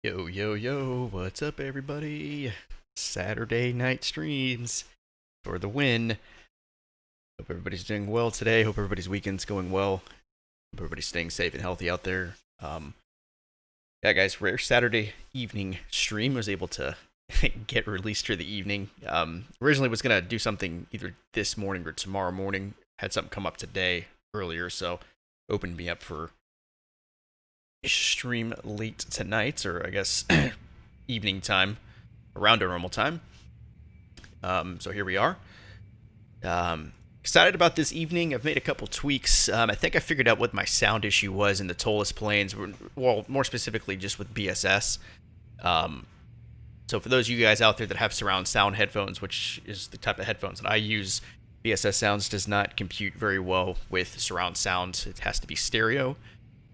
Yo, yo, yo, what's up, everybody? Saturday night streams for the win. Hope everybody's doing well today. Hope everybody's weekend's going well. Hope everybody's staying safe and healthy out there. Yeah, guys, rare Saturday evening stream. Was able to get released for the evening. Originally was going to do something either this morning or tomorrow morning. Had something come up today earlier, so opened me up for stream late tonight, or I guess evening time, around our normal time. So here we are. Excited about this evening. I've made a couple tweaks. I think I figured out what my sound issue was in the Tolus planes. Well, more specifically, just with BSS. So for those of you guys out there that have surround sound headphones, which is the type of headphones that I use, BSS Sounds does not compute very well with surround sound. It has to be stereo.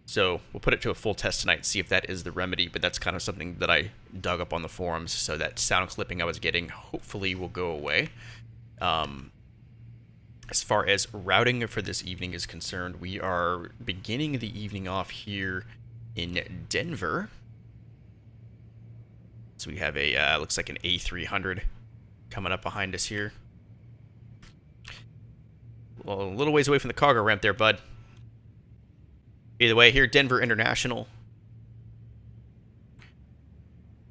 So we'll put it to a full test tonight and see if that is the remedy, but that's kind of something that I dug up on the forums, so that sound clipping I was getting hopefully will go away. As far as routing for this evening is concerned, we are beginning the evening off here in Denver. So we have a, looks like an A300 coming up behind us here. Well, a little ways away from the cargo ramp there, bud. Either way, here, Denver International.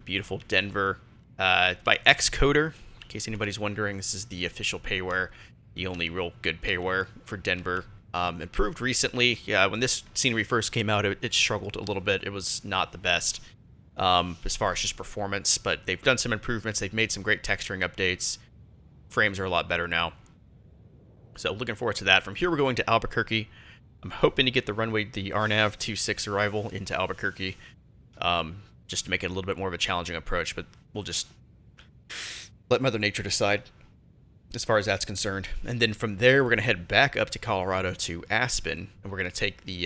Beautiful Denver. By Xcoder. In case anybody's wondering, this is the official payware. The only real good payware for Denver. Improved recently. Yeah, when this scenery first came out, it struggled a little bit. It was not the best as far as just performance. But they've done some improvements. They've made some great texturing updates. Frames are a lot better now. So looking forward to that. From here, we're going to Albuquerque. I'm hoping to get the runway, the RNAV 26 arrival into Albuquerque, just to make it a little bit more of a challenging approach, but we'll just let Mother Nature decide as far as that's concerned. And then from there, we're going to head back up to Colorado to Aspen, and we're going to take the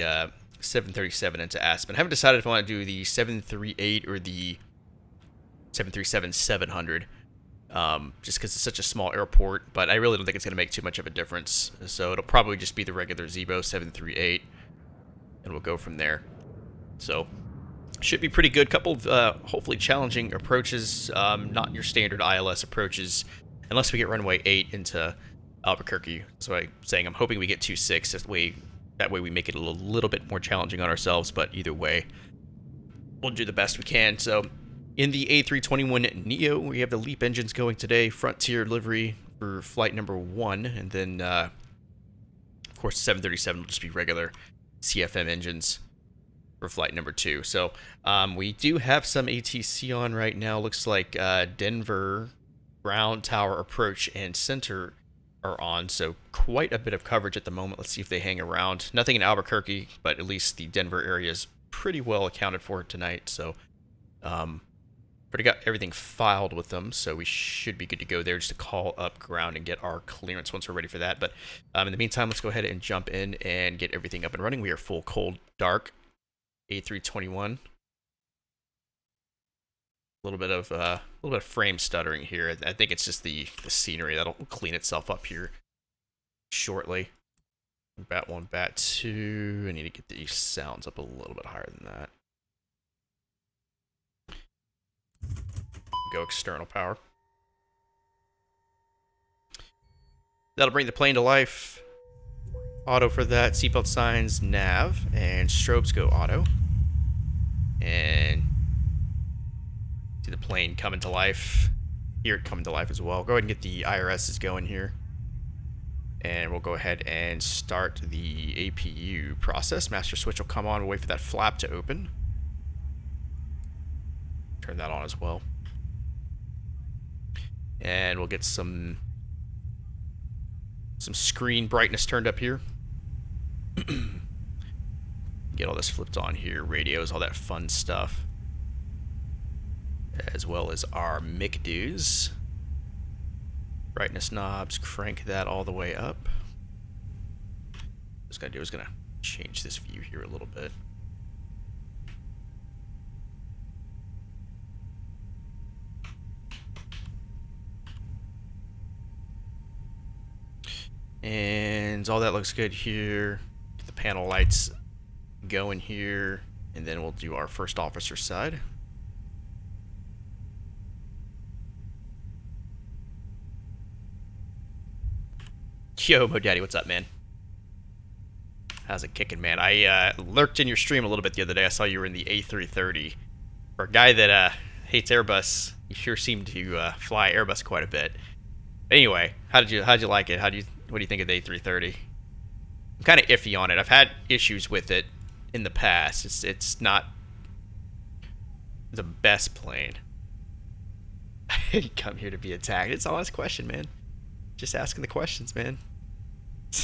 737 into Aspen. I haven't decided if I want to do the 738 or the 737-700. Just because it's such a small airport, but I really don't think it's going to make too much of a difference. So it'll probably just be the regular Zebo 738, and we'll go from there. So should be pretty good. Couple of hopefully challenging approaches, not your standard ILS approaches, unless we get runway 8 into Albuquerque. So I'm saying I'm hoping we get 26. That way we make it a little bit more challenging on ourselves. But either way, we'll do the best we can. So in the A321neo, we have the LEAP engines going today, Frontier livery for flight number 1, and then, of course, the 737 will just be regular CFM engines for flight number 2. So we do have some ATC on right now. Looks like Denver, ground tower approach, and center are on, so quite a bit of coverage at the moment. Let's see if they hang around. Nothing in Albuquerque, but at least the Denver area is pretty well accounted for tonight, so already got everything filed with them, so we should be good to go there just to call up ground and get our clearance once we're ready for that. But in the meantime, let's go ahead and jump in and get everything up and running. We are full cold dark A321. A little bit of frame stuttering here. I think it's just the scenery that'll clean itself up here shortly. Bat 1, Bat 2. I need to get these sounds up a little bit higher than that. Go external power. That'll bring the plane to life. Auto for that. Seatbelt signs, nav, and strobes go auto. And see the plane coming to life. Hear it coming to life as well. Go ahead and get the IRSs going here. And we'll go ahead and start the APU process. Master switch will come on. We'll wait for that flap to open. Turn that on as well. And we'll get some screen brightness turned up here. Get all this flipped on here. Radios, all that fun stuff. As well as our MICDs. Brightness knobs, crank that all the way up. What I was gonna do is gonna change this view here a little bit. And all that looks good here. Get the panel lights going here, and then we'll do our first officer side. Yo, Mo Daddy, what's up, man? How's it kicking, man? I lurked in your stream a little bit the other day. I saw you were in the A330. For a guy that hates Airbus, you sure seem to fly Airbus quite a bit. Anyway, how'd you like it? What do you think of the A330? I'm kind of iffy on it. I've had issues with it in the past. It's not the best plane. I didn't come here to be attacked. It's an honest question, man. Just asking the questions, man.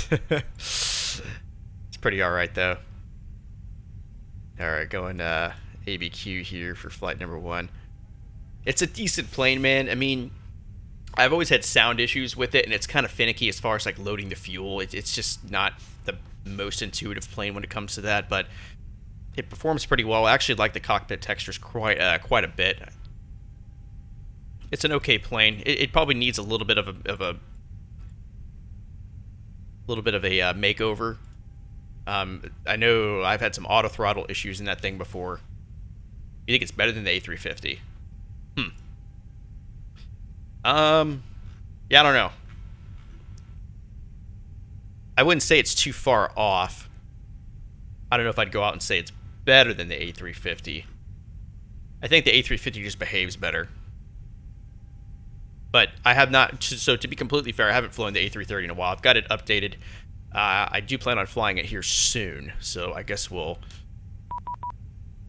It's pretty alright, though. Alright, going ABQ here for flight number 1. It's a decent plane, man. I mean, I've always had sound issues with it, and it's kind of finicky as far as like loading the fuel. It's just not the most intuitive plane when it comes to that, but it performs pretty well. I actually like the cockpit textures quite a bit. It's an okay plane. It probably needs a little bit of a makeover. I know I've had some auto throttle issues in that thing before. You think it's better than the A350? Yeah, I don't know. I wouldn't say it's too far off. I don't know if I'd go out and say it's better than the A350. I think the A350 just behaves better. But I have not, so to be completely fair, I haven't flown the A330 in a while. I've got it updated. I do plan on flying it here soon, so I guess we'll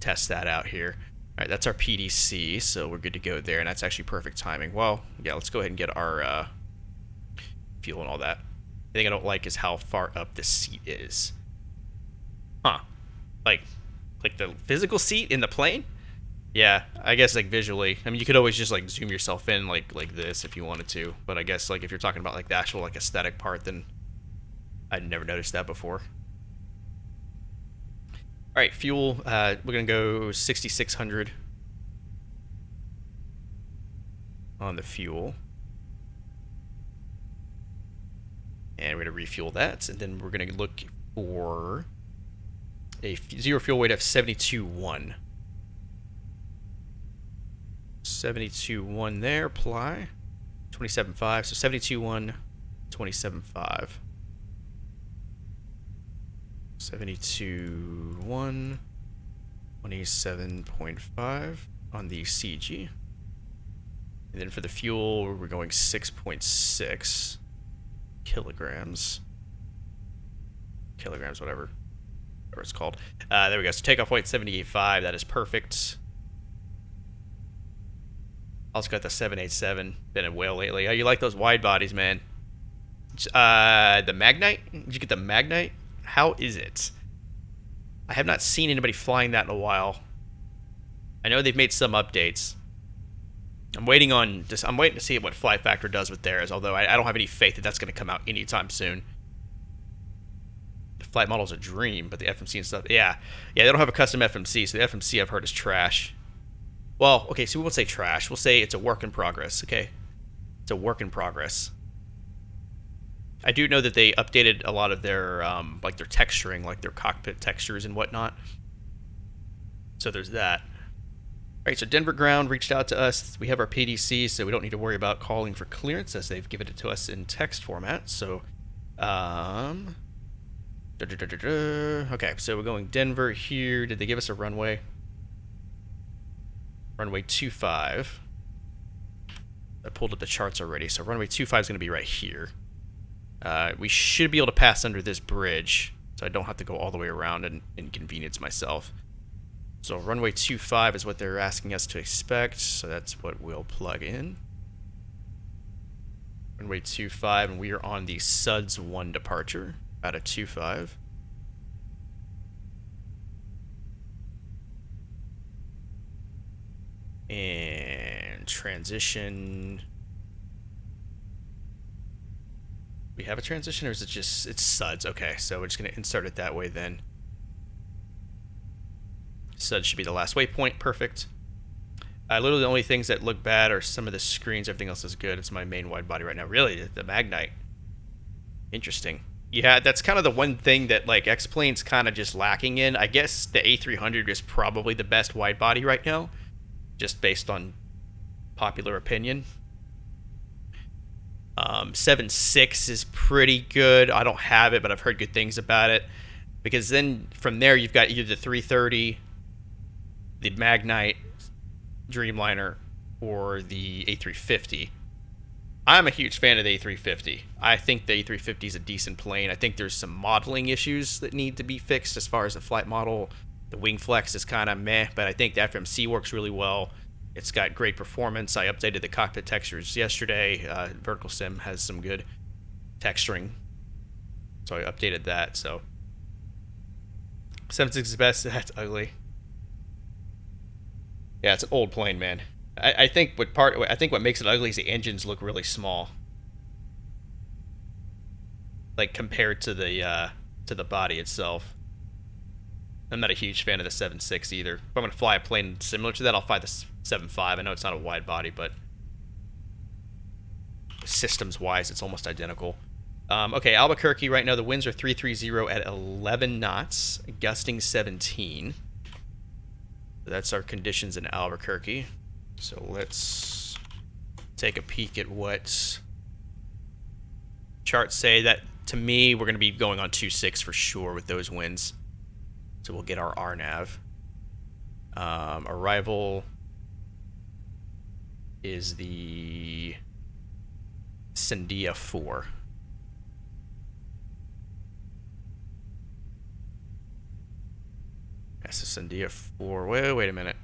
test that out here. All right, that's our PDC, so we're good to go there, and that's actually perfect timing. Well, yeah, let's go ahead and get our fuel and all that. The thing I don't like is how far up the seat is. Huh. Like the physical seat in the plane? Yeah, I guess like visually. I mean, you could always just like zoom yourself in like this if you wanted to, but I guess like if you're talking about like the actual like aesthetic part, then I'd never noticed that before. All right, fuel. We're gonna go 6,600 on the fuel, and we're gonna refuel that, and then we're gonna look for a zero fuel weight of 72.1. 72.1 there. Apply 27.5. So 72.1, 27.5. 72.1, 27.5 on the CG. And then for the fuel, we're going 6.6 kilograms. Kilograms, whatever it's called. There we go. So takeoff weight 78.5. That is perfect. Also got the 787. Been a whale lately. Oh, you like those wide bodies, man. The Magnite? Did you get the Magnite? How is it? I have not seen anybody flying that in a while. I know they've made some updates. I'm waiting to see what Flight Factor does with theirs, although I don't have any faith that that's going to come out anytime soon. The flight model's a dream, but the FMC and stuff, yeah, they don't have a custom FMC, so the FMC I've heard is trash. Well, okay, so we won't say trash. We'll say it's a work in progress, okay? It's a work in progress. I do know that they updated a lot of their like their texturing, like their cockpit textures and whatnot. So there's that. All right, so Denver Ground reached out to us. We have our PDC, so we don't need to worry about calling for clearance as they've given it to us in text format. So, okay, so we're going Denver here. Did they give us a runway? Runway 25. I pulled up the charts already, so runway 25 is going to be right here. We should be able to pass under this bridge, so I don't have to go all the way around and inconvenience myself. So runway 25 is what they're asking us to expect, so that's what we'll plug in. Runway 25, and we are on the SUDS 1 departure out of 25. And transition. We have a transition, or is it just, it's SUDS? Okay, so we're just going to insert it that way then. SUDS should be the last waypoint. Perfect. Literally the only things that look bad are some of the screens. Everything else is good. It's my main wide body right now. Really, the Magnite. Interesting. Yeah, that's kind of the one thing that like XPlane's kind of just lacking in. I guess the A300 is probably the best wide body right now, just based on popular opinion. 7.6 is pretty good. I don't have it, but I've heard good things about it. Because then from there you've got either the 330, the Magnite, Dreamliner, or the A350. I'm a huge fan of the A350. I think the A350 is a decent plane. I think there's some modeling issues that need to be fixed as far as the flight model. The wing flex is kind of meh, but I think the FMC works really well. It's got great performance. I updated the cockpit textures yesterday. Vertical Sim has some good texturing, so I updated that. So 7.6 is best. That's ugly. Yeah, it's an old plane, man. I think what makes it ugly is the engines look really small, like compared to the body itself. I'm not a huge fan of the 7.6 either. If I'm gonna fly a plane similar to that, I'll fly the 7.5. I know it's not a wide body, but systems-wise, it's almost identical. Okay, Albuquerque right now, the winds are 330 at 11 knots, gusting 17. So that's our conditions in Albuquerque. So let's take a peek at what charts say. That, to me, we're going to be going on 2.6 for sure with those winds. So we'll get our RNAV. Arrival is the Sandia 4. That's the Sandia 4. Wait a minute.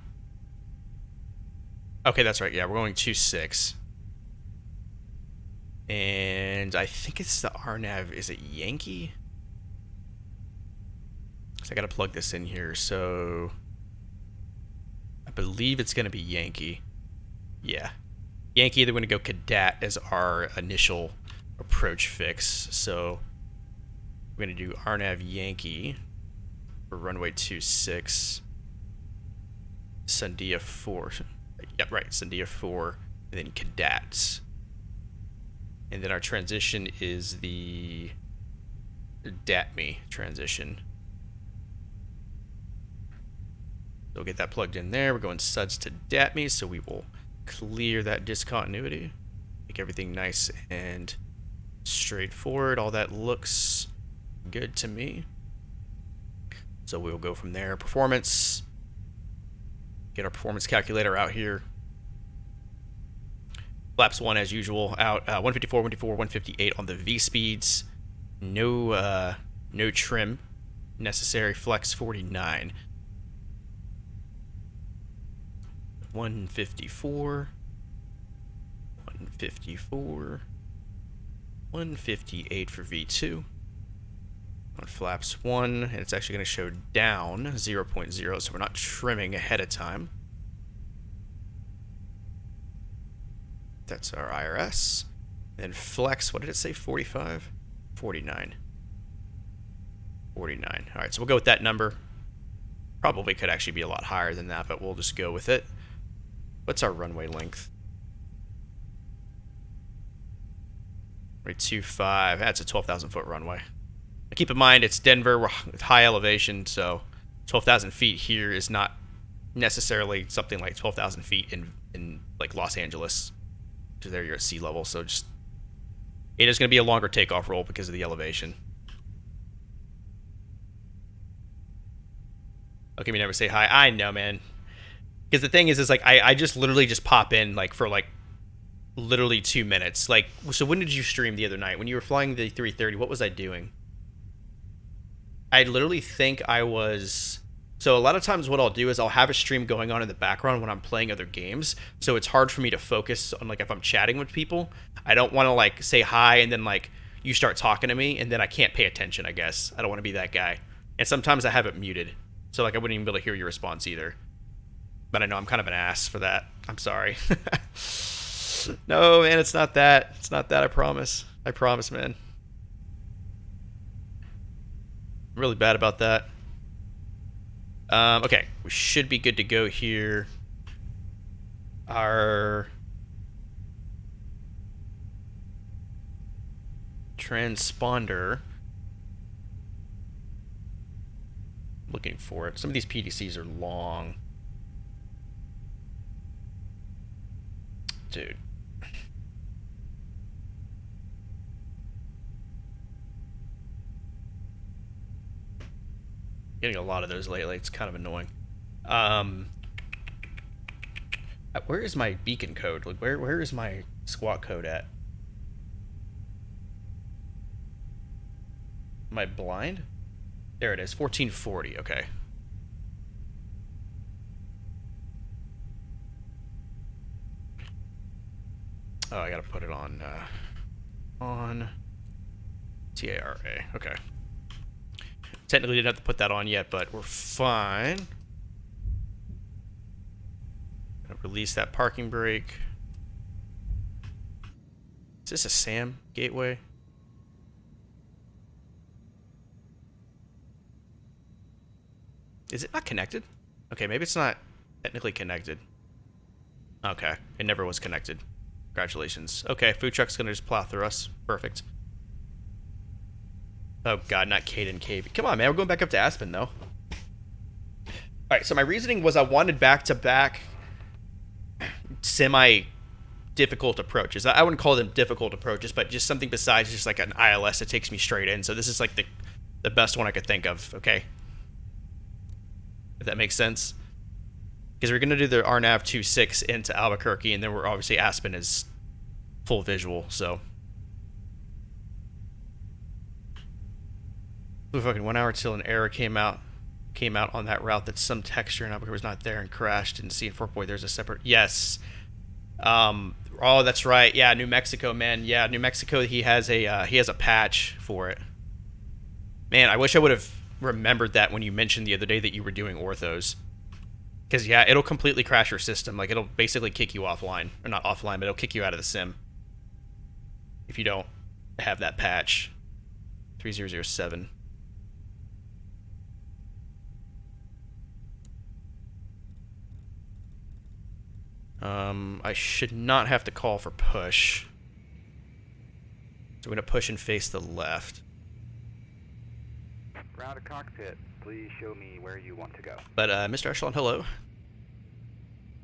Okay, that's right. Yeah, we're going 2.6. And I think it's the RNAV. Is it Yankee? So I gotta plug this in here. So I believe it's gonna be Yankee. Yeah. Yankee, they're gonna go Cadet as our initial approach fix. So we're gonna do RNAV Yankee for runway 26. Sandia 4. Yep, right. Sandia 4. And then Cadet. And then our transition is the DATME transition. So we'll get that plugged in there. We're going SUDS to DATME, so we will clear that discontinuity. Make everything nice and straightforward. All that looks good to me. So we'll go from there. Performance. Get our performance calculator out here. Flaps 1 as usual out. 154, 154, 158 on the V speeds. No trim necessary. Flex 49. 154. 154. 158 for V2. On flaps 1, and it's actually going to show down 0.0, so we're not trimming ahead of time. That's our IRS. Then flex, what did it say, 45? 49. 49. All right, so we'll go with that number. Probably could actually be a lot higher than that, but we'll just go with it. What's our runway length? 325. That's a 12,000 foot runway. Keep in mind, it's Denver, with high elevation, so 12,000 feet here is not necessarily something like 12,000 feet in like Los Angeles, because there you're at sea level. So just it is going to be a longer takeoff roll because of the elevation. Okay, we never say hi. I know, man. Because the thing is like I just literally just pop in like for like literally 2 minutes. Like, so when did you stream the other night? When you were flying the 330, what was I doing? I literally think I was... So a lot of times what I'll do is I'll have a stream going on in the background when I'm playing other games. So it's hard for me to focus on, like, if I'm chatting with people. I don't want to, like, say hi and then, like, you start talking to me and then I can't pay attention, I guess. I don't want to be that guy. And sometimes I have it muted. So, like, I wouldn't even be able to hear your response either. But I know I'm kind of an ass for that. I'm sorry. No, man, it's not that. It's not that, I promise. I promise, man. I'm really bad about that. Okay, we should be good to go here. Our transponder. Looking for it. Some of these PDCs are long. Dude. Getting a lot of those lately. It's kind of annoying. Where is my beacon code? Like, where is my squawk code at? Am I blind? There it is. 1440. Okay. Oh, I gotta put it on TARA. Okay. Technically didn't have to put that on yet, but we're fine. Gonna release that parking brake. Is this a SAM gateway? Is it not connected? Okay, maybe it's not technically connected. Okay, it never was connected. Congratulations. Okay, food truck's gonna just plow through us. Perfect. Oh god, not Caden Cave. Come on, man, we're going back up to Aspen, though. Alright, so my reasoning was I wanted back-to-back semi-difficult approaches. I wouldn't call them difficult approaches, but just something besides just like an ILS that takes me straight in. So this is like the best one I could think of, okay? If that makes sense. Because we're going to do the RNAV 26 into Albuquerque, and then we're obviously Aspen is full visual, so... Flew fucking 1 hour till an error came out on that route that some texture in Albuquerque was not there and crashed. Didn't see in Fort Boyd. There's a separate... Yes. Oh, that's right. Yeah, New Mexico, man. Yeah, New Mexico, he has a patch for it. Man, I wish I would have remembered that when you mentioned the other day that you were doing orthos. Because, yeah, it'll completely crash your system. Like, it'll basically kick you offline. Or not offline, but it'll kick you out of the sim. If you don't have that patch. 3007. I should not have to call for push. So we're going to push and face the left. Ground to cockpit. Please show me where you want to go. But, Mr. Echelon, hello.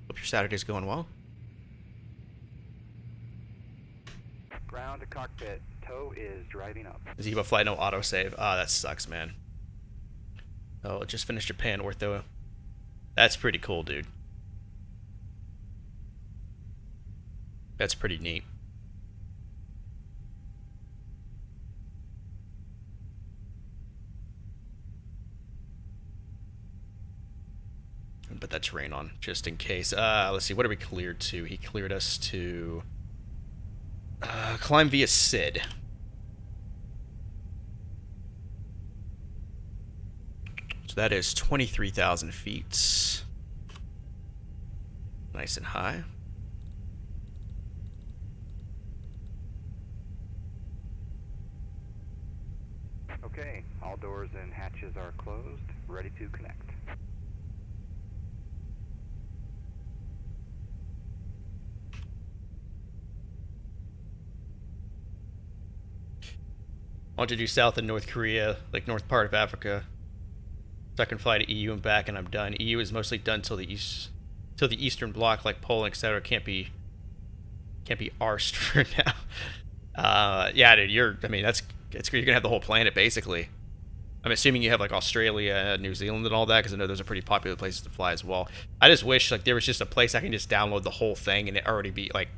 Hope your Saturday's going well. Ground to cockpit. Tow is driving up. Ziba flight, no autosave. Ah, that sucks, man. Oh, it just finished Japan ortho. That's pretty cool, dude. That's pretty neat. Put that terrain on just in case. Let's see, what are we cleared to? He cleared us to climb via Sid. So that is 23,000 feet. Nice and high. Okay, all doors and hatches are closed. Ready to connect. I want to do South and North Korea, like north part of Africa, so I can fly to EU and back, and I'm done. EU is mostly done till the Eastern Bloc, like Poland, etc. Can't be arsed for now. Yeah, dude, I mean, you're gonna have the whole planet basically. I'm assuming you have like Australia, New Zealand, and all that, because I know those are pretty popular places to fly as well. I just wish like there was just a place I can just download the whole thing and it already be like.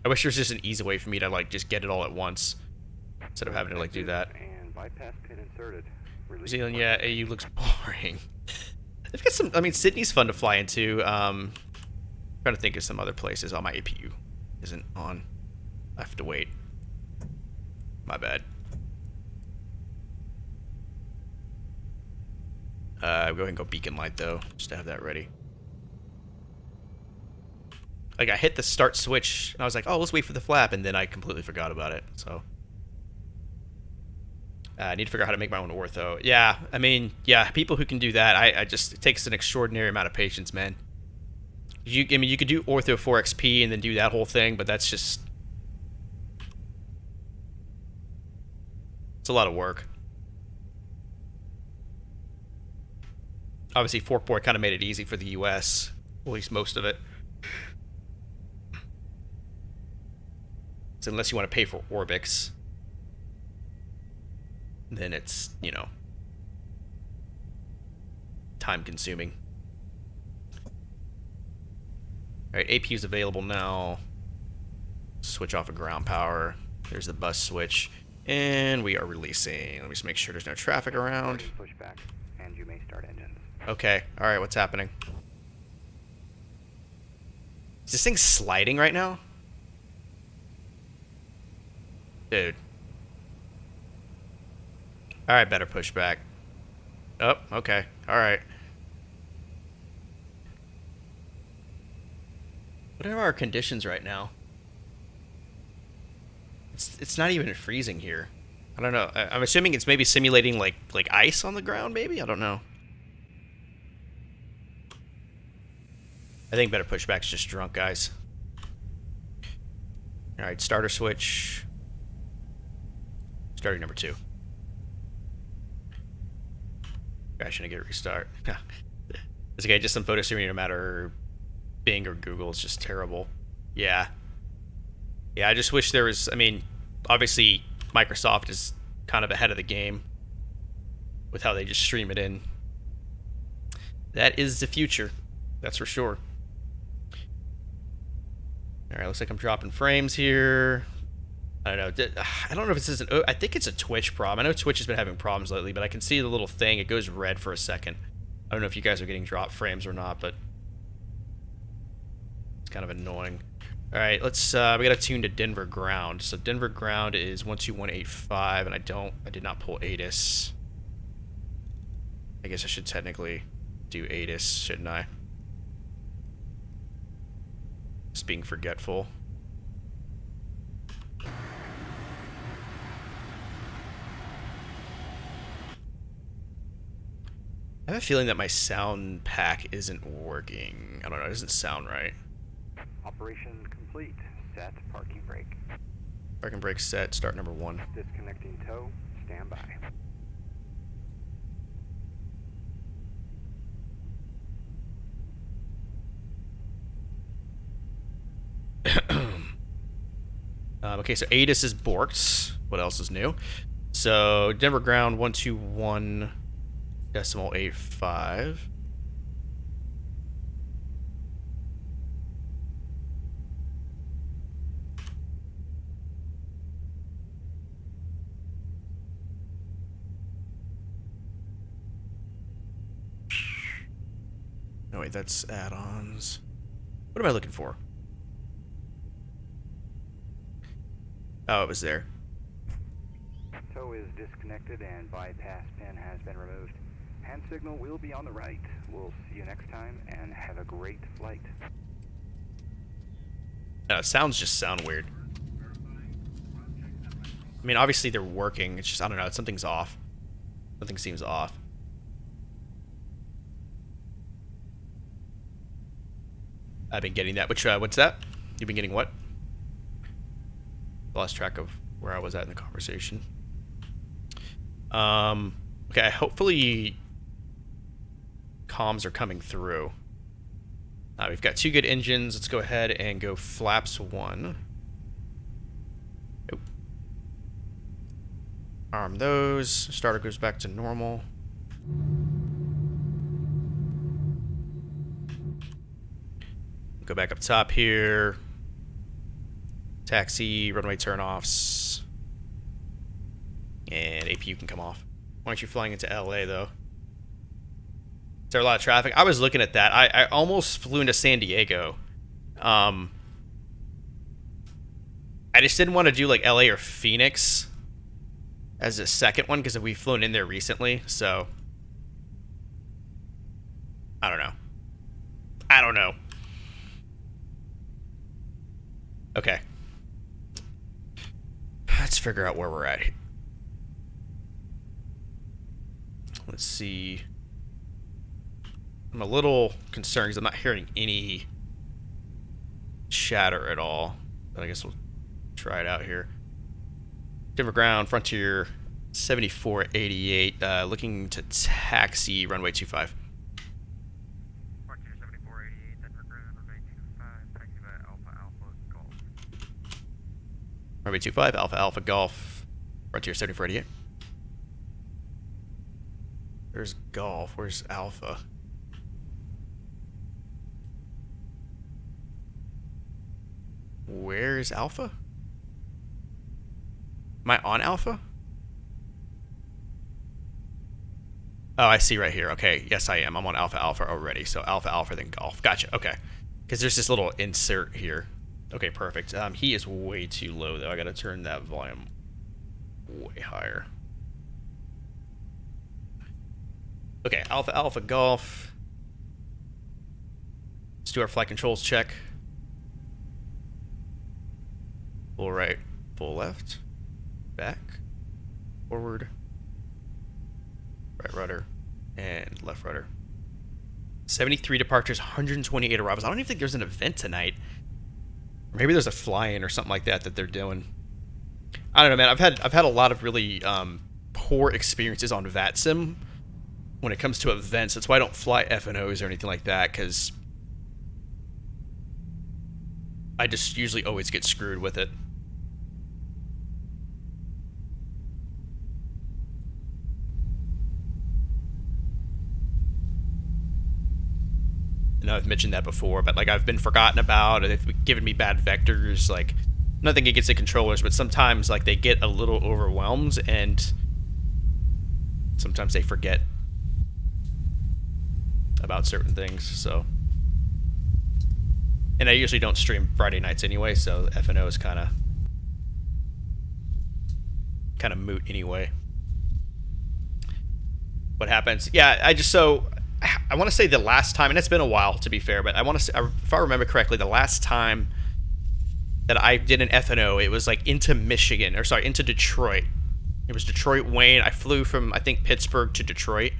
I wish there was just an easy way for me to like just get it all at once instead of having to like do that. And bypass pin inserted. New Zealand, yeah, AU looks boring. They've got some. I mean, Sydney's fun to fly into. Trying to think of some other places. Oh, my APU isn't on. I have to wait. My bad. Go ahead and go beacon light though, just to have that ready. Like I hit the start switch, and I was like, "Oh, let's wait for the flap," and then I completely forgot about it. So I need to figure out how to make my own ortho. Yeah, I mean, yeah, people who can do that, I just it takes an extraordinary amount of patience, man. I mean, you could do ortho 4XP and then do that whole thing, but that's just it's a lot of work. Obviously, Forkport kind of made it easy for the US, at least most of it. So unless you want to pay for Orbix, then it's, you know, time consuming. Alright, APU's available now. Switch off of ground power. There's the bus switch. And we are releasing. Let me just make sure there's no traffic around. Push back, and you may start engines. Okay, alright, what's happening? Is this thing sliding right now? Dude. Alright, better push back. Oh, okay, alright. What are our conditions right now? It's not even freezing here. I don't know. I'm assuming it's maybe simulating like ice on the ground, maybe? I don't know. I think better pushback's just drunk, guys. Alright, starter switch. Starting number 2. I shouldn't get a restart. It's okay, just some photo streaming no matter Bing or Google. It's just terrible. Yeah. Yeah, I just wish there was, I mean, obviously Microsoft is kind of ahead of the game with how they just stream it in. That is the future. That's for sure. Alright, looks like I'm dropping frames here. I don't know. I don't know if this is an... I think it's a Twitch problem. I know Twitch has been having problems lately, but I can see the little thing. It goes red for a second. I don't know if you guys are getting drop frames or not, but... it's kind of annoying. Alright, let's... we gotta tune to Denver ground. So Denver ground is 12185, and I did not pull ATIS. I guess I should technically do ATIS, shouldn't I? Just being forgetful. I have a feeling that my sound pack isn't working. I don't know, it doesn't sound right. Operation complete. Set parking brake. Parking brake set, start number 1. Disconnecting tow. Stand by. Okay, so ATIS is borked. What else is new? So Denver ground 121.85. No, wait, that's add-ons. What am I looking for? Oh, it was there. Tow is disconnected and bypass pin has been removed. Hand signal will be on the right. We'll see you next time and have a great flight. Sounds just sound weird. I mean, obviously they're working. It's just, I don't know, something's off. Something seems off. I've been getting that. Which, what's that? You've been getting what? Lost track of where I was at in the conversation. Okay, hopefully comms are coming through. We've got 2 good engines. Let's go ahead and go flaps 1. Nope. Arm those. Starter goes back to normal. Go back up top here. Taxi, runway turnoffs. And APU can come off. Why aren't you flying into LA though? Is there a lot of traffic? I was looking at that. I almost flew into San Diego. I just didn't want to do like LA or Phoenix as a second one because we've flown in there recently, so I don't know. I don't know. Okay. Let's figure out where we're at here. Let's see. I'm a little concerned because I'm not hearing any chatter at all. But I guess we'll try it out here. Denver ground, Frontier 7488, looking to taxi runway 25. Frontier 7488, Denver ground, runway 25, taxi by Alpha Alpha Golf. Runway 25, Alpha Alpha Golf, Frontier 7488. There's Golf, where's Alpha? Where's Alpha? Am I on Alpha? Oh, I see right here. Okay, yes I am. I'm on Alpha Alpha already. So Alpha Alpha, then Golf. Gotcha, okay. Because there's this little insert here. Okay, perfect. He is way too low, though. I gotta turn that volume way higher. Okay, Alpha Alpha Golf. Let's do our flight controls check. Full right, full left, back, forward, right rudder, and left rudder. 73 departures, 128 arrivals. I don't even think there's an event tonight. Or maybe there's a fly-in or something like that that they're doing. I don't know, man. I've had a lot of really poor experiences on VATSIM when it comes to events. That's why I don't fly F&Os or anything like that, because I just usually always get screwed with it. I know I've mentioned that before, but like I've been forgotten about, and they've given me bad vectors. Like nothing against the controllers, but sometimes like they get a little overwhelmed, and sometimes they forget about certain things. So, and I usually don't stream Friday nights anyway, so F&O is kind of moot anyway. What happens? Yeah, I want to say the last time, and it's been a while to be fair, but I want to say, if I remember correctly, the last time that I did an F&O, it was like into Michigan, or sorry, into Detroit. It was Detroit Wayne. I flew from I think Pittsburgh to Detroit.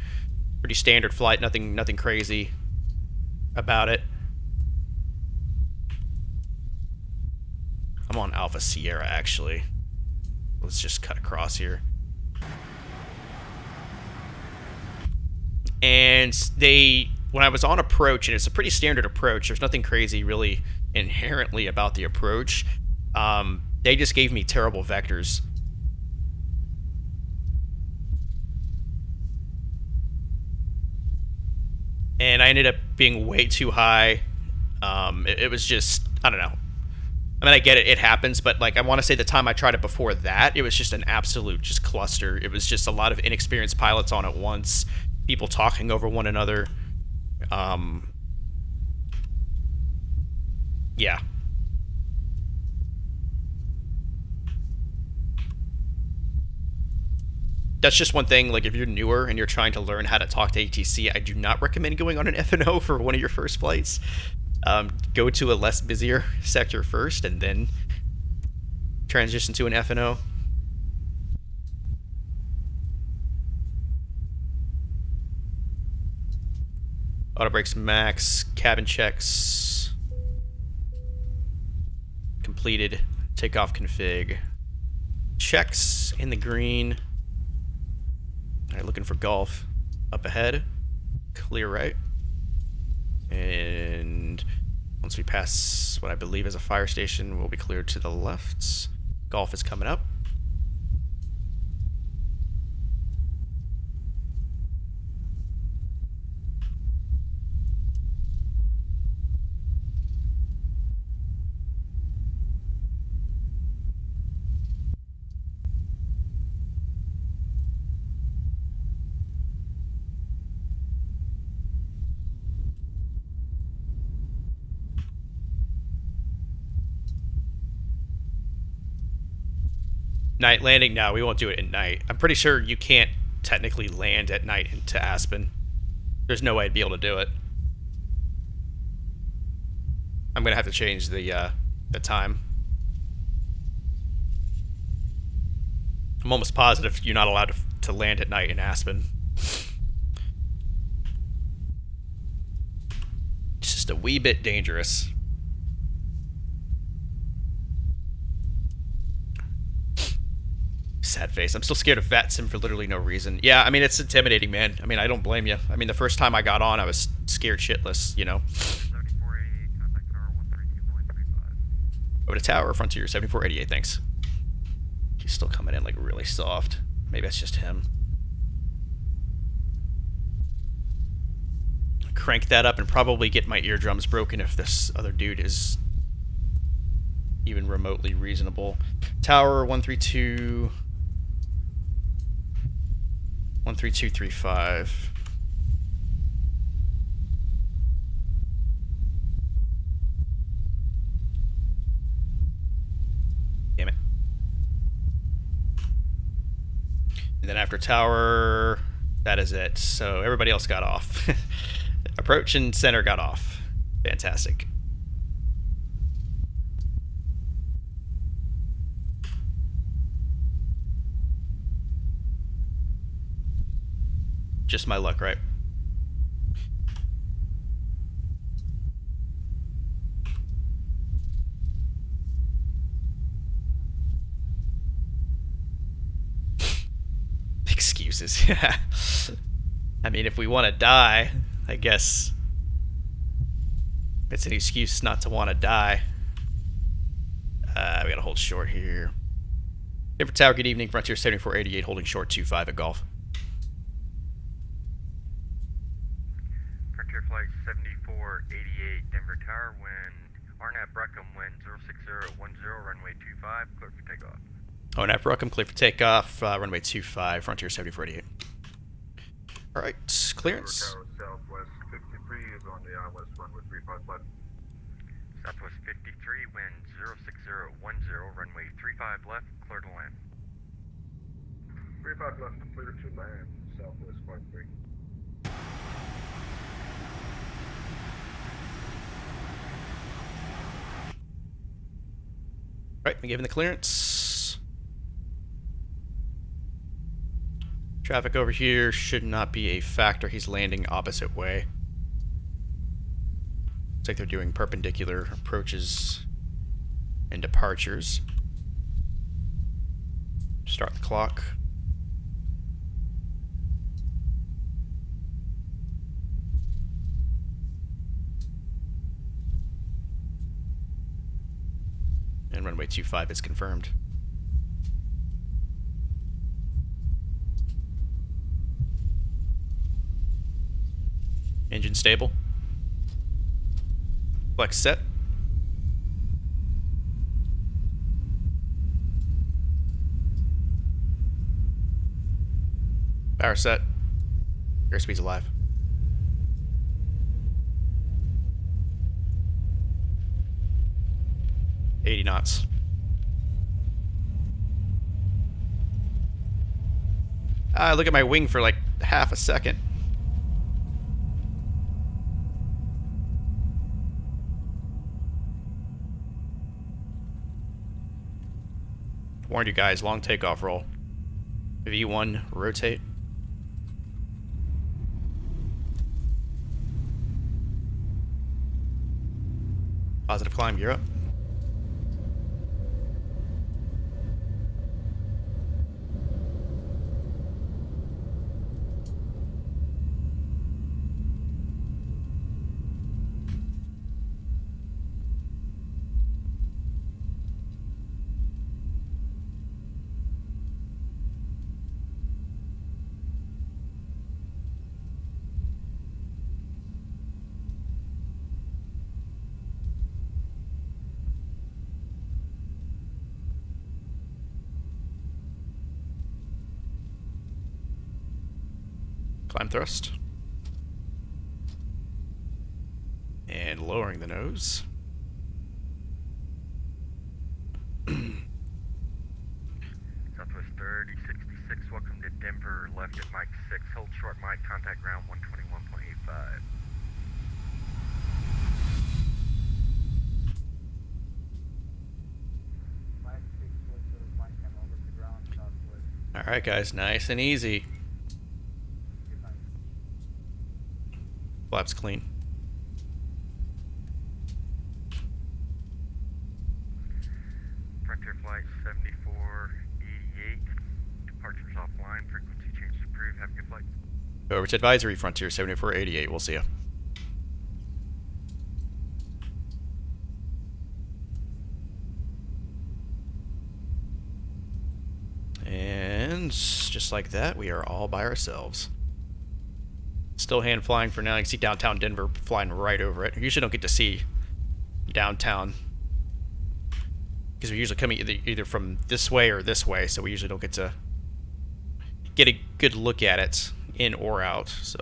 Pretty standard flight, nothing crazy about it. I'm on Alpha Sierra actually. Let's just cut across here. And when I was on approach, and it's a pretty standard approach, there's nothing crazy really inherently about the approach, they just gave me terrible vectors. And I ended up being way too high. It was just, I don't know. I mean, I get it, it happens, but like I want to say the time I tried it before that, it was just an absolute just cluster. It was just a lot of inexperienced pilots on at once. People talking over one another. Yeah. That's just one thing, like if you're newer and you're trying to learn how to talk to ATC, I do not recommend going on an F&O for one of your first flights. Go to a less busier sector first and then transition to an F&O. Auto brakes max, cabin checks completed, takeoff config, checks in the green. Alright, looking for golf. Up ahead. Clear right. And once we pass what I believe is a fire station, we'll be cleared to the left. Golf is coming up. Night landing? No, we won't do it at night. I'm pretty sure you can't technically land at night into Aspen. There's no way I'd be able to do it. I'm gonna have to change the time. I'm almost positive you're not allowed to land at night in Aspen. It's just a wee bit dangerous. Sad face. I'm still scared of VATSIM for literally no reason. Yeah, I mean, it's intimidating, man. I mean, I don't blame you. I mean, the first time I got on, I was scared shitless, you know. 7488, contact tower 132.35. Over to tower, Frontier 7488, thanks. He's still coming in, like, really soft. Maybe that's just him. Crank that up and probably get my eardrums broken if this other dude is even remotely reasonable. Tower 132... 13235. Damn it. And then after tower, that is it. So everybody else got off. Approach and center got off. Fantastic. Just my luck, right? Excuses, yeah. I mean, if we want to die, I guess it's an excuse not to want to die. We gotta hold short here. Denver Tower, good evening. Frontier 7488, holding short 2-5 at golf. Frontier Flight 7488, Denver Tower, wind RNAP Breckham, wind 06010, runway 25, clear for takeoff. RNAP Breckham, clear for takeoff, runway 25, Frontier 7488. Alright, clearance. Tower Southwest 53 is on the west runway 35 left. Southwest 53, wind 06010, runway 35 left, clear to land. 35 left, clear to land, Southwest 53. Right, I'm giving the clearance. Traffic over here should not be a factor. He's landing opposite way. Looks like they're doing perpendicular approaches and departures. Start the clock. And runway 25 is confirmed. Engine stable. Flex set. Power set. Airspeed's alive. $80 knots. Look at my wing for like half a second. Warned you guys, long takeoff roll. V1, rotate. Positive climb, gear up. Climb thrust. And lowering the nose. Southwest 3066, welcome to Denver, left at Mike 6, hold short Mike, contact ground 121.85. Alright guys, nice and easy. Flaps clean. Frontier Flight 7488, departures offline, frequency changes approved, have a good flight. Over to advisory, Frontier 7488, we'll see ya. And just like that, we are all by ourselves. Still hand flying for now. You can see downtown Denver flying right over it. You usually don't get to see downtown because we usually come either from this way or this way, so we usually don't get to get a good look at it in or out. So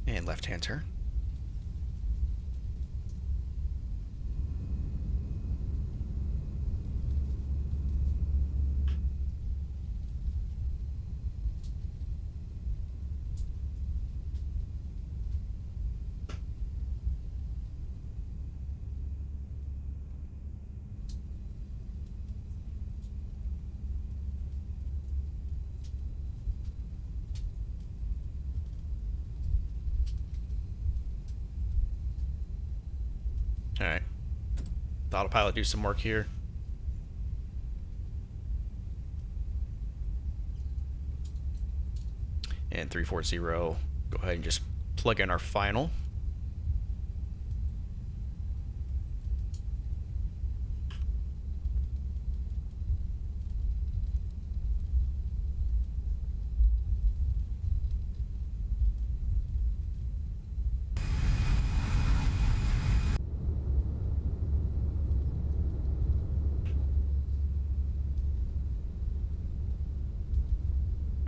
and left-hand turn. Alright. The autopilot do some work here. And 340, go ahead and just plug in our final.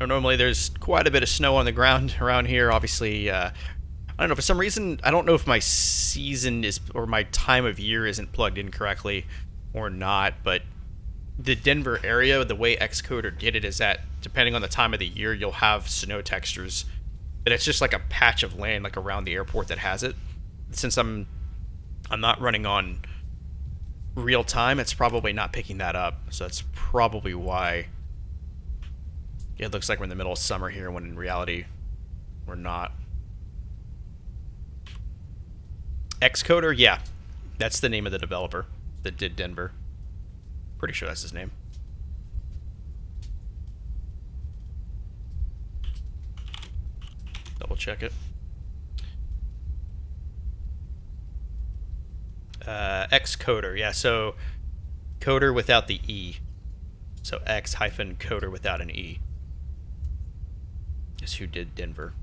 Normally there's quite a bit of snow on the ground around here. Obviously, I don't know, for some reason, I don't know if my season is, or my time of year isn't plugged in correctly or not, but the Denver area, the way Xcoder did it is that depending on the time of the year, you'll have snow textures. But it's just like a patch of land like around the airport that has it. Since I'm not running on real time, it's probably not picking that up. So that's probably why it looks like we're in the middle of summer here, when in reality, we're not. Xcoder, yeah. That's the name of the developer that did Denver. Pretty sure that's his name. Double check it. Xcoder, yeah, so coder without the E. So X-coder without an E. Is who did Denver.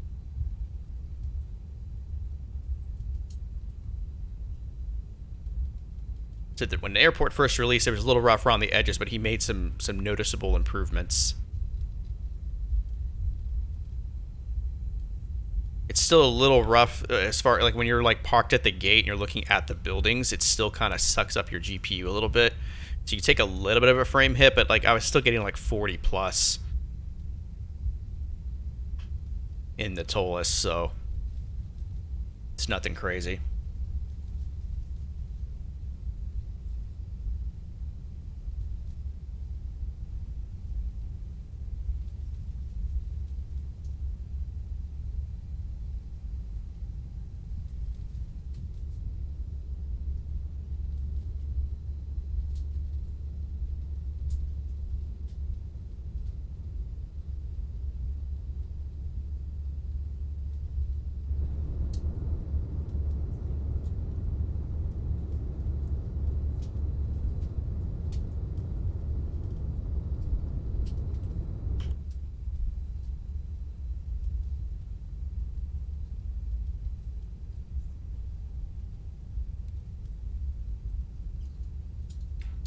Said that when the airport first released, it was a little rough around the edges, but he made some noticeable improvements. It's still a little rough as far like when you're like parked at the gate and you're looking at the buildings. It still kind of sucks up your GPU a little bit, so you take a little bit of a frame hit. But like I was still getting like 40 plus in the toll list, so it's nothing crazy.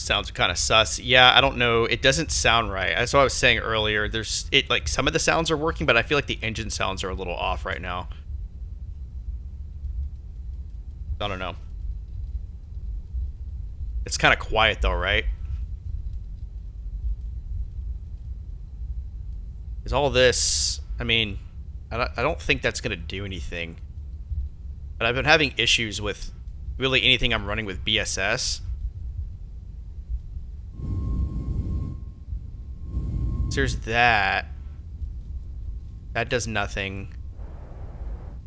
sounds kind of sus. Yeah, I don't know. It doesn't sound right. That's what I was saying earlier. Like some of the sounds are working, but I feel like the engine sounds are a little off right now. I don't know. It's kind of quiet though, right? Is all this? I mean, I don't think that's gonna do anything. But I've been having issues with really anything I'm running with BSS. So there's that. That does nothing.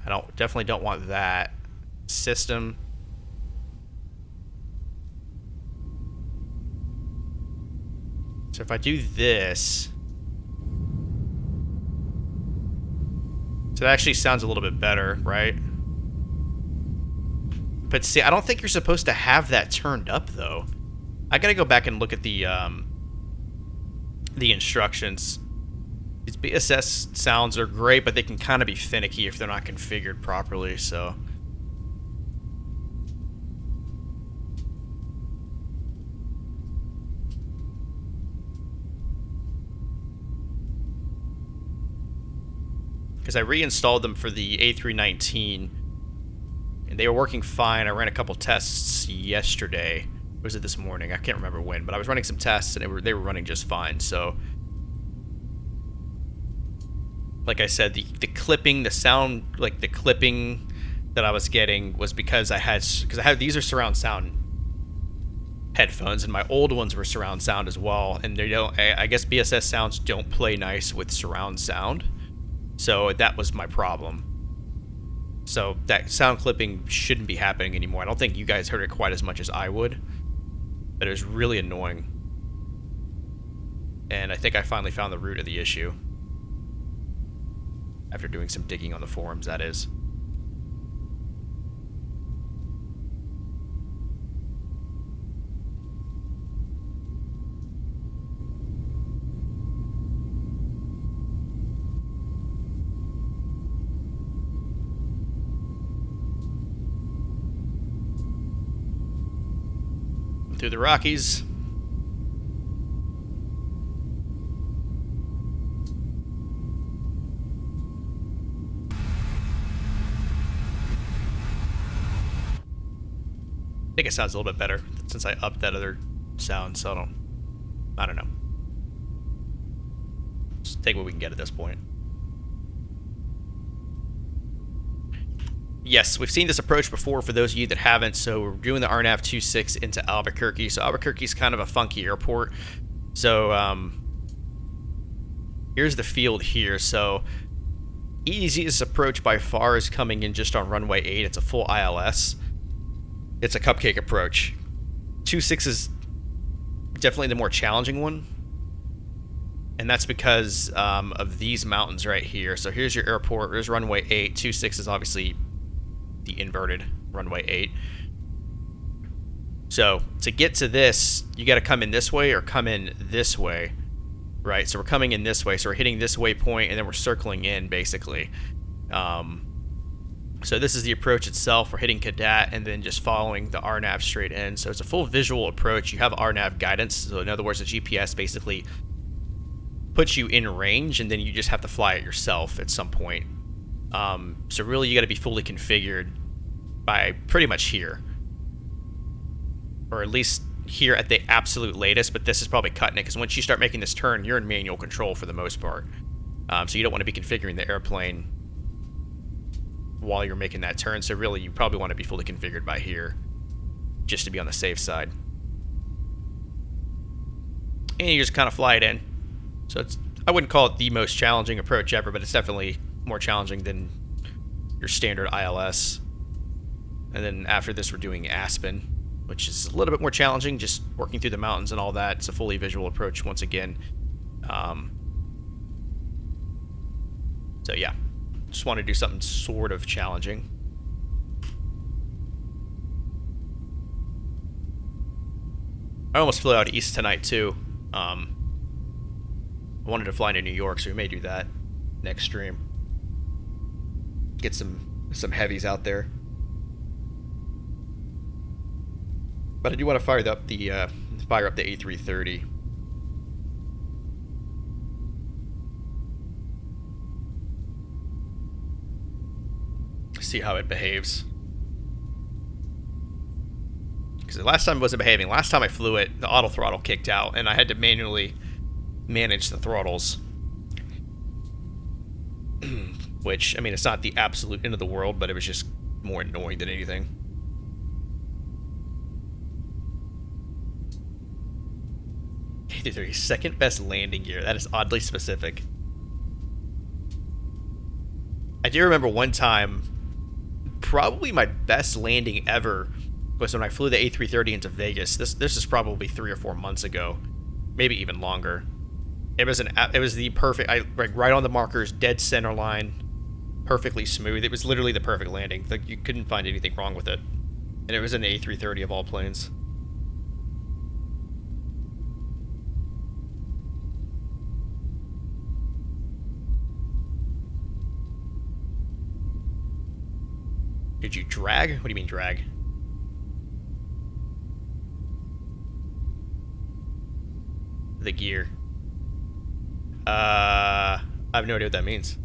I definitely don't want that. System. So if I do this, so that actually sounds a little bit better, right? But see, I don't think you're supposed to have that turned up though. I gotta go back and look at the instructions. These BSS sounds are great, but they can kind of be finicky if they're not configured properly, so. Because I reinstalled them for the A319, and they were working fine. I ran a couple tests yesterday. Or was it this morning? I can't remember when, but I was running some tests, and they were running just fine, so. Like I said, the clipping, the sound, like the clipping that I was getting was because these are surround sound headphones, and my old ones were surround sound as well, and they don't, I guess BSS sounds don't play nice with surround sound, so that was my problem. So that sound clipping shouldn't be happening anymore. I don't think you guys heard it quite as much as I would, but it was really annoying, and I think I finally found the root of the issue. After doing some digging on the forums, that is. Through the Rockies. I think it sounds a little bit better since I upped that other sound, so I don't know. Just take what we can get at this point. Yes, we've seen this approach before for those of you that haven't, so we're doing the RNAV 26 into Albuquerque. So Albuquerque's kind of a funky airport. So here's the field here. So easiest approach by far is coming in just on runway 8. It's a full ILS. It's a cupcake approach. 26 is definitely the more challenging one, and that's because of these mountains right here. So here's your airport. There's runway 8. 26 is obviously the inverted runway 8. So to get to this, you got to come in this way or come in this way, right? So we're coming in this way. So we're hitting this waypoint, and then we're circling in, basically. So this is the approach itself. We're hitting Cadet and then just following the RNAV straight in. So it's a full visual approach. You have RNAV guidance. So in other words, the GPS basically puts you in range, and then you just have to fly it yourself at some point. So really, you got to be fully configured by pretty much here, or at least here at the absolute latest. But this is probably cutting it, because once you start making this turn, you're in manual control for the most part. So you don't want to be configuring the airplane while you're making that turn. So really, you probably want to be fully configured by here, just to be on the safe side. And you just kind of fly it in. So I wouldn't call it the most challenging approach ever, but it's definitely more challenging than your standard ILS. And then after this, we're doing Aspen, which is a little bit more challenging, just working through the mountains and all that. It's a fully visual approach once again. So yeah, just want to do something sort of challenging. I almost flew out east tonight too. I wanted to fly into New York, so we may do that next stream. Get some heavies out there. But I do want to fire up the fire up the A330. See how it behaves. Because the last time it wasn't behaving. Last time I flew it, the auto throttle kicked out, and I had to manually manage the throttles. Which, I mean, it's not the absolute end of the world, but it was just more annoying than anything. A330, second best landing gear. That is oddly specific. I do remember one time, probably my best landing ever was when I flew the A330 into Vegas. This is probably 3 or 4 months ago, maybe even longer. It was the perfect, like right on the markers, dead center line, perfectly smooth. It was literally the perfect landing. Like, you couldn't find anything wrong with it, and it was an A330 of all planes. Did you drag? What do you mean drag? The gear. I have no idea what that means.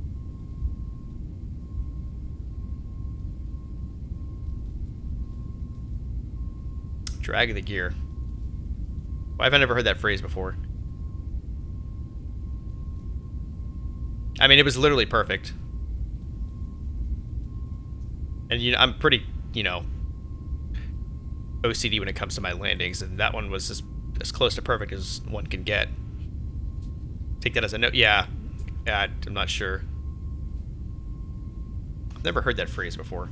Drag the gear. Why have I never heard that phrase before? I mean, it was literally perfect. And, you know, I'm pretty, you know, OCD when it comes to my landings, and that one was as close to perfect as one can get. Take that as a note. Yeah, I'm not sure. I've never heard that phrase before.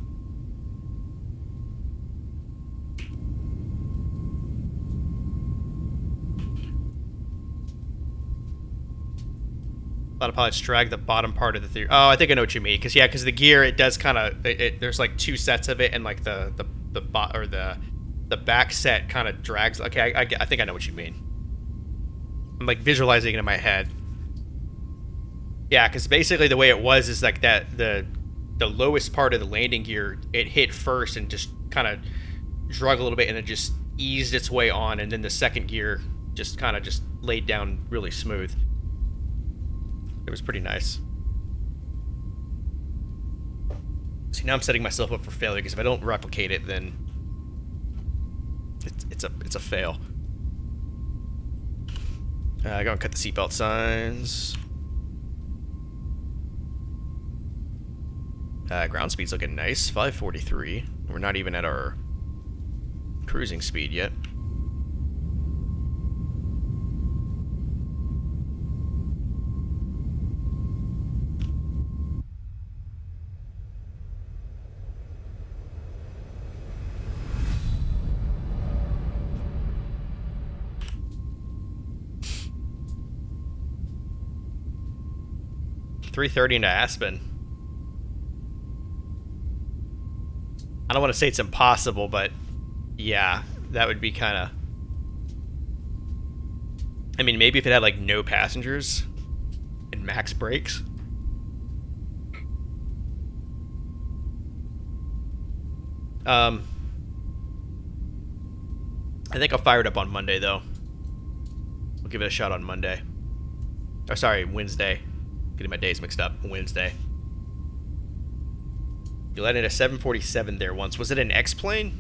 A lot of pilots drag the bottom part of the theory. Oh, I think I know what you mean. Because the gear, it does kind of, there's like 2 sets of it, and like the back set kind of drags. Okay, I think I know what you mean. I'm like visualizing it in my head. Yeah, because basically the way it was is like that the lowest part of the landing gear, it hit first and just kind of drug a little bit, and it just eased its way on, and then the second gear just kind of just laid down really smooth. It was pretty nice. See, now I'm setting myself up for failure, because if I don't replicate it, then it's a fail. I go and cut the seatbelt signs. Ground speed's looking nice, 543. We're not even at our cruising speed yet. .330 into Aspen. I don't want to say it's impossible, but yeah, that would be kind of... I mean, maybe if it had like no passengers and max brakes. I think I'll fire it up on Monday, though. We'll give it a shot on Monday. Oh, sorry, Wednesday. Getting my days mixed up. Wednesday. You landed a 747 there once. Was it an XPlane?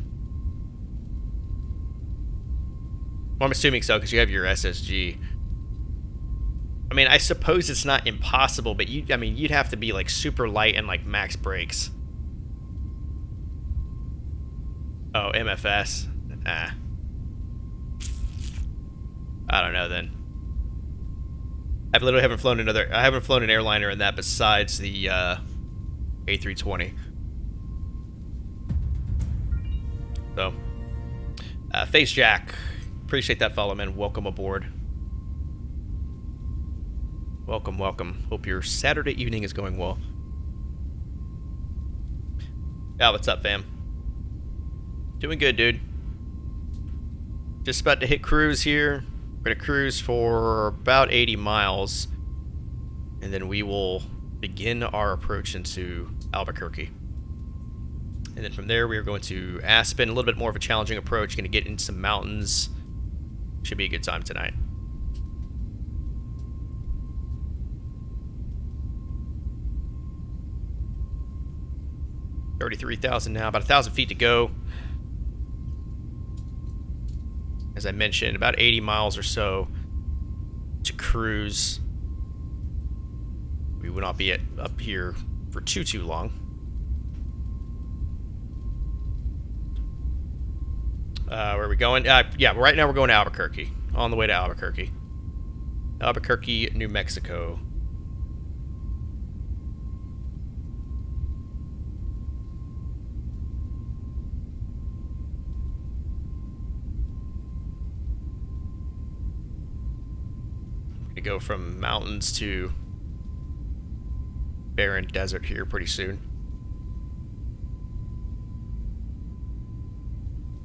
Well, I'm assuming so, because you have your SSG. I mean, I suppose it's not impossible, but you'd have to be like super light and like max brakes. Oh, MFS. Ah. I don't know then. I literally haven't flown I haven't flown an airliner in that besides the A320. So, Face Jack, appreciate that follow, man. Welcome aboard. Welcome, welcome. Hope your Saturday evening is going well. Yeah, what's up, fam? Doing good, dude. Just about to hit cruise here. We're gonna cruise for about 80 miles, and then we will begin our approach into Albuquerque. And then from there, we are going to Aspen, a little bit more of a challenging approach. Going to get into some mountains, Should be a good time tonight. 33,000 now, about 1,000 feet to go. As I mentioned, about 80 miles or so to cruise. We will not be up here for too long. Where are we going? Yeah, right now we're going to Albuquerque. On the way to Albuquerque. Albuquerque, New Mexico. We go from mountains to barren desert here pretty soon.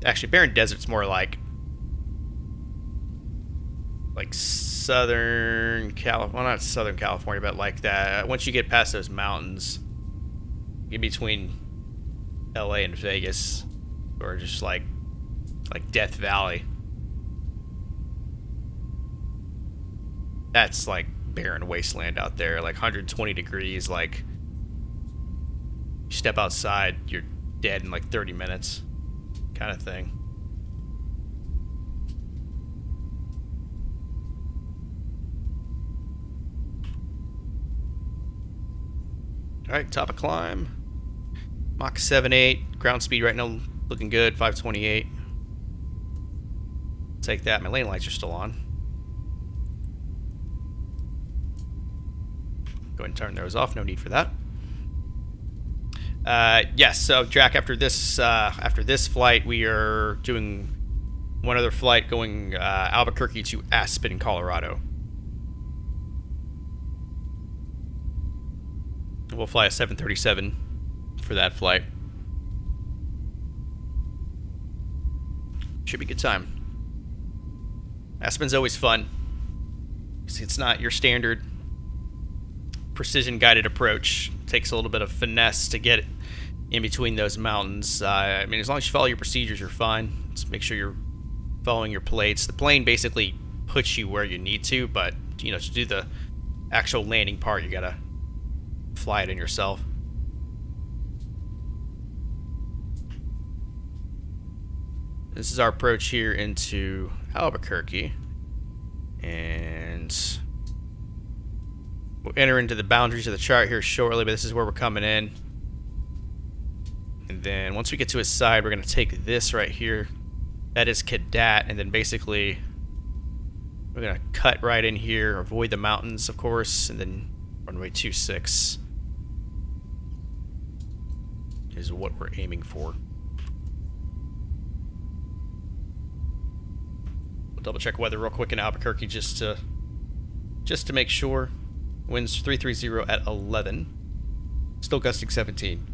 Actually, barren desert's more like Southern California. Well, not Southern California, but like that. Once you get past those mountains, in between LA and Vegas, or just like Death Valley. That's like barren wasteland out there, like 120 degrees, like you step outside, you're dead in like 30 minutes, kind of thing. Alright, top of climb. Mach 7.8, ground speed right now looking good, 528. Take that, my lane lights are still on. Go ahead and turn those off. No need for that. Yes. So, Jack, after this flight, we are doing one other flight going Albuquerque to Aspen, Colorado. We'll fly a 737 for that flight. Should be a good time. Aspen's always fun. It's not your standard precision guided approach. It takes a little bit of finesse to get in between those mountains. I mean, as long as you follow your procedures, you're fine. Just make sure you're following your plates. The plane basically puts you where you need to, but to do the actual landing part, you gotta fly it in yourself. This is our approach here into Albuquerque, and we'll enter into the boundaries of the chart here shortly, but this is where we're coming in. And then once we get to his side, we're going to take this right here. That is Cadet, and then basically we're going to cut right in here, avoid the mountains, of course, and then runway 26 is what we're aiming for. We'll double check weather real quick in Albuquerque just to make sure. Winds 330 at 11. Still gusting 17.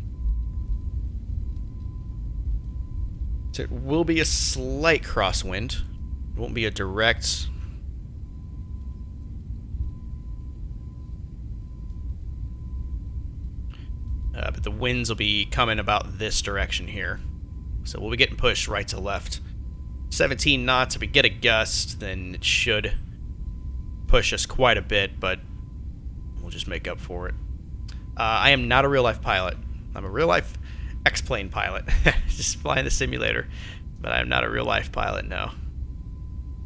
So it will be a slight crosswind. It won't be a direct. But the winds will be coming about this direction here. So we'll be getting pushed right to left. 17 knots. If we get a gust, then it should push us quite a bit, but we'll just make up for it. I am not a real-life pilot. I'm a real-life XPlane pilot. Just flying the simulator. But I'm not a real-life pilot, no.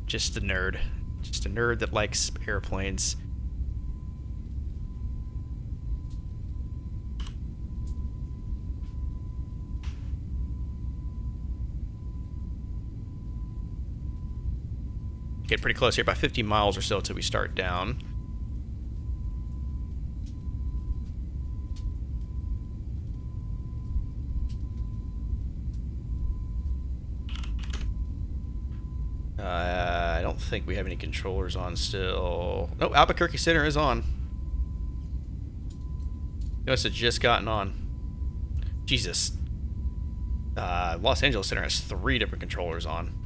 Just a nerd. Just a nerd that likes airplanes. Get pretty close here, about 50 miles or so till we start down. I don't think we have any controllers on still. No, Albuquerque Center is on. Notice it just gotten on. Jesus. Los Angeles Center has 3 different controllers on.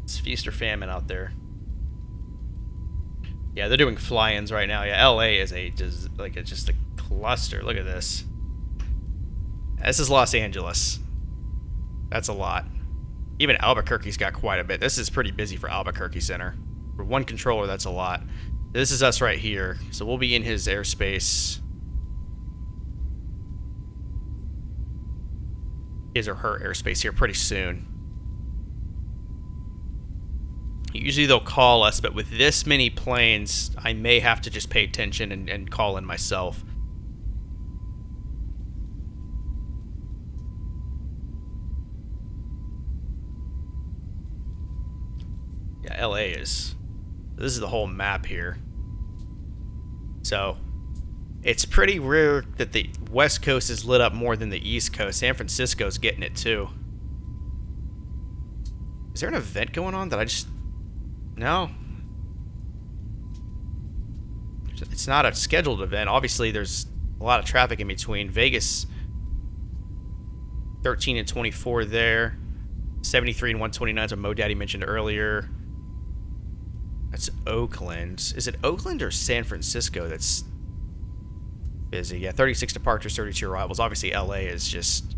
It's feast or famine out there. Yeah, they're doing fly-ins right now. Yeah, LA is just a cluster. Look at this. This is Los Angeles. That's a lot. Even Albuquerque's got quite a bit. This is pretty busy for Albuquerque Center. For one controller, that's a lot. This is us right here, so we'll be in his airspace. His or her airspace here pretty soon. Usually they'll call us, but with this many planes, I may have to just pay attention and call in myself. Yeah, LA is... This is the whole map here. So, it's pretty rare that the West Coast is lit up more than the East Coast. San Francisco's getting it too. Is there an event going on that I just... No. It's not a scheduled event. Obviously, there's a lot of traffic in between. Vegas, 13 and 24 there. 73 and 129 is what Mo Daddy mentioned earlier. That's Oakland. Is it Oakland or San Francisco that's busy? Yeah, 36 departures, 32 arrivals. Obviously, LA is just...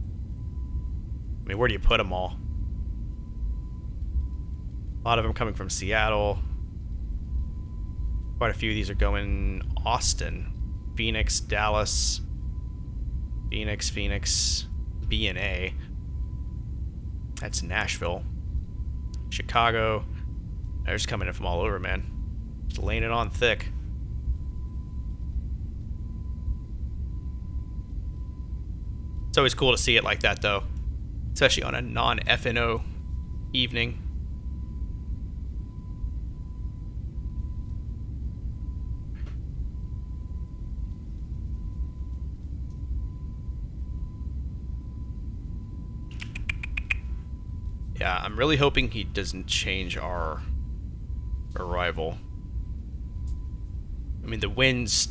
I mean, where do you put them all? A lot of them coming from Seattle. Quite a few of these are going Austin, Phoenix, Dallas, Phoenix, B&A. That's Nashville. Chicago. They're just coming in from all over, man. Just laying it on thick. It's always cool to see it like that, though. Especially on a non-FNO evening. Yeah, I'm really hoping he doesn't change our arrival. I mean, the winds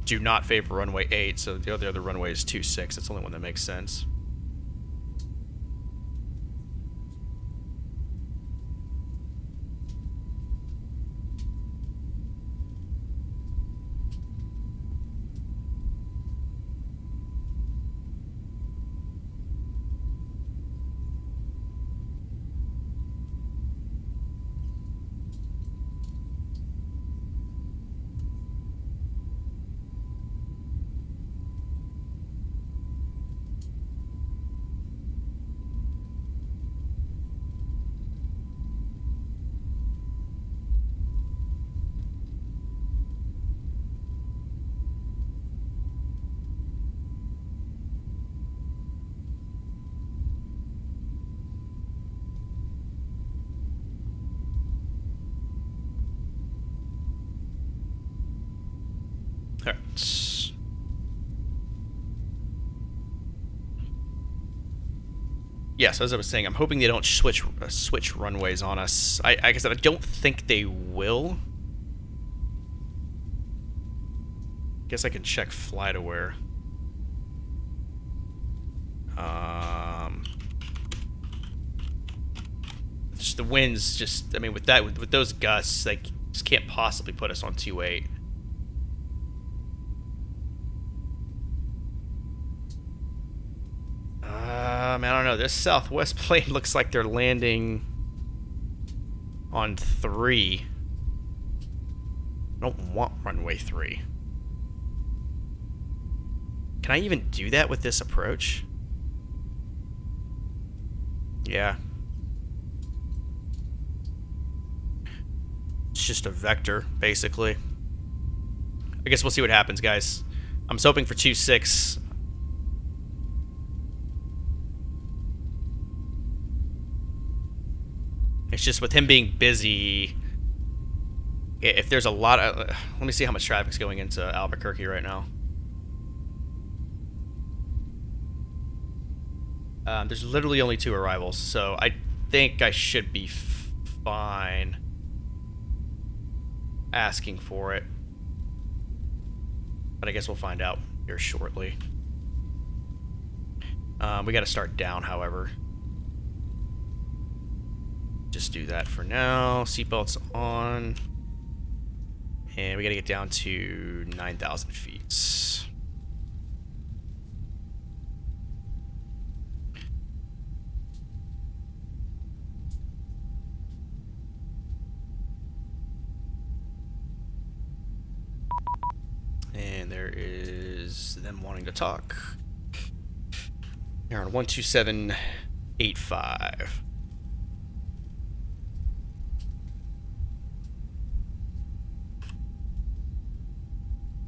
do not favor runway 8, so the other runway is 26. That's the only one that makes sense. Alright. Yes, as I was saying, I'm hoping they don't switch runways on us. Like I said, I don't think they will. Guess I can check FlightAware. Just the winds, just I mean, with those gusts, they just can't possibly put us on 28. Man, I don't know. This Southwest plane looks like they're landing on 3. I don't want runway 3. Can I even do that with this approach? Yeah. It's just a vector, basically. I guess we'll see what happens, guys. I'm just hoping for 2-6. It's just with him being busy, if there's a lot of... let me see how much traffic's going into Albuquerque right now. There's literally only 2 arrivals, so I think I should be fine asking for it. But I guess we'll find out here shortly. We gotta start down, however. Just do that for now. Seatbelts on. And we gotta get down to 9,000 feet. there is them wanting to talk. They're on 12785.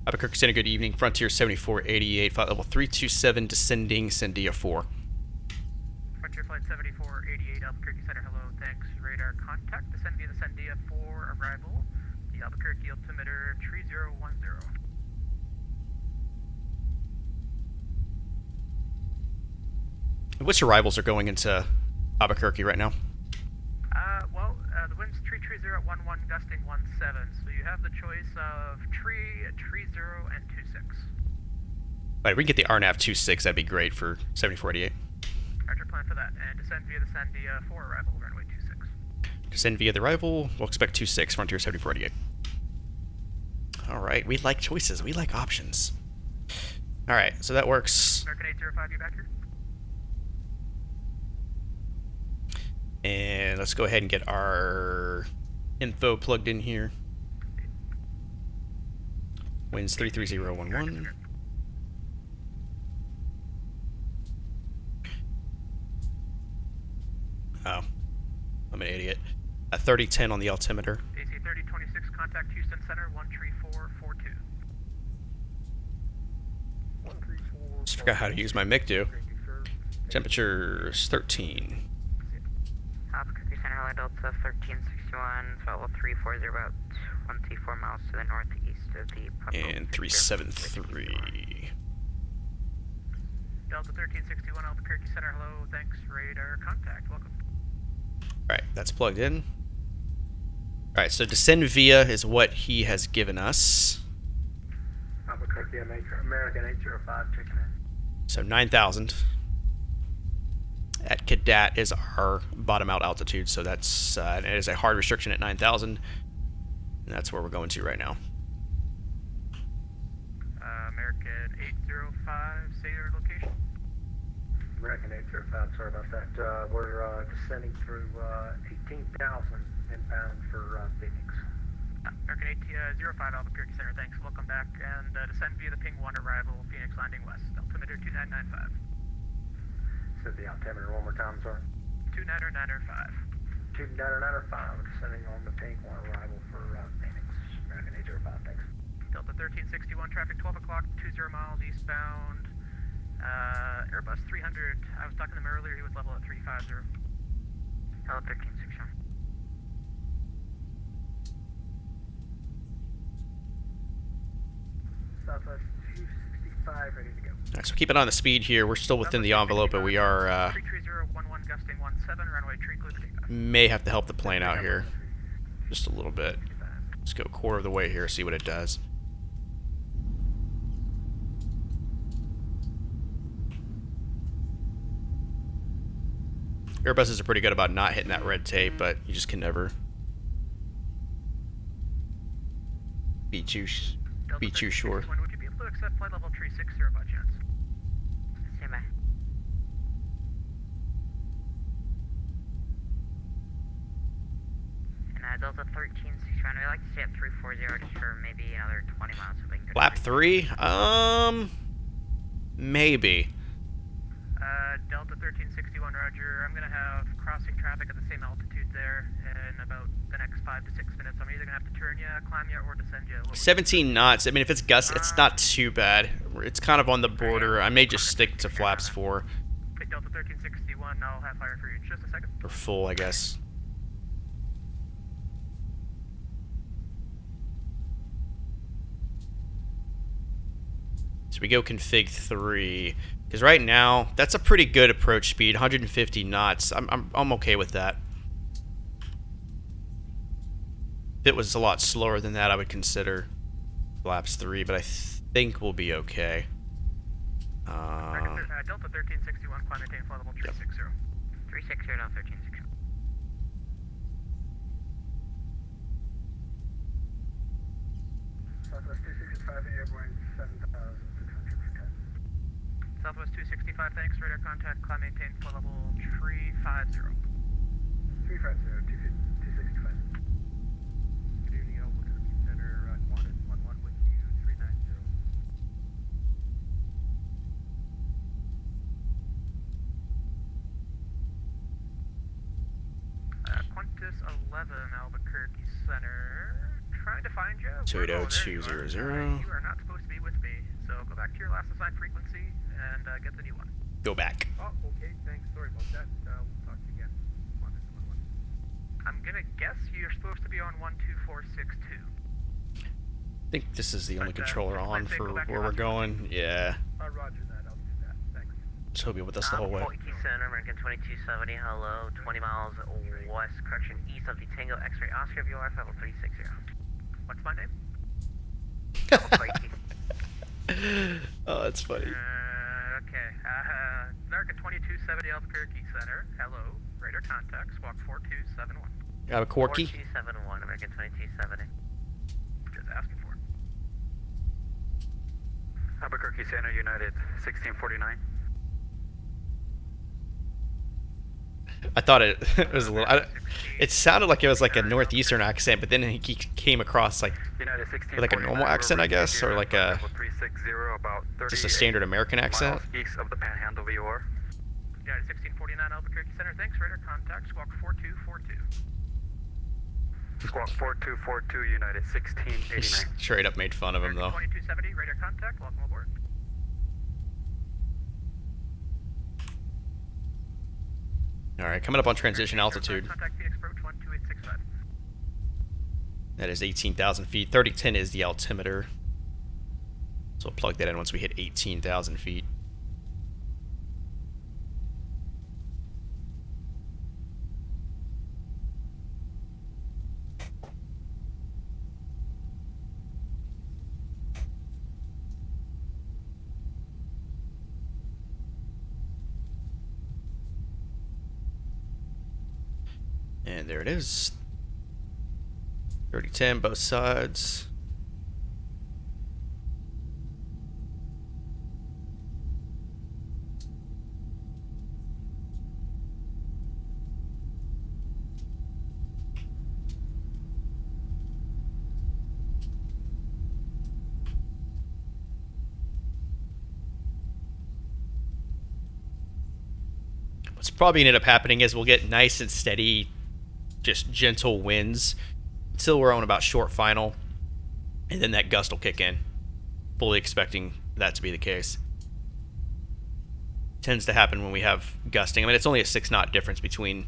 Albuquerque Center, good evening. Frontier 7488, flight level 327, descending Sandia 4. Frontier Flight 7488, Albuquerque Center, hello, thanks. Radar contact, descend via the Sandia 4, arrival. The Albuquerque altimeter 3010. Which arrivals are going into Albuquerque right now? The wind's tree 30 at 11, gusting 17. So you have the choice of tree 30, and 26. Right, we can get the RNAV 26, that'd be great for 7488. Roger, plan for that. And descend via the Sandia 4, arrival, runway 26. Descend via the arrival, we'll expect 26, Frontier 7488. Alright, we like choices, we like options. Alright, so that works. American 805, you back here? And let's go ahead and get our info plugged in here. Winds 33011. Oh, I'm an idiot. 3010 on the altimeter. AC 3026, contact Houston Center, 13442. Just forgot how to use my MICDO. Temperature is 13. Albuquerque Center, Hello Delta 1361, level 340, about 24 miles to the northeast of the And 373. Delta 1361, Albuquerque Center, hello, thanks, radar contact, welcome. Alright, that's plugged in. Alright, so descend via is what he has given us. Albuquerque, American 805, checking in. So 9,000. At Cadet is our bottom out altitude, so that's it is a hard restriction at 9,000. And that's where we're going to right now. American 805, say your location. American 805, sorry about that. We're descending through 18,000 inbound for Phoenix. American 805, Albuquerque Center, thanks, welcome back, and descend via the Ping 1 arrival, Phoenix landing west, altimeter 2995. Said the altimeter one more time, sorry. 2995. 2995, descending on the Pink 1 arrival for Phoenix. American 805, thanks. Delta 1361, traffic 12 o'clock, 20 miles eastbound. Airbus 300, I was talking to him earlier, he was level at 350. Hello 1361. Southwest 265, ready to go. Alright, so keep it on the speed here. We're still within the envelope, but we are 33011, gusting 17, runway tree clear for takeoff. may have to help the plane out here. Just a little bit. Let's go a quarter of the way here, see what it does. Airbuses are pretty good about not hitting that red tape, but you just can never be too sure. Would you be able to accept flight level 360 by chance? Stand by. And Delta 1361, we like to stay at 340 just for maybe another 20 miles so we can go to Lap 3? Maybe. Delta 1361, roger. I'm going to have crossing traffic at the same altitude there in about the next 5 to 6 minutes. I'm either going to have to turn you, climb you, or descend you a little 17 knots. I mean, if it's gust, it's not too bad. It's kind of on the border. I may just stick to flaps 4. Okay, Delta 1361, I'll have fire for you in just a second. Or full, I guess. So we go config 3. Because right now, that's a pretty good approach speed, 150 knots. I'm okay with that. If it was a lot slower than that, I would consider flaps 3, but I think we'll be okay. Delta 1361, climb maintain flight level 360. 360 Delta 1361. Southwest 265, airborne 7,600 for 10. Southwest 265, thanks. Radar contact, climb maintain flight level 350. 350, 265. Good evening, Albuquerque Center, Quantum 11 with you, 390. Qantas 11 Albuquerque Center. Trying to find you. Toledo Oh, there you are. 200. You are not supposed to be with me, so go back to your last assigned frequency and get the new one. Go back. Oh, okay, thanks. Sorry about that. We'll talk to you again. I'm gonna guess you're supposed to be on 12462. I think this is the only controller on for where we're going. Yeah. Roger that. I'll do that. Thanks. Just hope you're with us the whole way. Key Center, American 2270, hello, 20 miles west, correction, east of the Tango X-ray Oscar VOR, level 360. What's my name? Oh, that's funny. Okay. American 2270 Albuquerque Center, hello, radar contact, squawk 4271. Albuquerque? 4271, American 2270. Just asking for it. Albuquerque Center, United 1649. I thought it was a little. It sounded like it was like a northeastern accent, but then he came across like United like a normal accent, I guess, or like a 360, about 30 just a standard American accent. miles east of the Panhandle VOR. United 1649 Albuquerque Center, thanks, radar contact, squawk 4242. Squawk 4242, United 1689. Straight up made fun of him though. 2270, radar contact, welcome aboard. All right, coming up on transition altitude. Contact Phoenix approach 12865. That is 18,000 feet. 3010 is the altimeter. So we'll plug that in once we hit 18,000 feet. And there it is. 3010, both sides. What's probably going to end up happening is we'll get nice and steady, just gentle winds until we're on about short final, and then that gust will kick in. Fully expecting that to be the case. Tends to happen when we have gusting. I mean, it's only a 6-knot difference between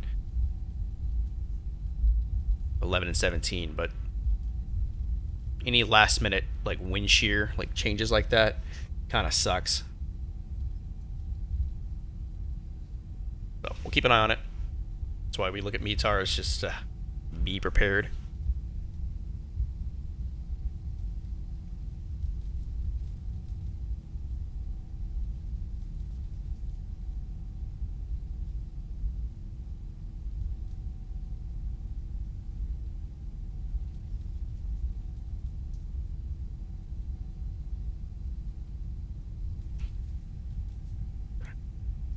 11 and 17, but any last minute like wind shear, like changes like that, kind of sucks. So we'll keep an eye on it. That's why we look at METARs, just to be prepared.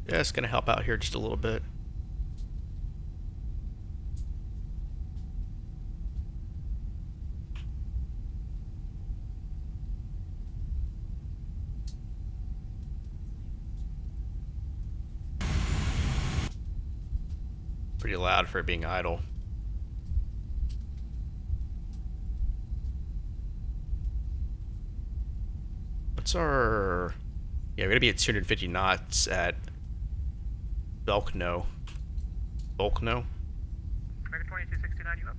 Yeah, it's going to help out here just a little bit. Pretty loud for it being idle. What's our... Yeah, we're going to be at 250 knots at Belkno. American 2269, you up?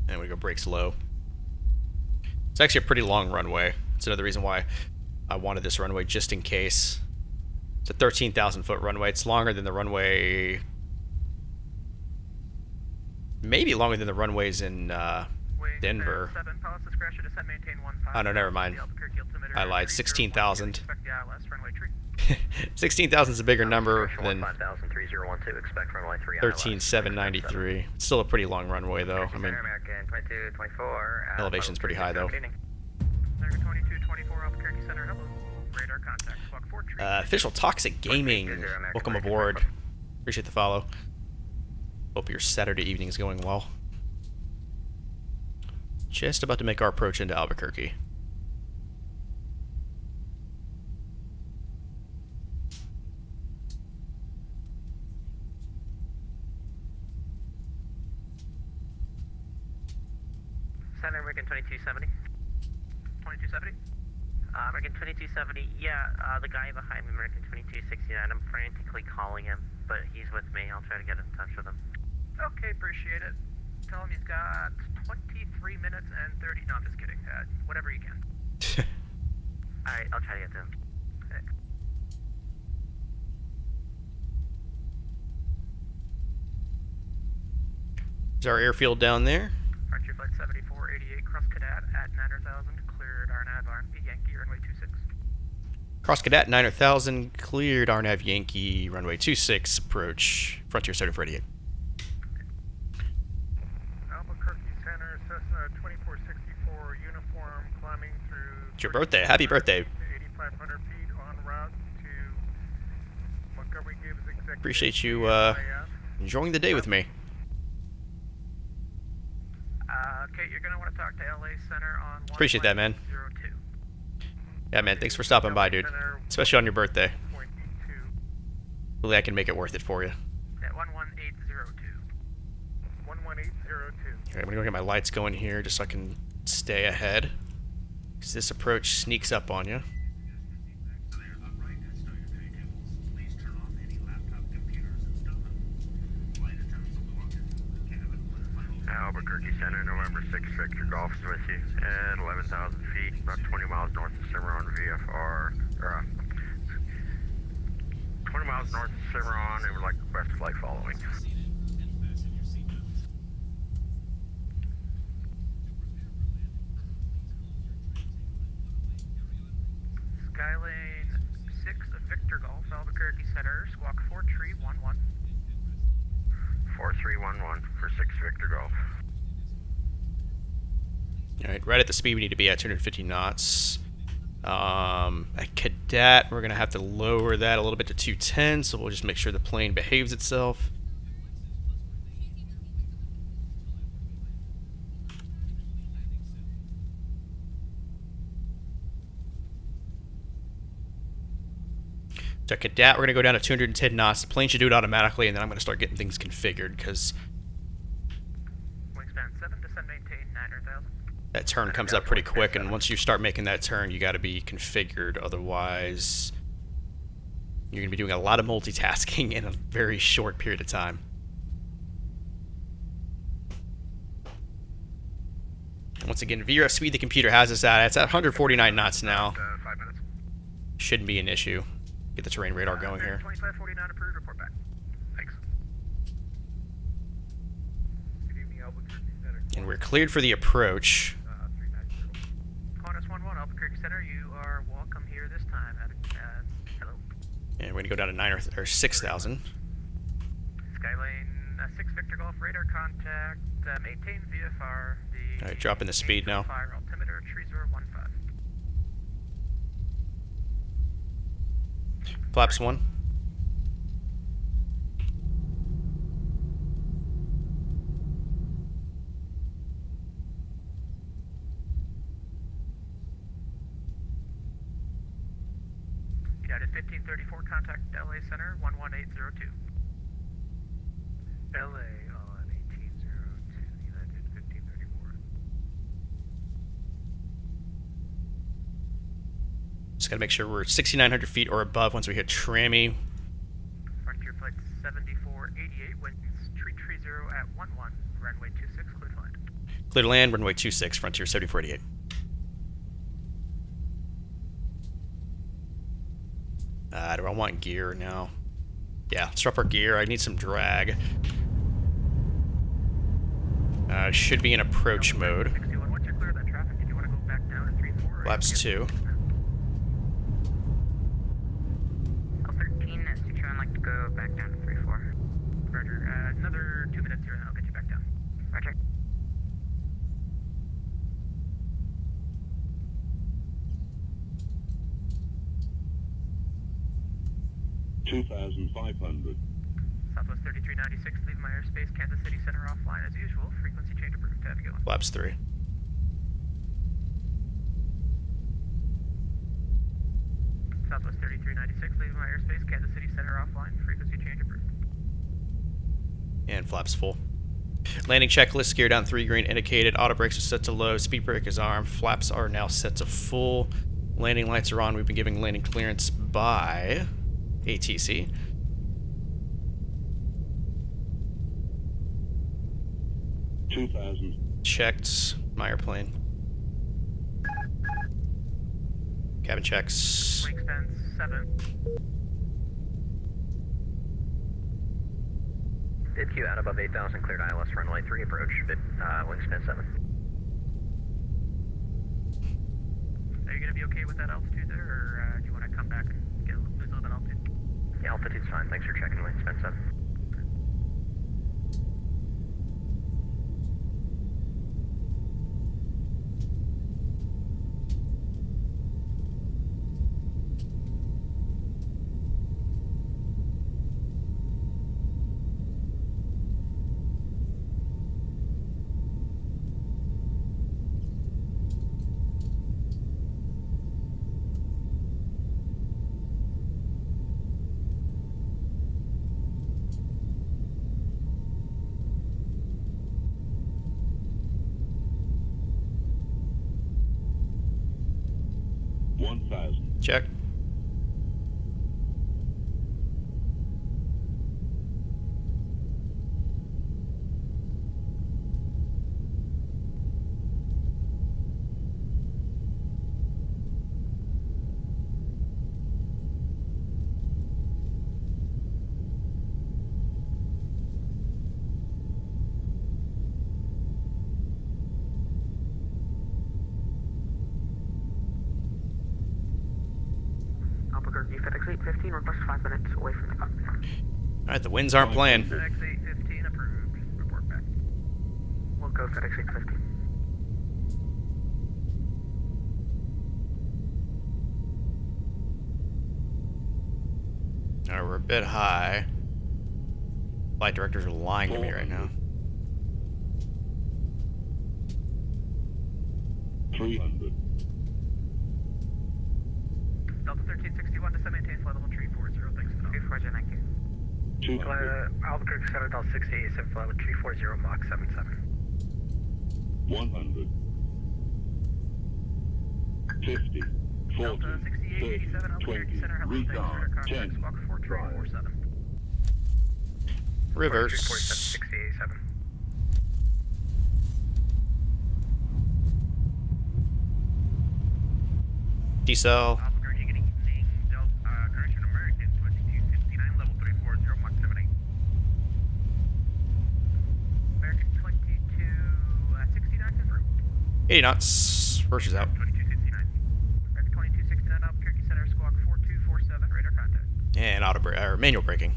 And we go brakes low. It's actually a pretty long runway. It's another reason why I wanted this runway, just in case. It's a 13,000 foot runway. It's longer than the runway... Maybe longer than the runways in Denver. Oh no, never mind. I lied. 16,000. 16,000 is a bigger number than 13,793. It's still a pretty long runway though. I mean, elevation's pretty high though. Official Toxic Gaming, welcome aboard. Appreciate the follow. Hope your Saturday evening is going well. Just about to make our approach into Albuquerque. Center, American 2270. 2270? American 2270, yeah, the guy behind me, American 2269, I'm frantically calling him, but he's with me. I'll try to get in touch with him. Okay, appreciate it. Tell him he's got 23 minutes and 30. No, I'm just kidding. Whatever you can. Alright, I'll try to get to him. Okay. Is our airfield down there? Frontier Flight 7488, Cross Cadet at 9000, cleared RNAV RMP Yankee, runway 26. Cross Cadet 9000, cleared RNAV Yankee, runway 26, approach Frontier 7488. Albuquerque Center, Cessna 2464, uniform, climbing through... It's your birthday. Happy birthday. 8,500 feet en route to Montgomery Gibbs Executive. Appreciate you enjoying the day with me. Okay, you're going to want to talk to LA Center on Appreciate that, man. 1102. Yeah, man, thanks for stopping by, dude. Especially on your birthday. Hopefully I can make it worth it for you. Yeah, 11802. 11802. Alright, I'm gonna go get my lights going here just so I can stay ahead. Because this approach sneaks up on you. Albuquerque Center, November 6, Victor Golf is with you at 11,000 feet, about 20 miles north of Cimarron VFR, 20 miles north of Cimarron, and would like request flight following. Skylane 6 of Victor Golf, Albuquerque Center, squawk 4311. 4311 for 6 Victor Golf. Alright, right at the speed we need to be at, 250 knots. At Cadet, we're gonna have to lower that a little bit to 210, so we'll just make sure the plane behaves itself. So at Cadet, we're gonna go down to 210 knots. The plane should do it automatically, and then I'm gonna start getting things configured because Wingspan 7, descend maintain 9000. that turn comes up pretty quick, and once you start making that turn, you got to be configured. Otherwise, you're going to be doing a lot of multitasking in a very short period of time. And once again, VRF speed the computer has us at, it's at 149 knots now. 5 minutes. Shouldn't be an issue. Get the terrain radar going here. 2549 approved, report back. Thanks. Good evening, Albuquerque Center. And we're cleared for the approach. 390. Qantas 11, Albuquerque Center, you are welcome here this time. Hello. And we're going to go down to 9 or 6,000. Skylane 6 Victor Golf radar contact, maintain VFR. All right, dropping the speed now. Fire altimeter 3015. Flaps 1. United 1534, contact LA Center 11802. LA on 1802, United 1534. Just got to make sure we're 6,900 feet or above once we hit Trammy. Frontier Flight 7488, winds 330 at 11, runway 26, clear to land. Clear to land, runway 26, Frontier 7488. Do I want gear now? Yeah, let's drop our gear. I need some drag. Should be in approach mode. 61, once you're clear of that traffic, if you want to go back down to 34. Flaps 2. L13, Citron, I'd like to go back down to 34. Roger, another 2 minutes here and I'll get you back down. Roger. Southwest 3396, leave my airspace, Kansas City Center offline as usual. Frequency change approved. Have a good one. Flaps 3. Southwest 3396, leave my airspace, Kansas City Center offline. Frequency change approved. And flaps full. Landing checklist, gear down 3, green indicated, auto brakes are set to low, speed brake is armed, flaps are now set to full, landing lights are on, we've been giving landing clearance by ATC. Checked my airplane. Cabin checks. Wingspan 7. Did queue out above 8,000, cleared ILS runway 3, approach, wingspan 7. Are you going to be okay with that altitude there, or do you want to come back and get lose a little bit of altitude? Yeah, altitude's fine, thanks for checking wingspan 7. Check. Albuquerque, FedEx 815, request 5 minutes away from the cockpit. Alright, the winds aren't playing. FedEx 815 approved. Report back. We'll go FedEx 815. Alright, we're a bit high. Flight directors are lying to me right now. 300. Delta 1361 to maintain flight level 340. Thanks for the 340, thank you. 200. Albuquerque Center, Delta 687, flight level 340, Mach 77. 100. 50. 40. Delta 6887 30. Albuquerque 20. Center. Hello, thanks for Retard. your contact. 10. Squawk 4347. Reverse. 347, 6887. Decel. Albuquerque, good evening. Delta, correction, American 2259, level 340, Mach 78. American 2269 confirmed. 80 knots. Versus out. 2269. American 2269 Albuquerque Center. Squawk 4247. Radar contact. And auto or manual braking.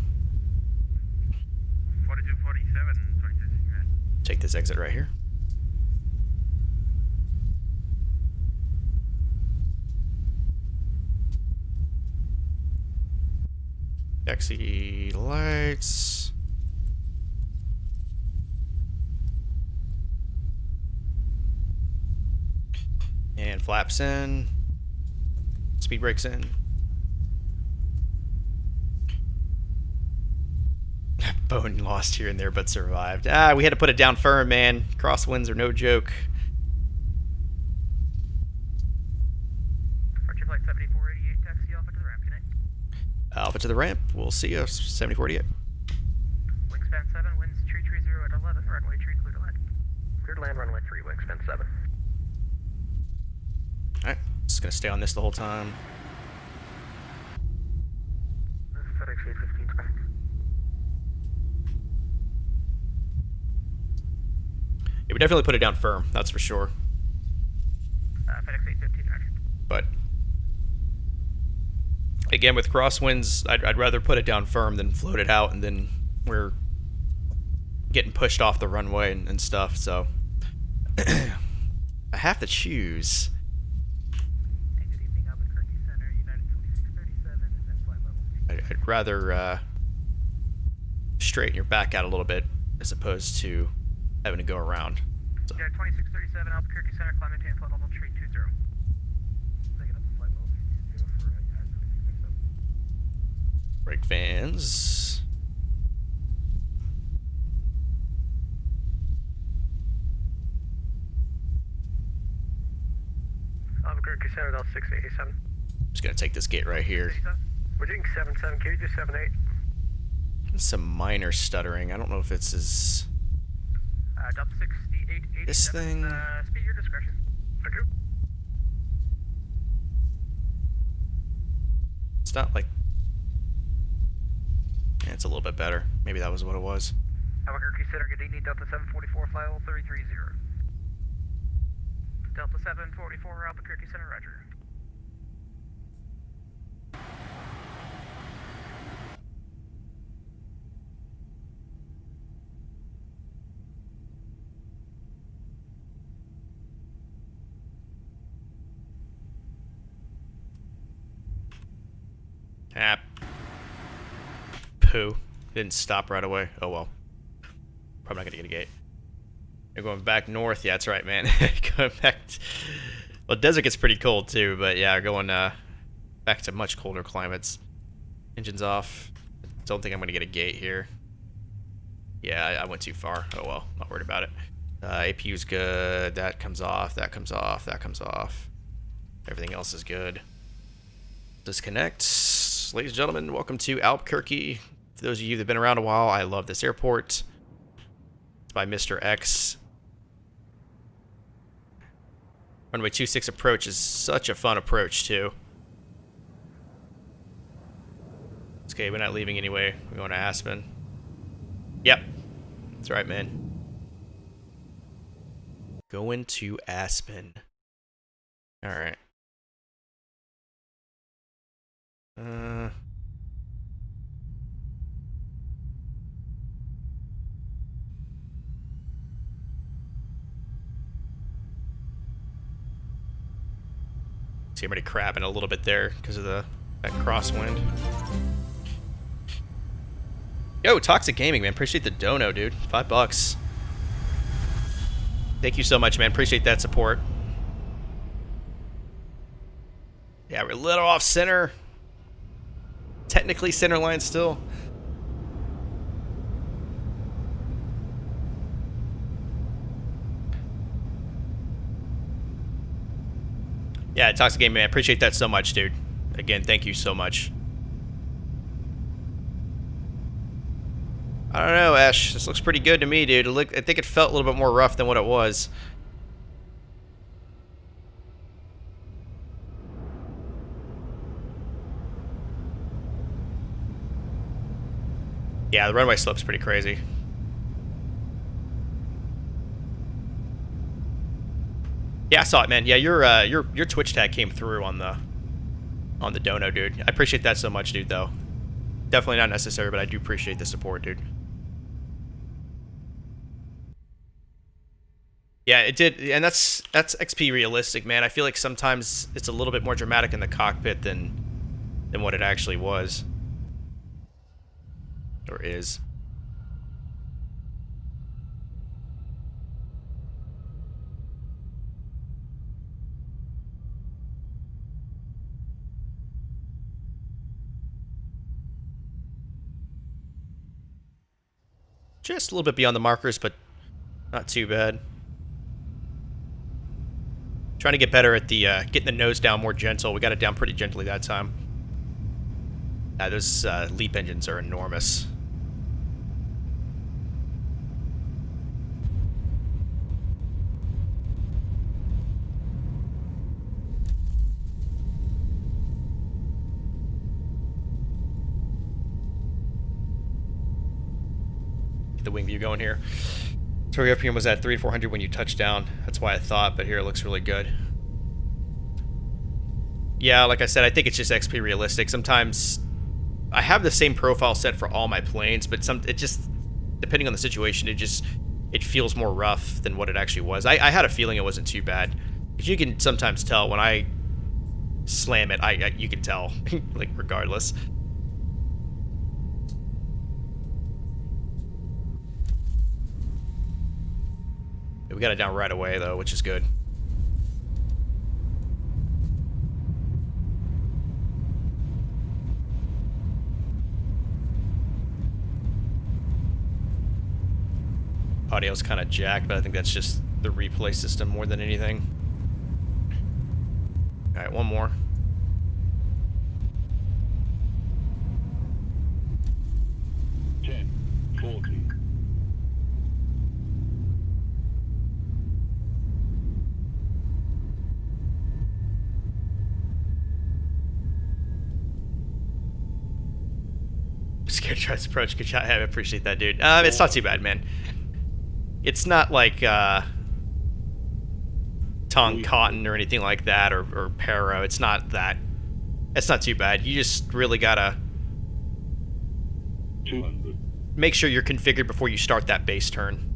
4247, 2269. Take this exit right here. Taxi lights. And flaps in. Speed brakes in. Bone lost here and there, but survived. Ah, we had to put it down firm, man. Crosswinds are no joke. Archer Flight 7488, taxi Alpha to the ramp. Good night. Alpha to the ramp. We'll see you. 7048. Wingspan 7, winds 330 at 11, runway 3 clear to land. Cleared land runway 3, wingspan 7. Alright, just gonna stay on this the whole time. FedEx 815's back. Yeah, we definitely put it down firm, that's for sure. FedEx 815, roger. But again, with crosswinds, I'd rather put it down firm than float it out, and then we're getting pushed off the runway and stuff. So I have to choose. Hey, good evening, Albuquerque Center, United 2637, is that flight level? I'd rather straighten your back out a little bit as opposed to having to go around. So. Yeah, 2637, Albuquerque Center, climb maintain flight level 320. Taking up the flight level 320 for United 2637. Brake fans. Center, Delta 687. Just gonna take this gate right here. We're doing 77. Can you do 78? Some minor stuttering. I don't know if it's as Delta 6887. this thing. Speed your discretion. Okay. It's not like. Yeah, it's a little bit better. Maybe that was what it was. Albuquerque Center, good evening, Delta 744, fly level 330. Delta 744, Albuquerque Center, roger. Ah. Poo. Didn't stop right away. Oh well. Probably not gonna get a gate. You're going back north. Yeah, that's right, man. Going back. Well, desert gets pretty cold too, but yeah, going back to much colder climates. Engines off. Don't think I'm gonna get a gate here. Yeah, I went too far. Oh well, not worried about it. APU's good. That comes off. That comes off. That comes off. Everything else is good. Disconnect. Ladies and gentlemen, welcome to Albuquerque. For those of you that have been around a while, I love this airport. It's by Mr. X. Runway 26 approach is such a fun approach, too. It's okay, we're not leaving anyway. We're going to Aspen. Yep. That's right, man. Going to Aspen. Alright. See everybody crabbing a little bit there because of that crosswind. Yo, Toxic Gaming, man. Appreciate the dono, dude. $5. Thank you so much, man. Appreciate that support. Yeah, we're a little off center. Technically center line still. Yeah, Toxic Game, man. I appreciate that so much, dude. Again, thank you so much. I don't know, Ash. This looks pretty good to me, dude. I think it felt a little bit more rough than what it was. Yeah, the runway slope's pretty crazy. Yeah, I saw it, man. Yeah, your Twitch tag came through on the dono, dude. I appreciate that so much, dude. Though, definitely not necessary, but I do appreciate the support, dude. Yeah, it did, and that's XP realistic, man. I feel like sometimes it's a little bit more dramatic in the cockpit than what it actually was or is. Just a little bit beyond the markers, but not too bad. Trying to get better at the getting the nose down more gentle. We got it down pretty gently that time. Those LEAP engines are enormous. The wing view going here. So your RPM was at 3 to 400 when you touched down. That's why I thought, but here it looks really good. Yeah, like I said, I think it's just XP realistic. Sometimes I have the same profile set for all my planes, but it just, depending on the situation, it feels more rough than what it actually was. I had a feeling it wasn't too bad. But you can sometimes tell when I slam it, you can tell, like, regardless. We got it down right away, though, which is good. Audio's kind of jacked, but I think that's just the replay system more than anything. All right, one more. Ten. 40. Scared tries approach. Good shot. I appreciate that, dude. It's not too bad, man. It's not like tongue cotton or anything like that, or para. It's not that. It's not too bad. You just really gotta 200. make sure you're configured before you start that base turn.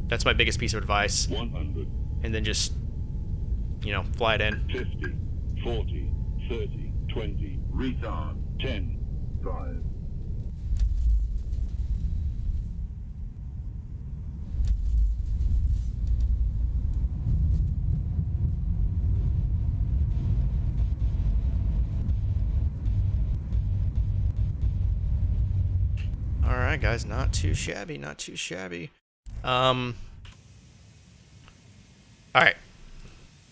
That's my biggest piece of advice. 100. And then just, you know, fly it in. 50. 40. 30. 20. Retard. 10. 5. All right, guys, not too shabby, not too shabby. All right,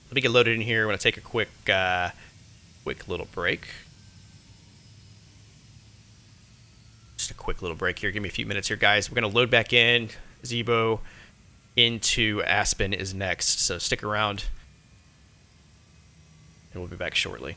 let me get loaded in here. I want to take a quick little break. Just a quick little break here. Give me a few minutes here, guys. We're gonna load back in. Zebo into Aspen is next, so stick around, and we'll be back shortly.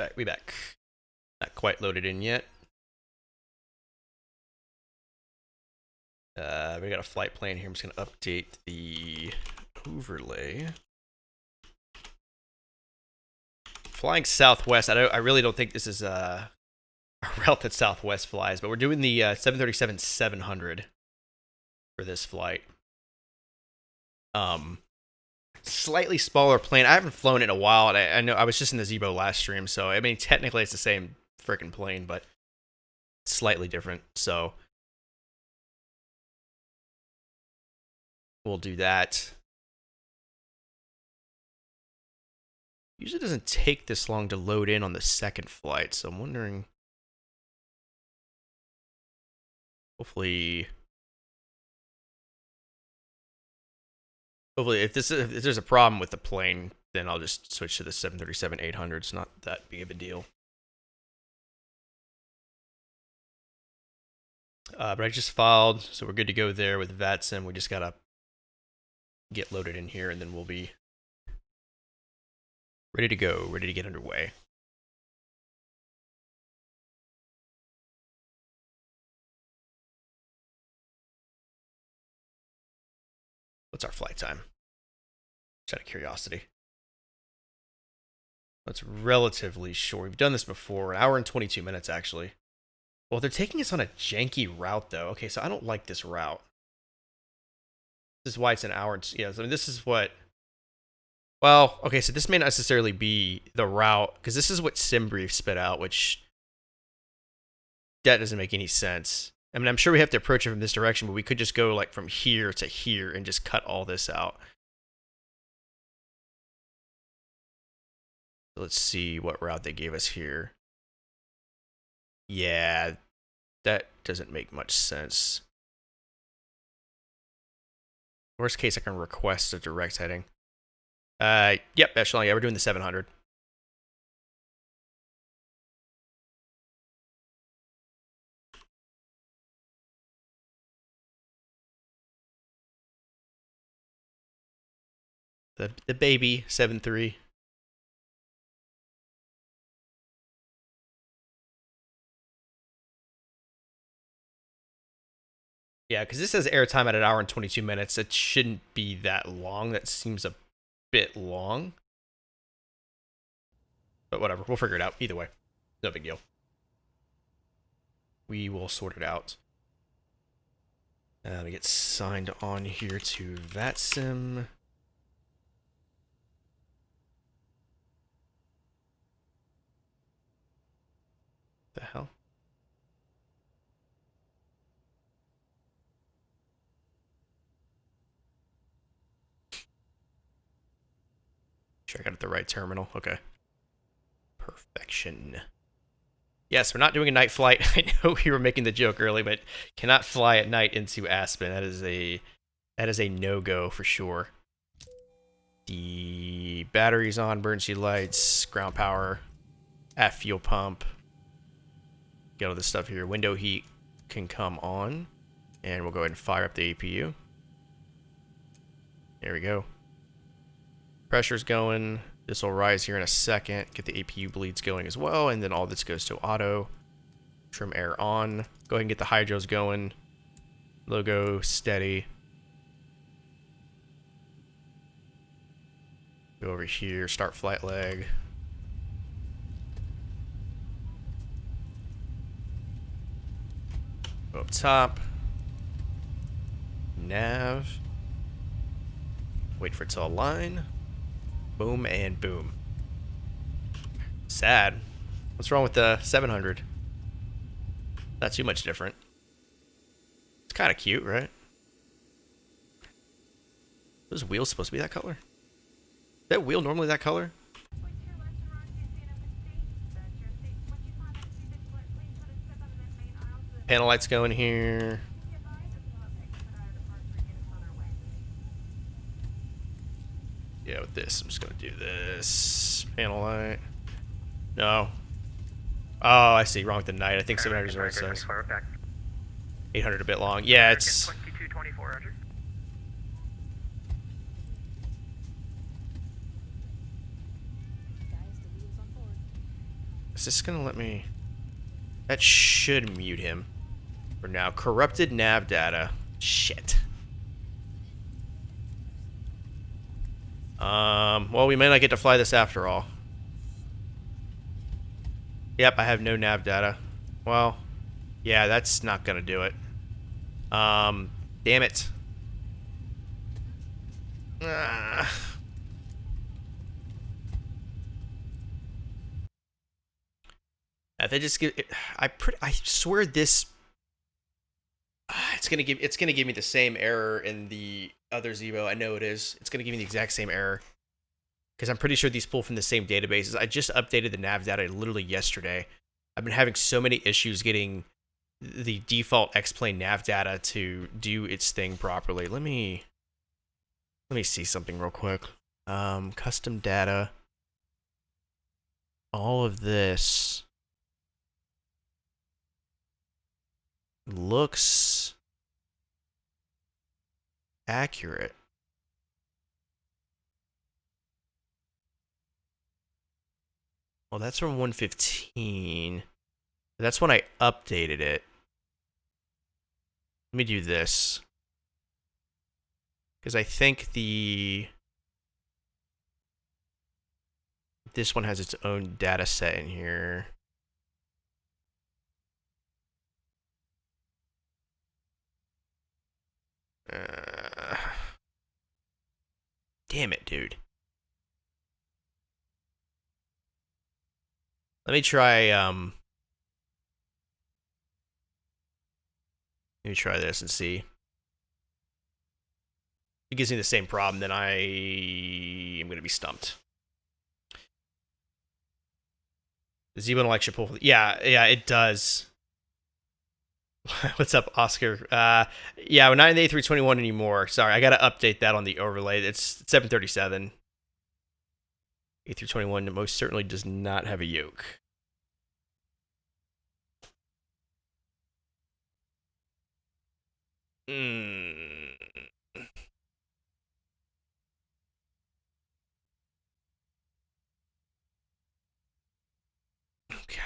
Alright, we back. Not quite loaded in yet. We got a flight plan here. I'm just gonna update the overlay. Flying Southwest. I really don't think this is a route that Southwest flies, but we're doing the 737-700 for this flight. Slightly smaller plane. I haven't flown it in a while, and I know I was just in the Zebo last stream, so I mean technically it's the same freaking plane, but slightly different. So we'll do that. Usually doesn't take this long to load in on the second flight, so I'm wondering. Hopefully, if there's a problem with the plane, then I'll just switch to the 737-800. It's not that big of a deal. But I just filed, so we're good to go there with VATSIM. We just gotta get loaded in here, and then we'll be ready to go, ready to get underway. What's our flight time? Just out of curiosity. That's relatively short. We've done this before. 1 hour and 22 minutes, actually. Well, they're taking us on a janky route, though. Okay, so I don't like this route. This is why it's an hour. Yeah, so this is what... Well, okay, so this may not necessarily be the route, because this is what SimBrief spit out, which... That doesn't make any sense. I mean, I'm sure we have to approach it from this direction, but we could just go, like, from here to here and just cut all this out. Let's see what route they gave us here. Yeah, that doesn't make much sense. Worst case, I can request a direct heading. Yep, Echelon, yeah, we're doing the 700. The baby 7-3. Yeah, because this says airtime at 1 hour and 22 minutes. It shouldn't be that long. That seems a bit long. But whatever, we'll figure it out. Either way, no big deal. We will sort it out. Let me get signed on here to VATSIM. The hell? Sure I got it the right terminal. Okay. Perfection. Yes, we're not doing a night flight. I know we were making the joke early, but cannot fly at night into Aspen. That is a no-go for sure. The battery's on, emergency lights, ground power, at fuel pump. Get all this stuff here. Window heat can come on. And we'll go ahead and fire up the APU. There we go. Pressure's going. This will rise here in a second. Get the APU bleeds going as well. And then all this goes to auto. Trim air on. Go ahead and get the hydros going. Logo steady. Go over here. Start flight leg. Go up top. Nav. Wait for it to align. Boom and boom. Sad. What's wrong with the 700? Not too much different. It's kind of cute, right? Those wheels supposed to be that color? Is that wheel normally that color? Panel lights going here. Yeah, with this, I'm just gonna do this. Panel light. No. Oh, I see. Wrong with the night. I think 700 is the right size. 800 a bit long. Yeah, it's... 2224, Roger. Is this gonna let me? That should mute him. For now. Corrupted nav data. Shit. Well, we may not get to fly this after all. Yep, I have no nav data. Well, yeah, that's not gonna do it. Damn it. If they just give, I swear this. It's gonna give me the same error in the other Zeebo. I know it is. It's gonna give me the exact same error because I'm pretty sure these pull from the same databases. I just updated the nav data literally yesterday. I've been having so many issues getting the default XPlane nav data to do its thing properly. Let me see something real quick. Custom data. All of this looks accurate. Well, that's from 115. That's when I updated it. Let me do this. Because I think this one has its own data set in here. Damn it, dude. Let me try, this and see. If it gives me the same problem, then I am going to be stumped. The Zeebo election pool. Yeah, it does. What's up, Oscar? Yeah, we're not in the A321 anymore. Sorry, I got to update that on the overlay. It's 737. A321 most certainly does not have a yoke. Okay.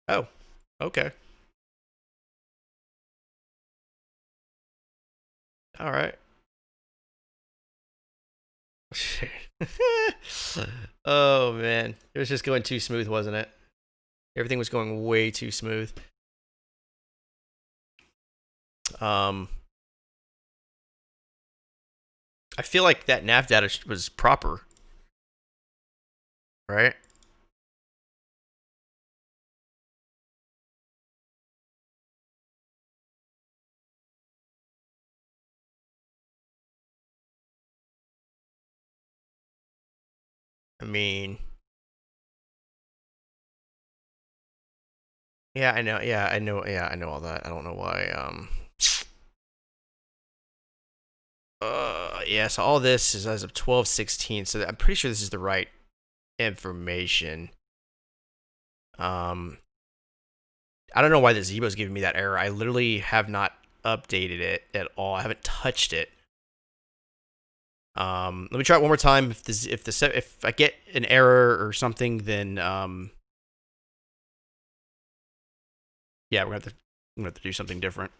Oh, okay. All right. Oh man, it was just going too smooth, wasn't it? Everything was going way too smooth. I feel like that nav data was proper, right? I mean, yeah, I know. Yeah, I know. Yeah, I know all that. I don't know why. Yeah. So all this is as of 12/16. So I'm pretty sure this is the right information. I don't know why the Zeebo is giving me that error. I literally have not updated it at all. I haven't touched it. Let me try it one more time. If I get an error or something, then yeah, I'm gonna have to do something different.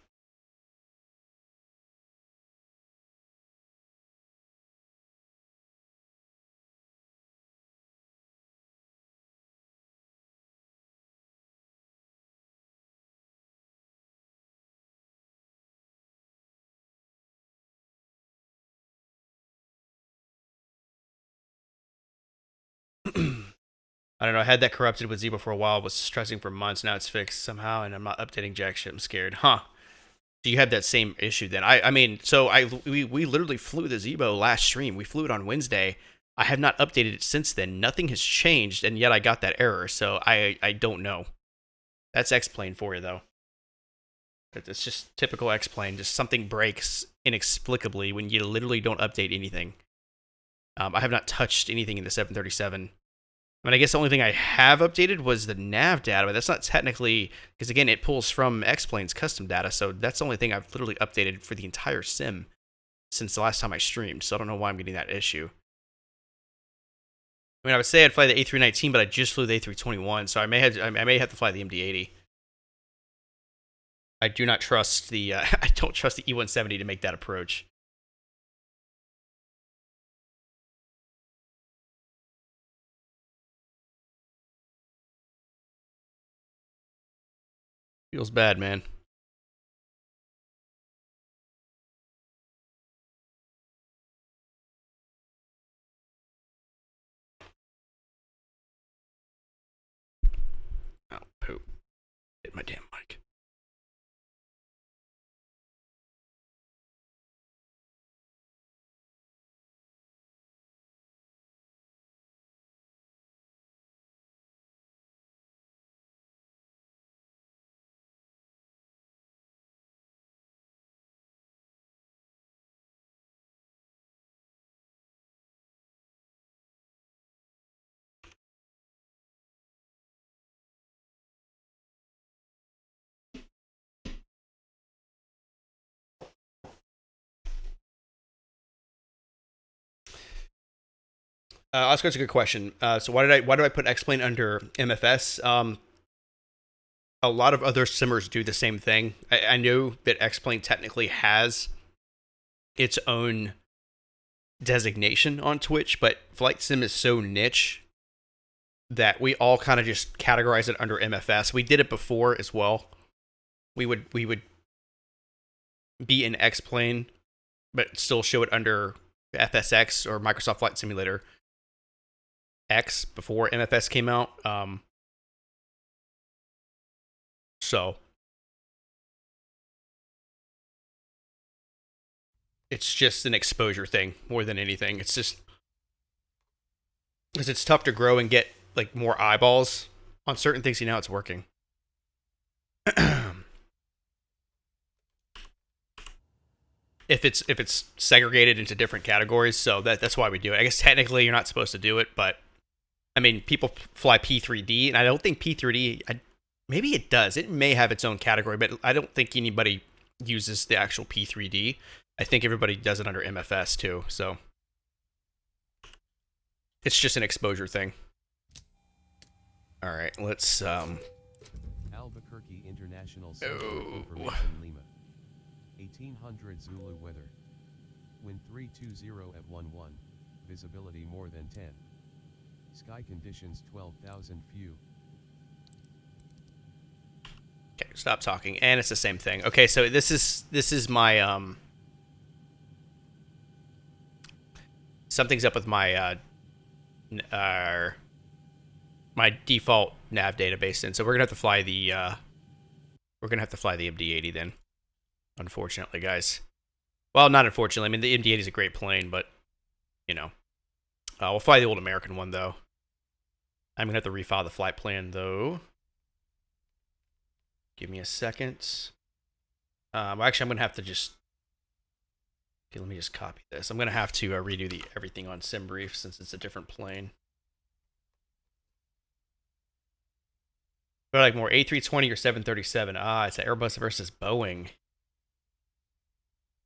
I don't know. I had that corrupted with Zeebo for a while. Was stressing for months. Now it's fixed somehow, and I'm not updating jack shit. I'm scared. Huh? Do you have that same issue then? I mean, so we literally flew the Zeebo last stream. We flew it on Wednesday. I have not updated it since then. Nothing has changed, and yet I got that error. So I don't know. That's XPlane for you though. It's just typical XPlane. Just something breaks inexplicably when you literally don't update anything. I have not touched anything in the 737. I mean, I guess the only thing I have updated was the nav data, but that's not technically, because again, it pulls from XPlane's custom data, so that's the only thing I've literally updated for the entire sim. since the last time I streamed, so I don't know why I'm getting that issue. I mean, I would say I'd fly the A319, but I just flew the A321, so I may have to fly the MD-80. I do not trust the I don't trust the E-170 to make that approach. Feels bad, man. Oh, poop. Hit my damn mic. Oscar, that's a good question. So why do I put XPlane under MFS? A lot of other simmers do the same thing. I know that XPlane technically has its own designation on Twitch, but flight sim is so niche that we all kind of just categorize it under MFS. We did it before as well. We would be in XPlane, but still show it under FSX or Microsoft Flight Simulator X before MFS came out. So it's just an exposure thing more than anything. It's just because it's tough to grow and get like more eyeballs on certain things. You know, it's working. if it's segregated into different categories, so that's why we do it. I guess technically you're not supposed to do it, but I mean, people fly P3D, and I don't think P3D. Maybe it does. It may have its own category, but I don't think anybody uses the actual P3D. I think everybody does it under MFS too. So it's just an exposure thing. All right, let's Albuquerque International Information Lima. 1800 Zulu weather. Wind 320 at 11. Visibility more than 10. Sky conditions 12,000 few. Okay, stop talking. And it's the same thing. Okay, so this is my something's up with my my default nav database, and so we're gonna have to fly the MD-80 then. Unfortunately, guys. Well, not unfortunately. I mean, the MD-80 is a great plane, but you know, we'll fly the old American one though. I'm gonna have to refile the flight plan though. Give me a second. Actually, I'm gonna have to just. Okay, let me just copy this. I'm gonna have to redo everything on SimBrief since it's a different plane. But like more A320 or 737. It's an Airbus versus Boeing.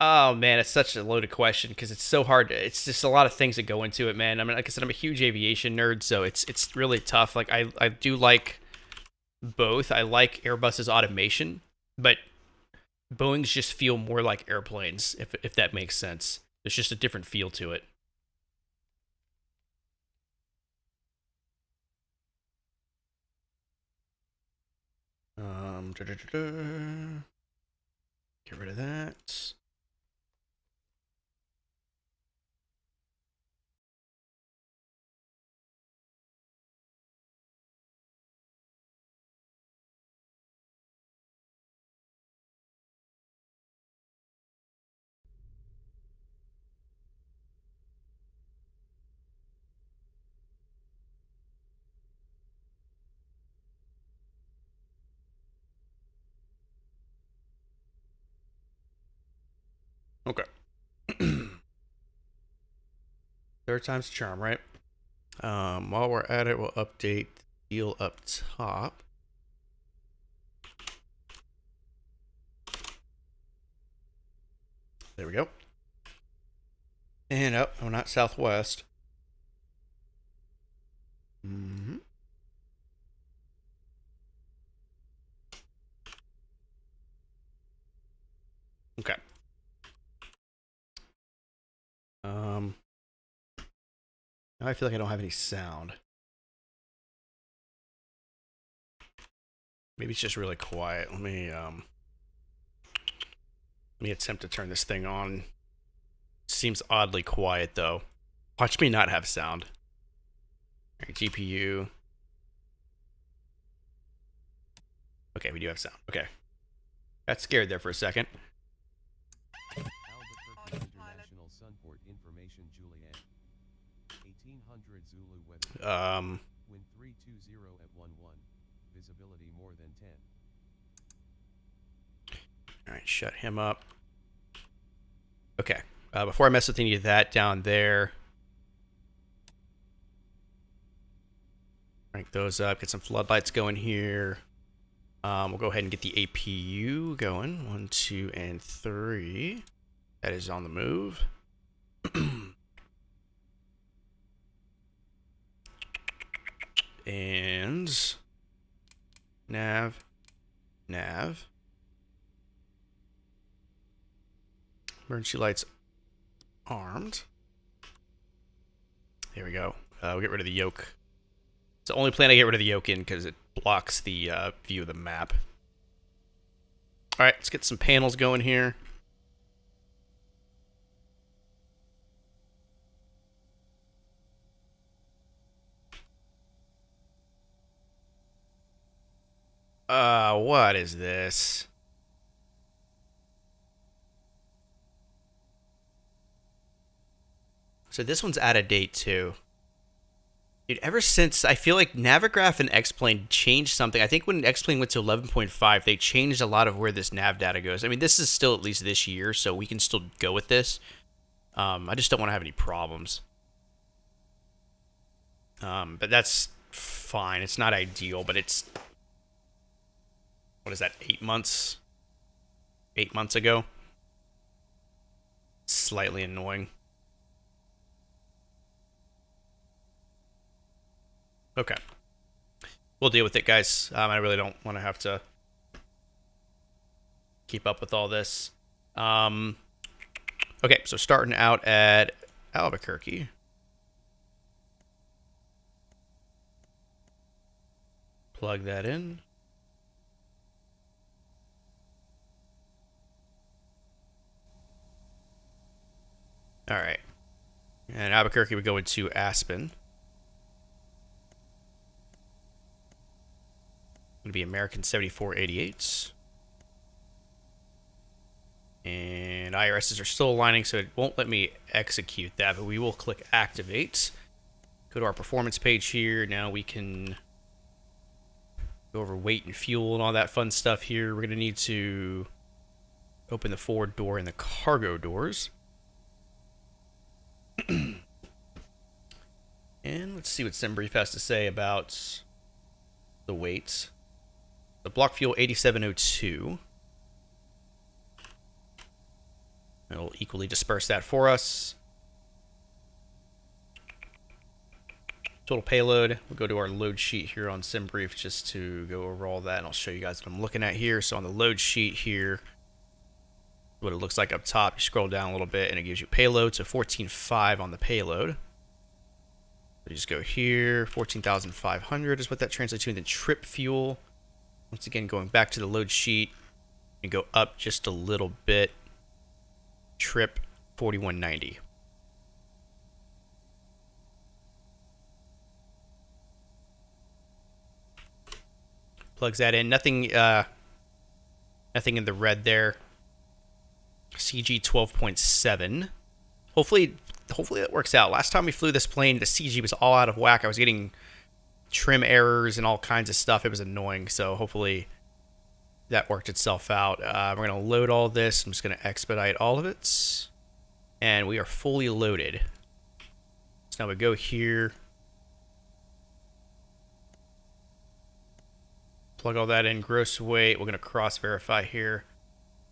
Oh man, it's such a loaded question because it's so hard. It's just a lot of things that go into it, man. I mean, like I said, I'm a huge aviation nerd, so it's really tough. Like I do like both. I like Airbus's automation, but Boeing's just feel more like airplanes, if that makes sense. There's just a different feel to it. Get rid of that. Okay. Third time's the charm, right? While we're at it, we'll update the deal up top. There we go. And oh, no, not southwest. Okay. Now I feel like I don't have any sound. Maybe it's just really quiet. Let me attempt to turn this thing on. Seems oddly quiet though. Watch me not have sound. All right, GPU. Okay, we do have sound. Okay. Got scared there for a second. Albuquerque International Sunport Information Juliet. 1800 Zulu weather. Wind 320 at 11. Visibility more than 10. All right, shut him up. Okay. Before I mess with any of that down there, crank those up, get some floodlights going here. We'll go ahead and get the APU going. 1, 2, and 3. That is on the move. And nav. Emergency lights armed. There we go. We'll get rid of the yoke. It's the only plane I get rid of the yoke in because it blocks the view of the map. Alright, let's get some panels going here. What is this? So this one's out of date too. Dude, ever since, I feel like Navigraph and XPlane changed something. I think when XPlane went to 11.5, they changed a lot of where this nav data goes. I mean, this is still at least this year, so we can still go with this. I just don't want to have any problems. But that's fine. It's not ideal, but it's... What is that, 8 months? 8 months ago? Slightly annoying. Okay. We'll deal with it, guys. I really don't want to have to keep up with all this. Okay, so starting out at Albuquerque. Plug that in. All right. And Albuquerque, we go into Aspen. Going to be American 7488s. And IRSs are still aligning, so it won't let me execute that, but we will click activate. Go to our performance page here. Now we can go over weight and fuel and all that fun stuff here. We're going to need to open the forward door and the cargo doors. And let's see what SimBrief has to say about the weights. The block fuel 8702. It'll equally disperse that for us. Total payload. We'll go to our load sheet here on SimBrief just to go over all that, and I'll show you guys what I'm looking at here. So on the load sheet here, what it looks like up top, you scroll down a little bit and it gives you payload. So 14.5 on the payload. So just go here, 14,500 is what that translates to. And then trip fuel. Once again, going back to the load sheet, and go up just a little bit. Trip 4190. Plugs that in. Nothing nothing in the red there. CG 12.7. Hopefully that works out. Last time we flew this plane, the CG was all out of whack. I was getting trim errors and all kinds of stuff. It was annoying, so hopefully that worked itself out. We're going to load all this. I'm just going to expedite all of it. And we are fully loaded. So now we go here. Plug all that in. Gross weight. We're going to cross-verify here.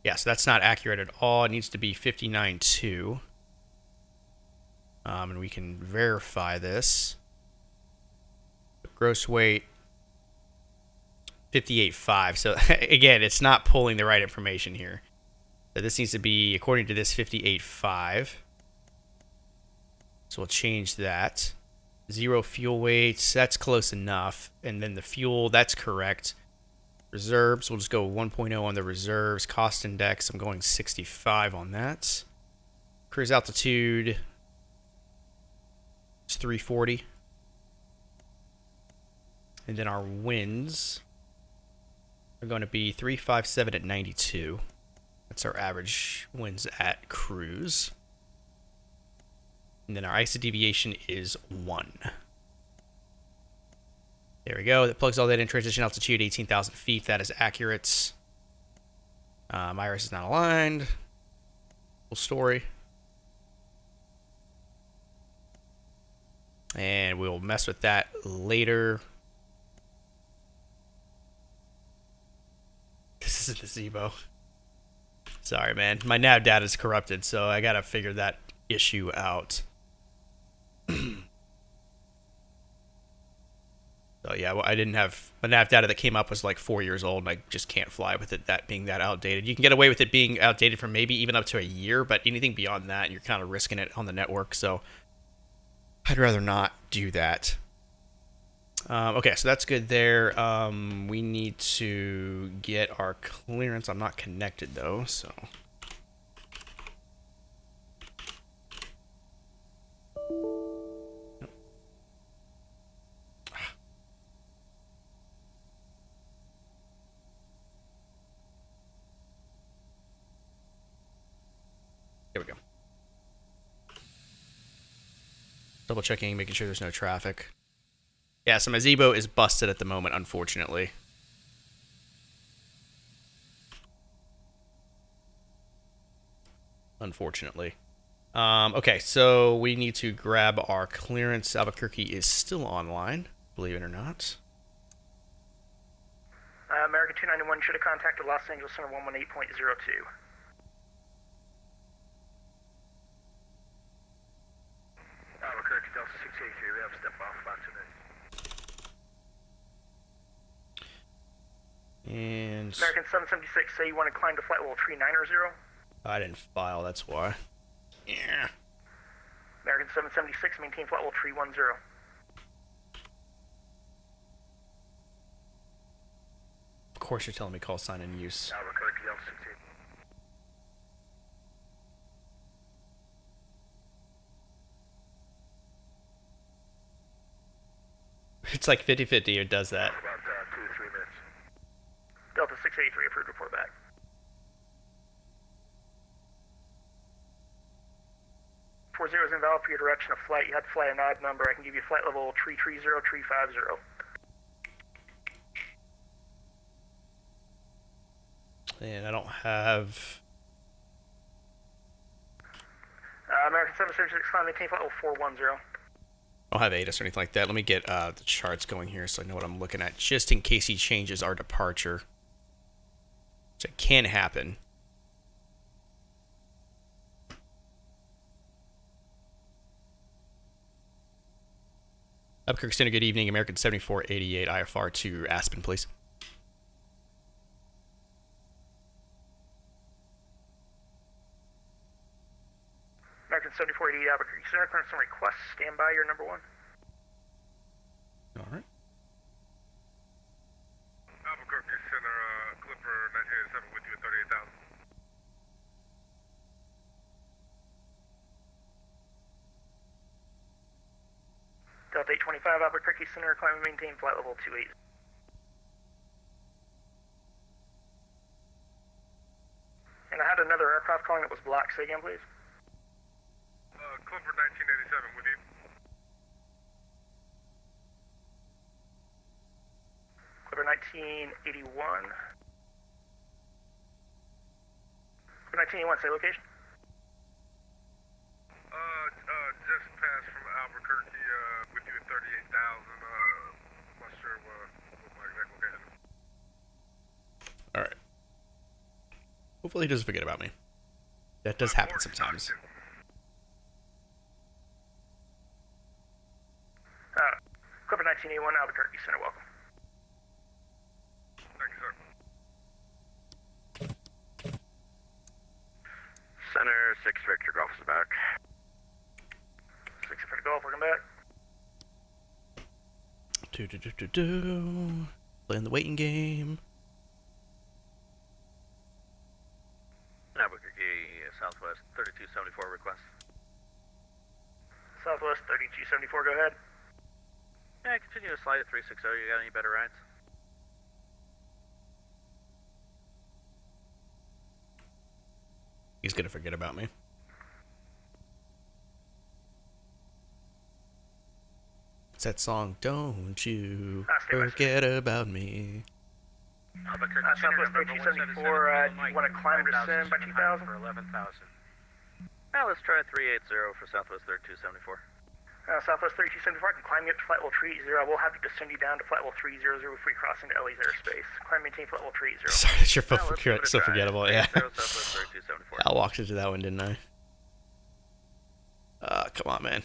Yeah, so that's not accurate at all. It needs to be 59.2. And we can verify this. Gross weight 58.5. So again, it's not pulling the right information here. So this needs to be, according to this, 58.5. So we'll change that. 0 fuel weights, that's close enough. And then the fuel, that's correct. Reserves, we'll just go 1.0 on the reserves. Cost index, I'm going 65 on that. Cruise altitude, it's 340. And then our winds are going to be 357 at 92. That's our average winds at cruise. And then our ISO deviation is 1. There we go. That plugs all that in. Transition altitude, 18,000 feet. That is accurate. Iris is not aligned. Full story. And we'll mess with that later. This isn't the Zebo. Sorry, man. My nav data is corrupted, so I gotta figure that issue out. So yeah, well, I didn't have my nav data that came up was like 4 years old, and I just can't fly with it that being that outdated. You can get away with it being outdated for maybe even up to a year, but anything beyond that, you're kind of risking it on the network. So I'd rather not do that. Okay, so that's good there. We need to get our clearance. I'm not connected though, so. Here we go. Double checking, making sure there's no traffic. Yeah, so my Zebo is busted at the moment, unfortunately. Okay, so we need to grab our clearance. Albuquerque is still online, believe it or not. American 291 should have contacted Los Angeles Center 118.02. Albuquerque, Delta 683, we have step off about today. And American 776, say you want to climb to flight level 390. I didn't file, that's why. Yeah. American 776, maintain flight level 310. Of course you're telling me call sign in use. Albuquerque, Delta 683. It's like 50-50, it does that. About 2 to 3 minutes. Delta 683, approved, report back. Four zero is invalid for your direction of flight. You had to fly an odd number. I can give you flight level 330, 350. And I don't have... American 776, climb, maintain flight level 410. I don't have ATIS or anything like that. Let me get the charts going here so I know what I'm looking at, just in case he changes our departure. Which it can happen. Albuquerque Center, good evening. American 7488 IFR to Aspen, please. American 7488 Albuquerque Center, current some requests. Stand by, your number 1. All right. Albuquerque Center, Clipper 1987 with you at 38,000. Delta 825 Albuquerque Center, climb and maintain flight level 28. And I had another aircraft calling that was blocked. Say again, please. Clipper 1987 with you. Clipper 1981. Clipper 1981, say location. Just passed from Albuquerque with you at 38,000. Not sure what my exact location. All right. Hopefully he doesn't forget about me. That does happen sometimes. 1981 Albuquerque Center, welcome. Thank you, sir. Center 6 Victor Golf is back. 6 Victor Golf, welcome back. Playing the waiting game. Albuquerque, Southwest 3274 request. Southwest 3274, go ahead. Yeah, continue to slide at 360. You got any better rides? He's gonna forget about me. It's that song, Don't You Forget About Me. Albuquerque Center, Southwest 3274, do you want to climb to Sim by 2000? For 11,000. Now let's try 380 for Southwest 3274. Southwest 3274, I can climb you up to flight level 380. I will have to descend you down to flight level 300 before you cross into LA's airspace. Climb, maintain flight level 380. Sorry, that's your phone Now let's give it a so try. forgettable, yeah. 380 Southwest 3274. I walked into that one, didn't I? Come on, man.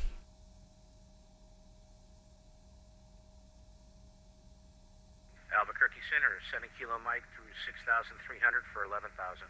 Albuquerque Center, sending Kilo Mike through 6,300 for 11,000.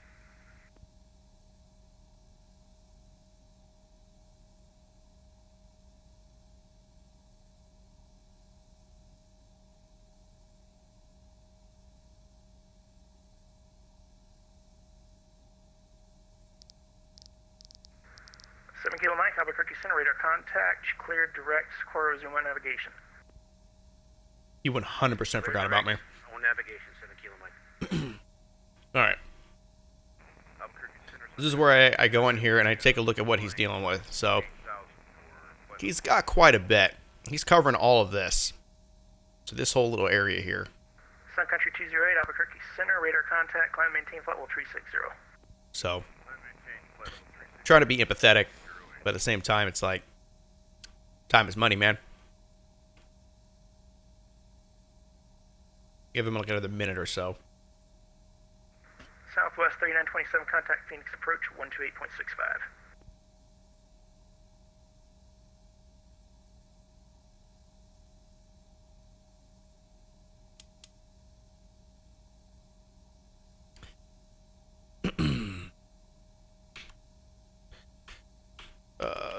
Kilo Mike, Albuquerque Center, radar contact, cleared direct, Squirrel Zoom 1 navigation. You 100% forgot about me. On navigation, 7 Kilo Mike. Alright. Albuquerque Center, This is where I go in here and I take a look at what he's dealing with. So, 8,000 for he's got quite a bit. He's covering all of this. So this whole little area here. Sun Country 208, Albuquerque Center, radar contact, climb, maintain flight level 360. So, maintain flight level 360. trying to be empathetic, but at the same time, it's like, time is money, man. Give him like another minute or so. Southwest 3927, contact Phoenix approach 128.65.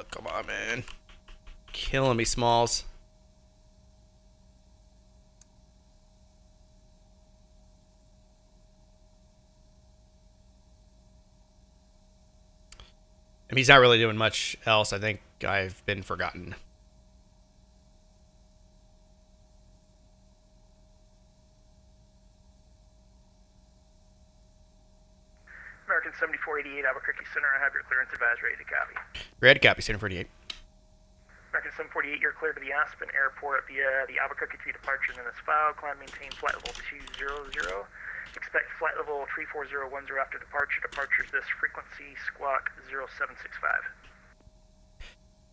Come on, man. Killing me, Smalls. I mean, he's not really doing much else. I think I've been forgotten. American 7488, Albuquerque Center, I have your clearance advised, ready to copy. Ready to copy, Center 48. American 748, you're clear to the Aspen Airport via the Albuquerque 3 departure and then this file. Climb, maintain flight level 200. Expect flight level 34010 after departure. Departures this frequency, squawk 0765.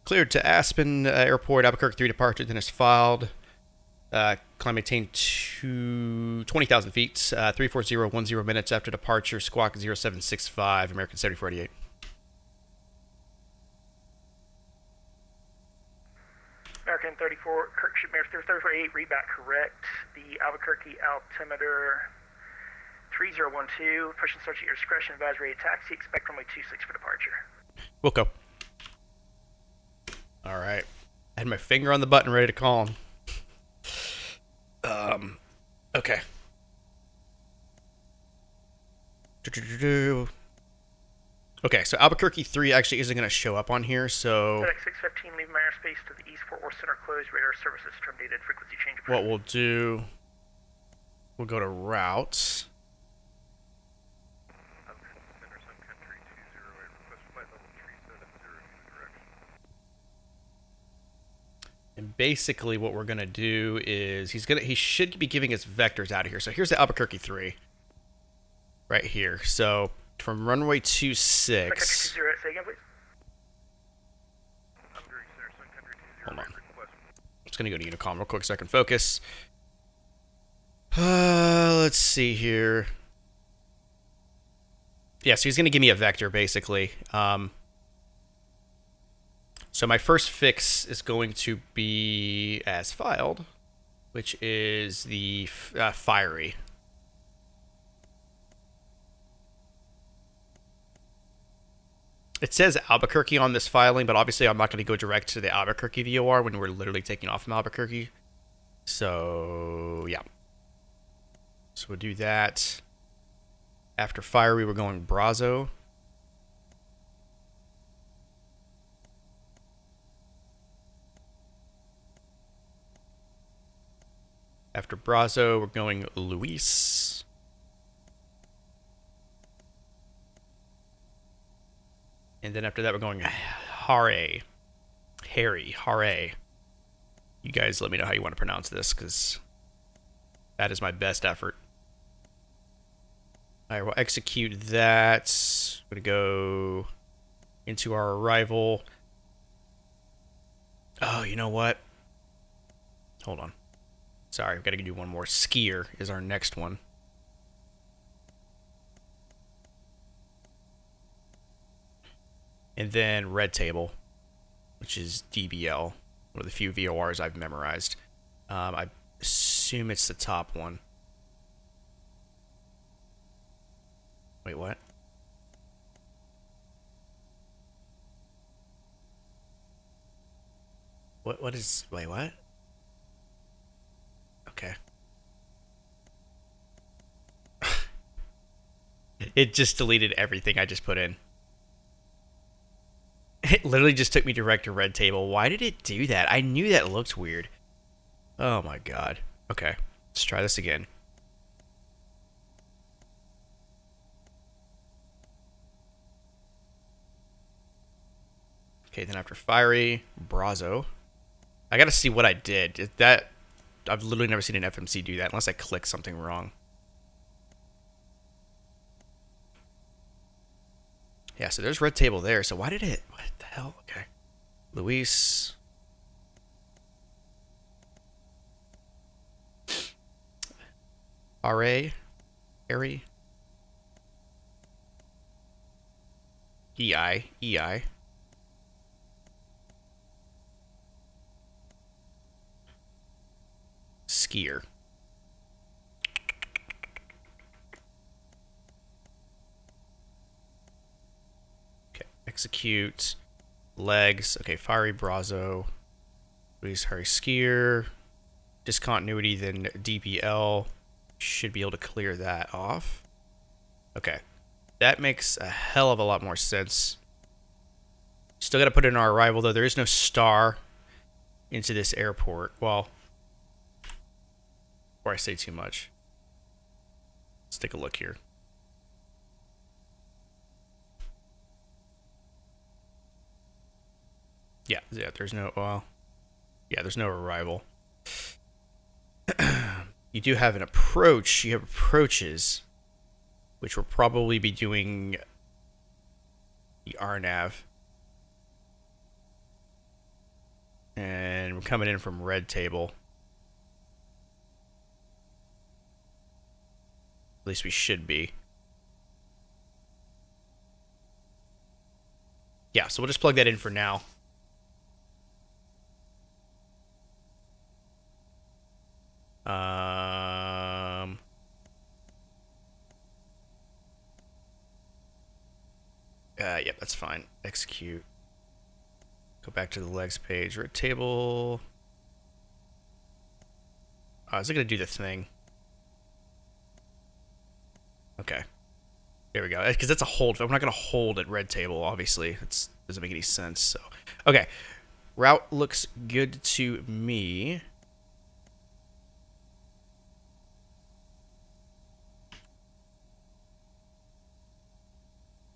Cleared to Aspen Airport, Albuquerque 3 departure, then is filed. Climb, maintain 20,000 feet. 34010 minutes after departure, squawk 0765, American 7488. American 34, American 3488, read back correct. The Albuquerque altimeter 3012, push and search at your discretion, advise ready taxi, expect runway 26 for departure. We'll go. Alright. I had my finger on the button ready to call him. Okay. Okay, so Albuquerque 3 actually isn't going to show up on here, so FedEx 615, leave my airspace to the East Fort Worth Center closed, radar services terminated, frequency change. what we'll do, we'll go to routes. Albuquerque Center, Sun Country 208, request flight level 370 new direction. And basically what we're going to do is he should be giving us vectors out of here. So here's the Albuquerque 3 right here. So from runway 26. Sun Country 208, say again, please. Albuquerque Center, Sun Country 208, Hold on. request. I'm just going to go to Unicom real quick so I can focus. Let's see here. Yeah, so he's going to give me a vector, basically. So my first fix is going to be as filed. which is the fiery. It says Albuquerque on this filing, but obviously I'm not going to go direct to the Albuquerque VOR when we're literally taking off from Albuquerque. So, yeah. So we'll do that. After fiery, we're going Brazo. After Brazo, we're going Luis. And then after that, we're going Hare. Hare. You guys let me know how you want to pronounce this, because that is my best effort. All right, we'll execute that. We're going to go into our arrival. Oh, you know what? Hold on. Sorry, I've got to do one more. Skier is our next one. And then Red Table, which is DBL, one of the few VORs I've memorized. I assume it's the top one. Wait, what? What is... Wait, what? Okay. It just deleted everything I just put in. It literally just took me direct to Red Table. Why did it do that? I knew that looked weird. Oh my god. Okay, let's try this again. Okay, then after fiery, Brazo. I gotta see what I did. That I've literally never seen an FMC do that unless I click something wrong. Yeah, so there's Red Table there. So why did it... What the hell? Okay. Luis. R.A. Harry. E.I. E.I. Skier. Okay, execute. Legs. Okay, fiery Brazo. Luis Harry Skier. Discontinuity, then DBL. Should be able to clear that off. Okay. That makes a hell of a lot more sense. Still got to put in our arrival, though. There is no star into this airport. Well, before I say too much, let's take a look here. Yeah, there's no, well, yeah, there's no arrival. You do have an approach. You have approaches, which will probably be doing the RNAV. And we're coming in from Red Table. At least we should be. Yeah, so we'll just plug that in for now. Yep, that's fine. Execute. Go back to the legs page. Red Table. Is it going to do the thing? Okay. There we go. Because that's a hold. I'm not going to hold at Red Table, obviously. It doesn't make any sense. So, okay. Route looks good to me.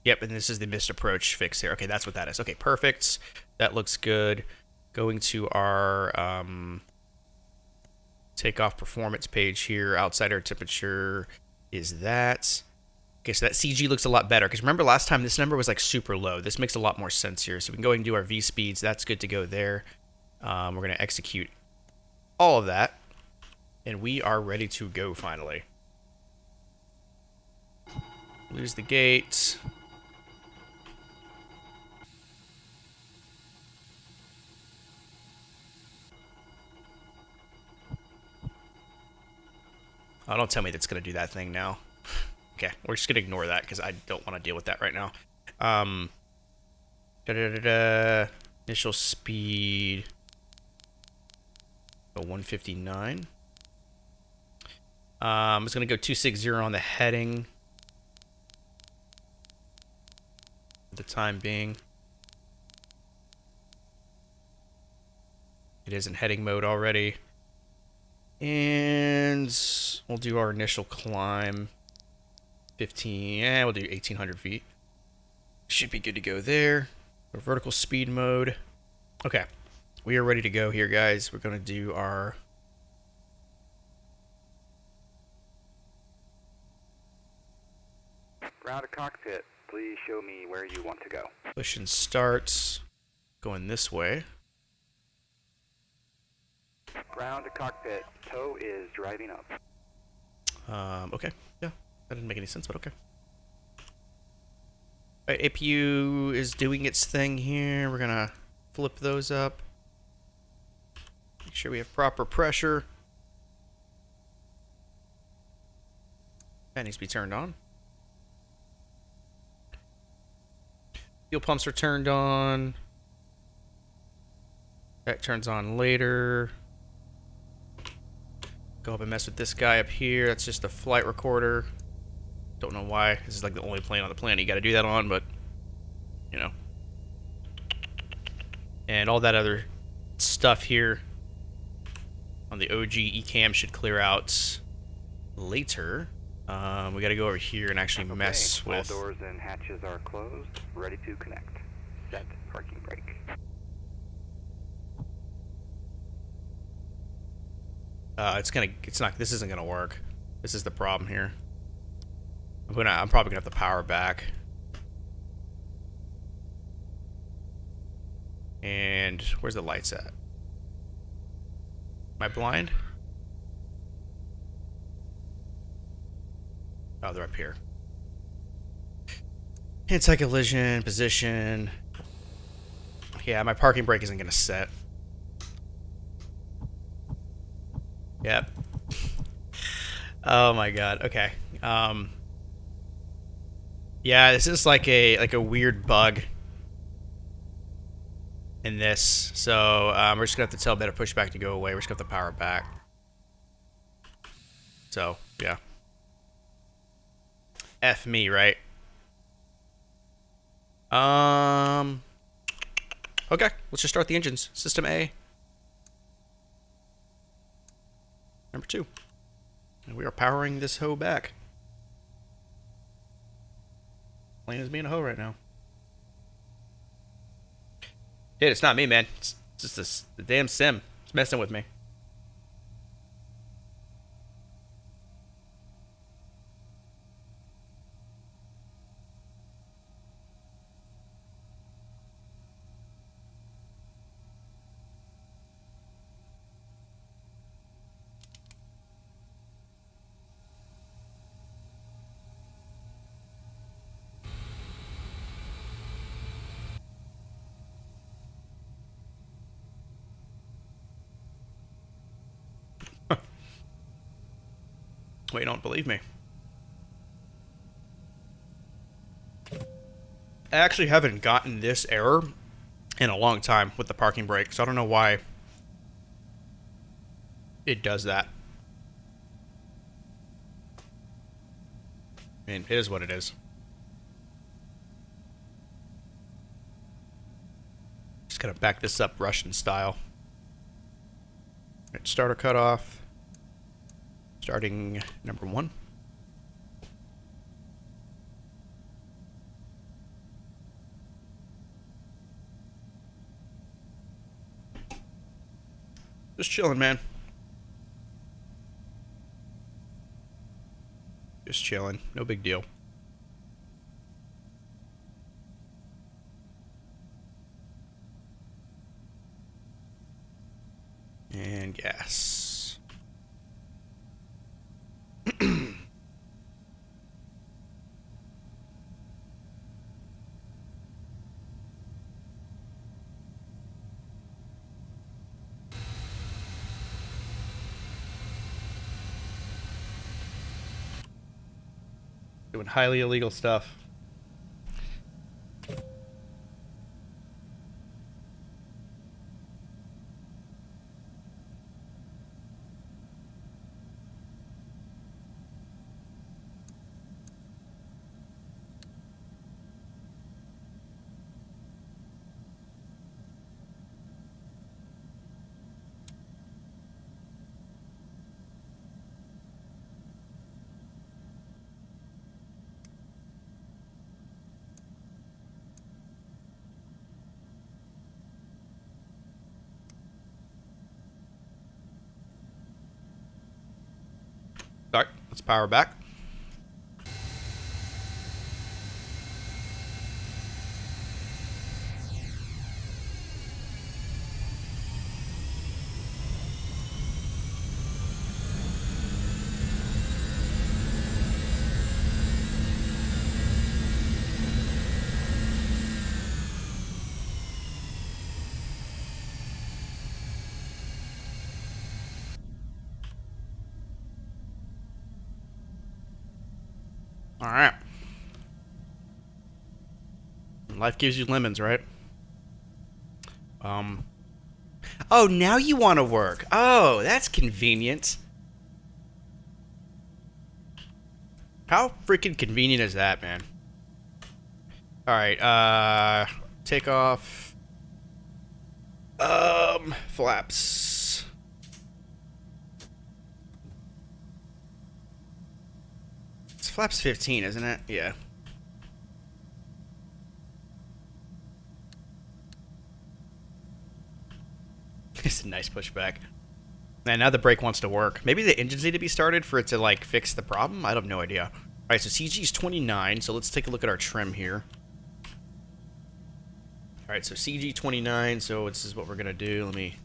Yep, and this is the missed approach fix here. Okay, that's what that is. Okay, perfect. That looks good. Going to our takeoff performance page here. Outside air temperature is that. Okay, so that CG looks a lot better. Because remember last time this number was like super low. This makes a lot more sense here. So we can go ahead and do our V speeds. That's good to go there. We're going to execute all of that. And we are ready to go finally. Lose the gate. Oh, don't tell me that's going to do that thing now. Okay, we're just going to ignore that because I don't want to deal with that right now. Initial speed. Oh, 159. I'm just going to go 260 on the heading. For the time being. It is in heading mode already. And we'll do our initial climb. 15, we'll do 1,800 feet. Should be good to go there. Our vertical speed mode. Okay, we are ready to go here, guys. We're going to do our... Ground to cockpit, please show me where you want to go. Push and start. Going this way. Ground to cockpit, tow is driving up. Okay, yeah, that didn't make any sense, but okay. Alright, APU is doing its thing here. We're gonna flip those up. Make sure we have proper pressure. That needs to be turned on. Fuel pumps are turned on. That turns on later. Go up and mess with this guy up here. That's just a flight recorder. Don't know why. This is like the only plane on the planet you gotta do that on, but you know. And all that other stuff here on the OG ECAM should clear out later. We gotta go over here and actually mess with... All doors and hatches are closed. Ready to connect. Set parking brake. This isn't gonna work. This is the problem here. I'm probably gonna have to power back. And where's the lights at? Am I blind? Oh, they're up here. Anti-collision, position. Yeah, my parking brake isn't gonna set. Yep. Oh my god. Okay. Yeah, this is like a weird bug in this. So we're just gonna have to tell better pushback to go away. We're just gonna have to power it back. So yeah. F me, right? Okay, let's just start the engines. System A. Number 2. And we are powering this hoe back. Plane is being a hoe right now. Dude, it's not me, man. It's just the damn sim. It's messing with me. Wait, you don't believe me. I actually haven't gotten this error in a long time with the parking brake, so I don't know why it does that. I mean, it is what it is. Just gotta back this up Russian style. Alright, starter cutoff. Starting number 1. Just chilling, man. Just chilling. No big deal. And gas. Doing highly illegal stuff. All right, let's power back. All right. Life gives you lemons, right? Oh, now you want to work. Oh, that's convenient. How freaking convenient is that, man? All right, take off. Flaps. It's flaps 15, isn't it? Yeah. It's a nice pushback. And now the brake wants to work. Maybe the engines need to be started for it to, like, fix the problem? I have no idea. All right, so CG's 29, so let's take a look at our trim here. All right, so CG 29, so this is what we're going to do. Let me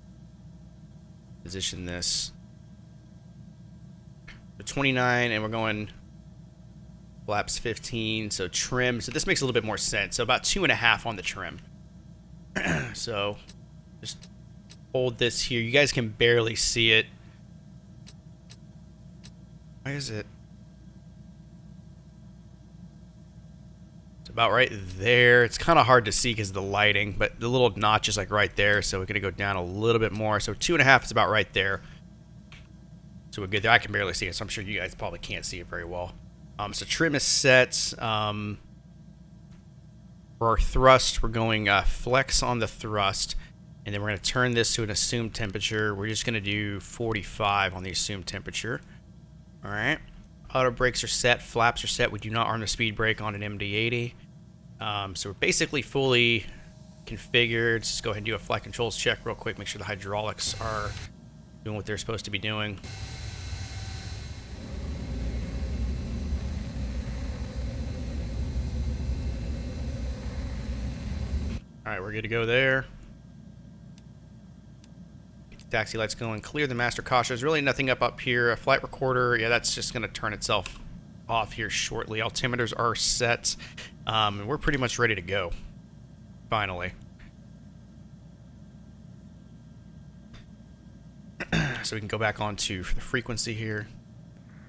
position this. So 29, and we're going flaps 15, so trim. So this makes a little bit more sense. So about 2.5 on the trim. So just hold this here. You guys can barely see it. Why is it? It's about right there. It's kind of hard to see because of the lighting, but the little notch is like right there, so we're going to go down a little bit more. So 2.5 is about right there. So we're good there. I can barely see it, so I'm sure you guys probably can't see it very well. So trim is set. For our thrust, we're going flex on the thrust, and then we're going to turn this to an assumed temperature. We're just going to do 45 on the assumed temperature. All right. Auto brakes are set. Flaps are set. We do not arm the speed brake on an MD-80. So we're basically fully configured. Let's just go ahead and do a flight controls check real quick. Make sure the hydraulics are doing what they're supposed to be doing. All right, we're good to go there. Get the taxi lights going. Clear the master caution. There's really nothing up here. A flight recorder, yeah, that's just going to turn itself off here shortly. Altimeters are set. And we're pretty much ready to go. Finally. So we can go back on to the frequency here.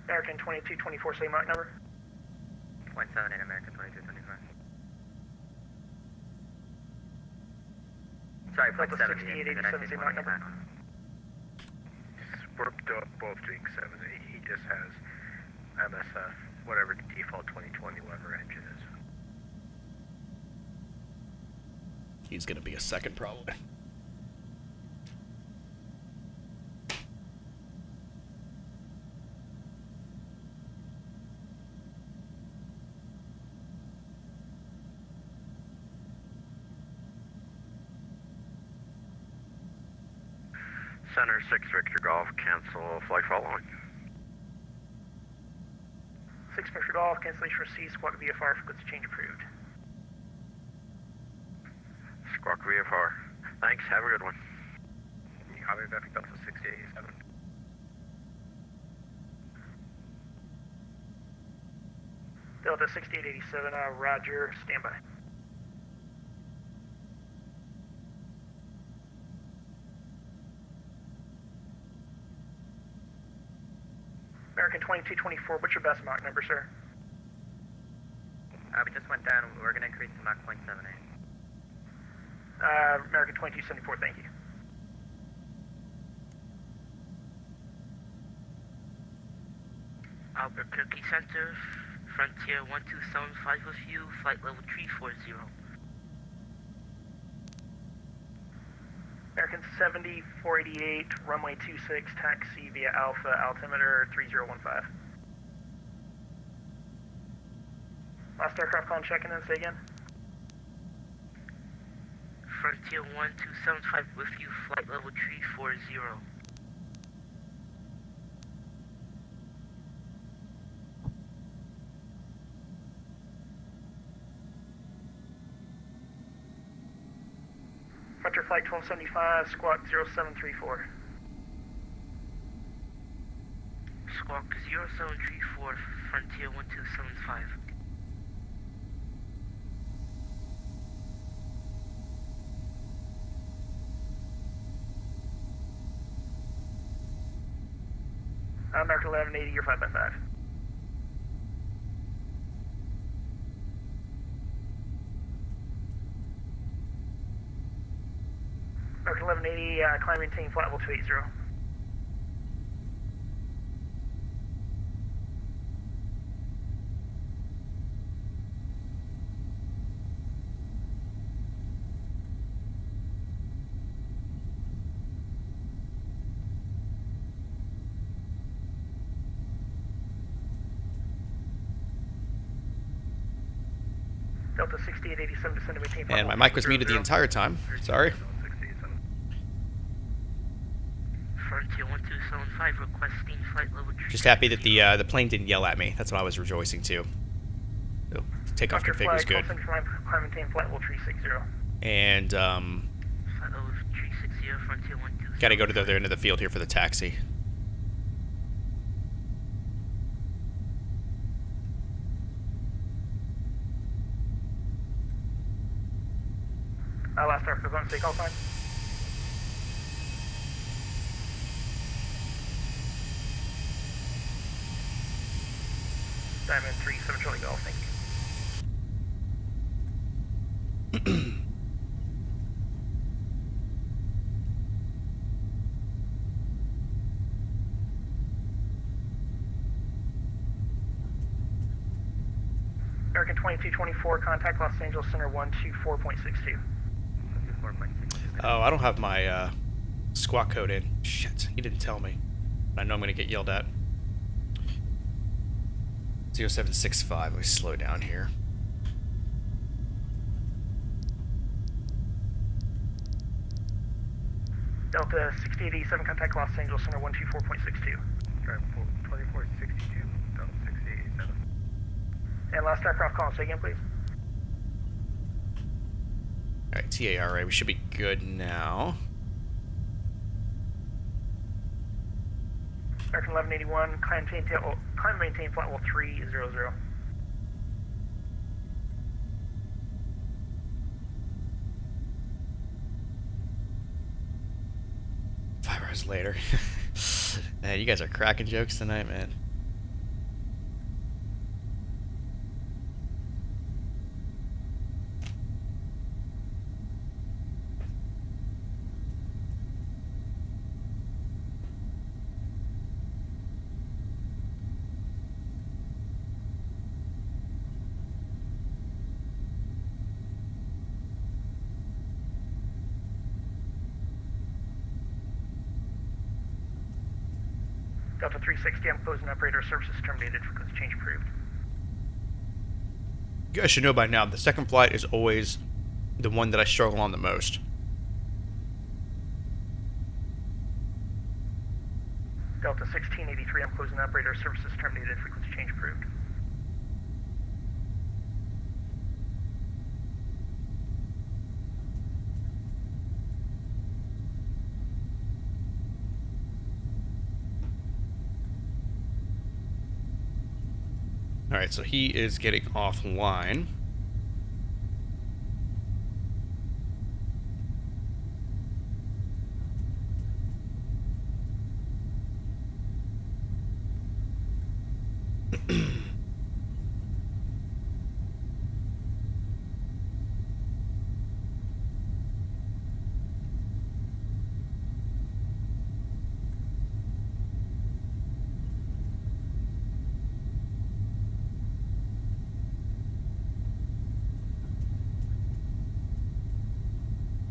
American 2224, same mark number. 178 American 2225. Sorry, Delta 6887, same mark number. We're both doing 7. He just has MSF, whatever the default 2020 weather engine is. He's going to be a second probably. Center 6 Victor Golf, cancel flight following. 6 Victor Golf, cancellation received, squawk VFR, frequency change approved. Squawk VFR. Thanks, have a good one. You copy that, Delta 6887. Delta 6887, roger, standby. American 2224, what's your best mark number, sir? We just went down. We're going to increase to Mach 0.78. American 2274, thank you. Albuquerque Center, Frontier 1275 with you, flight level 340. American 70, 488, runway 26, taxi via Alpha, altimeter 3015. Last aircraft calling check-in and say again. Frontier 1275 with you, flight level 340. Frontier flight 1275, squawk 0734. Squawk 0734, Frontier 1275. American 1180, you're 5x5. American 1180, climb maintain flight level 280. Delta 6887 descend to maintain flight And my level mic was muted the 200. entire time. Sorry. Frontier 1275 requesting flight level 340. Just happy that the plane didn't yell at me. That's what I was rejoicing to. So, takeoff Frontier config was flight good. 1275, climb maintain flight level 360. And Flight level 360, Frontier 1275. gotta go to the other end of the field here for the taxi. Last aircraft on take all time. Diamond 37 Charlie Golf, thank you. American 2224, contact Los Angeles Center 124.62. Oh, I don't have my squawk code in. Shit, he didn't tell me. I know I'm gonna get yelled at. 0765, let me slow down here. Delta 6887, contact Los Angeles Center 124.62. 2462, Delta 6887. And last aircraft call, say again, please. Alright, TARA, we should be good now. American 1181, climb maintain flight level 300. 5 hours later. Man, you guys are cracking jokes tonight, man. Delta 360, I'm closing operator services terminated. Frequency change approved. You guys should know by now, the second flight is always the one that I struggle on the most. Delta 1683, I'm closing operator services terminated. Frequency change approved. Alright, so he is getting offline.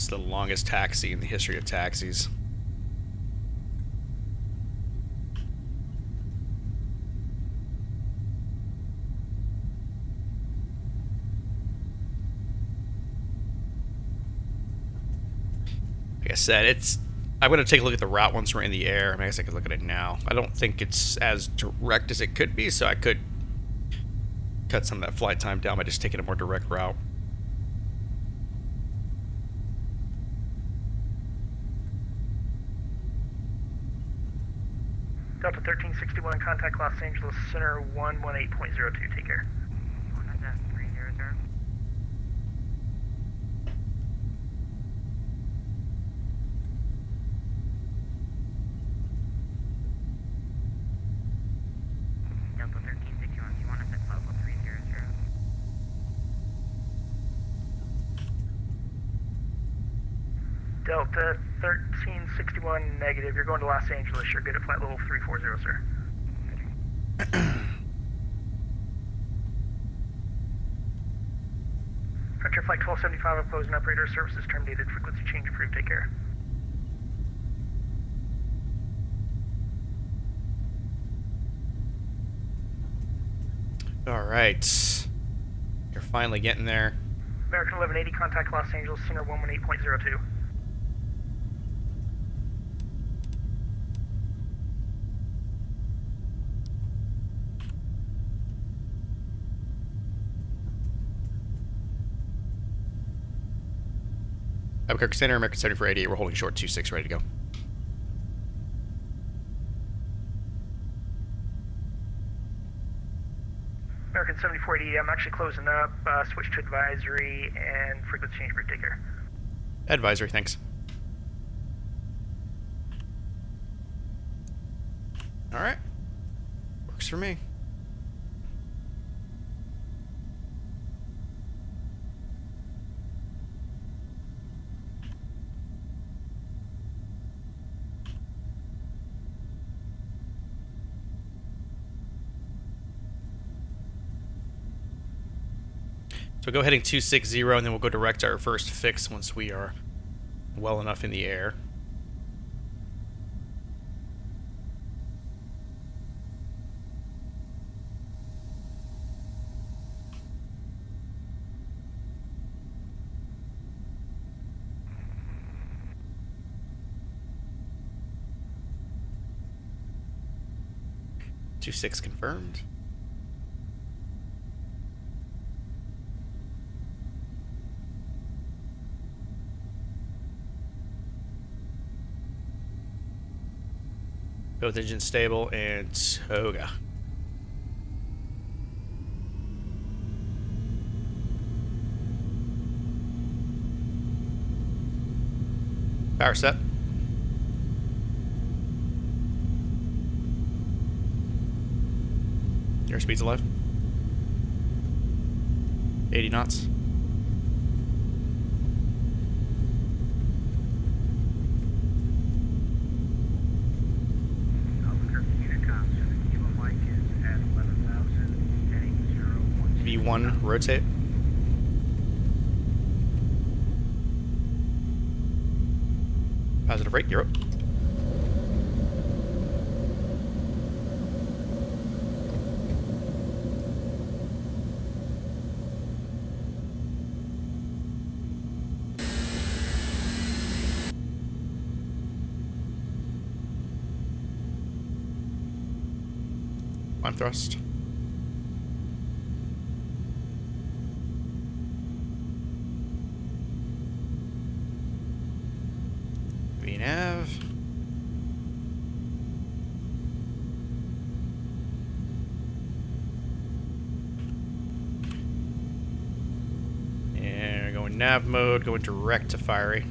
It's the longest taxi in the history of taxis. Like I said, I'm going to take a look at the route once we're in the air. I mean, I guess I could look at it now. I don't think it's as direct as it could be, so I could cut some of that flight time down by just taking a more direct route. Delta 1361, contact Los Angeles Center 118.02. Take care. 300. Delta 1361, you want us at level 300. Delta 1361 negative. You're going to Los Angeles. You're good at flight level 340, sir. Frontier Flight 1275 opposing operator services terminated. Frequency change approved. Take care. Alright. You're finally getting there. American 1180, contact Los Angeles Center 118.02. Albuquerque Center, American 7488. We're holding short 26, ready to go. American 7480, I'm actually closing up. Switch to advisory and frequency change approved. Take care. Advisory, thanks. Alright. Works for me. So go heading 260, and then we'll go direct to our first fix once we are well enough in the air. Two six confirmed. Both engines stable and toga. Power set. Airspeed's alive. 80 knots. V1 rotate. Positive rate, you're up. Climb thrust. VNav. And we're going nav mode, going direct to fiery.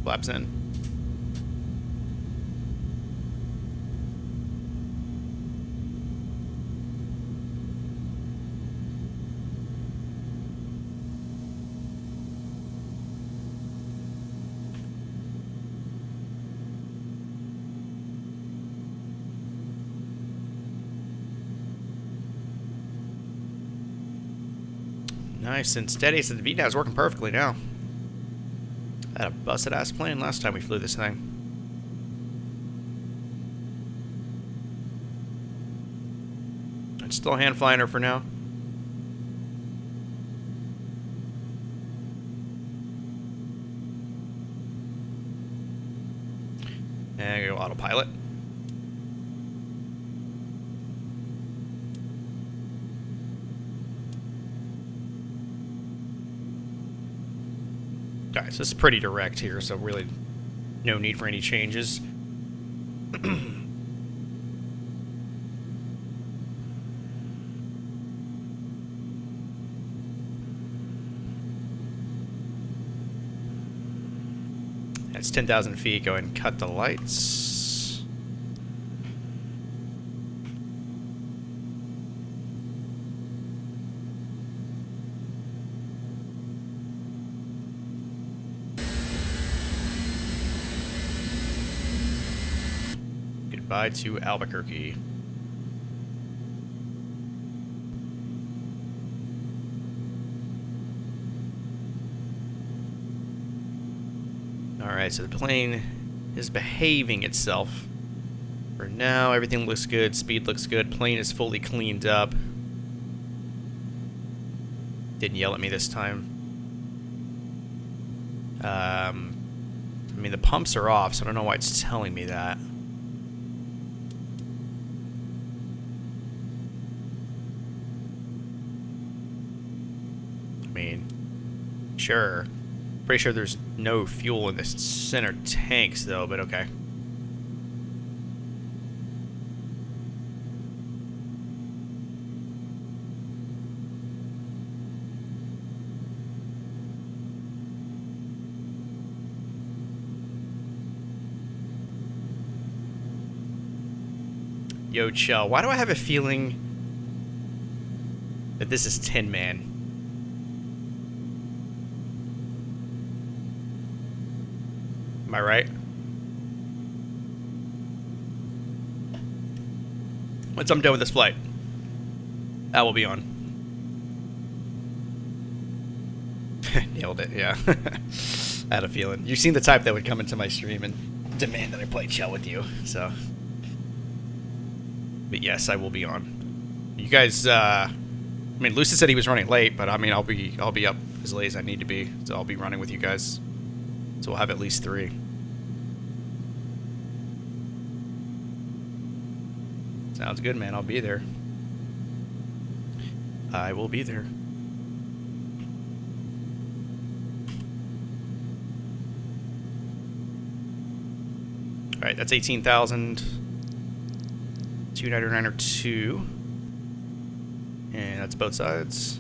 Flaps in. Nice and steady. So the VNAV's working perfectly now. I had a busted ass plane last time we flew this thing. It's still hand flying her for now. And go autopilot. Alright, so this is pretty direct here, so really no need for any changes. That's 10,000 feet. Go ahead and cut the lights. Goodbye to Albuquerque. Alright, so the plane is behaving itself. For now, everything looks good, speed looks good, plane is fully cleaned up. Didn't yell at me this time. I mean, the pumps are off, so I don't know why it's telling me that. I mean, sure. Pretty sure there's no fuel in the center tanks, though, but okay. Yo, Chell, why do I have a feeling that this is Tin Man? Am I right? Once I'm done with this flight, I will be on. Nailed it, yeah. I had a feeling. You seem the type that would come into my stream and demand that I play Chell with you, so. But yes, I will be on. You guys, I mean, Lucid said he was running late, but I mean, I'll be up as late as I need to be, so I'll be running with you guys. So we'll have at least 3. Sounds good, man. I'll be there. I will be there. Alright, that's 18,292. And that's both sides.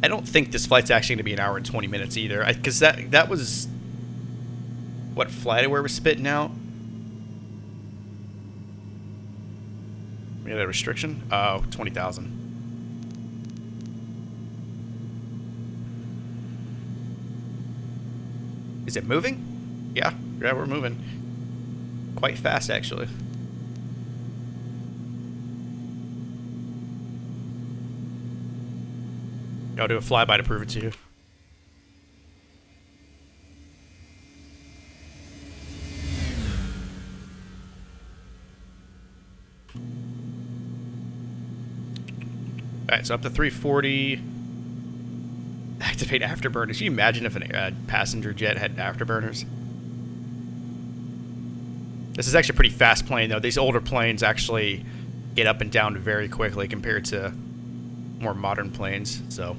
I don't think this flight's actually going to be an hour and 20 minutes either, because that was what FlightAware was spitting out. We had a restriction. Oh, 20,000. Is it moving? Yeah, we're moving quite fast actually. I'll do a flyby to prove it to you. Alright, so up to 340. Activate afterburners. Can you imagine if a passenger jet had afterburners? This is actually a pretty fast plane, though. These older planes actually get up and down very quickly compared to more modern planes, so.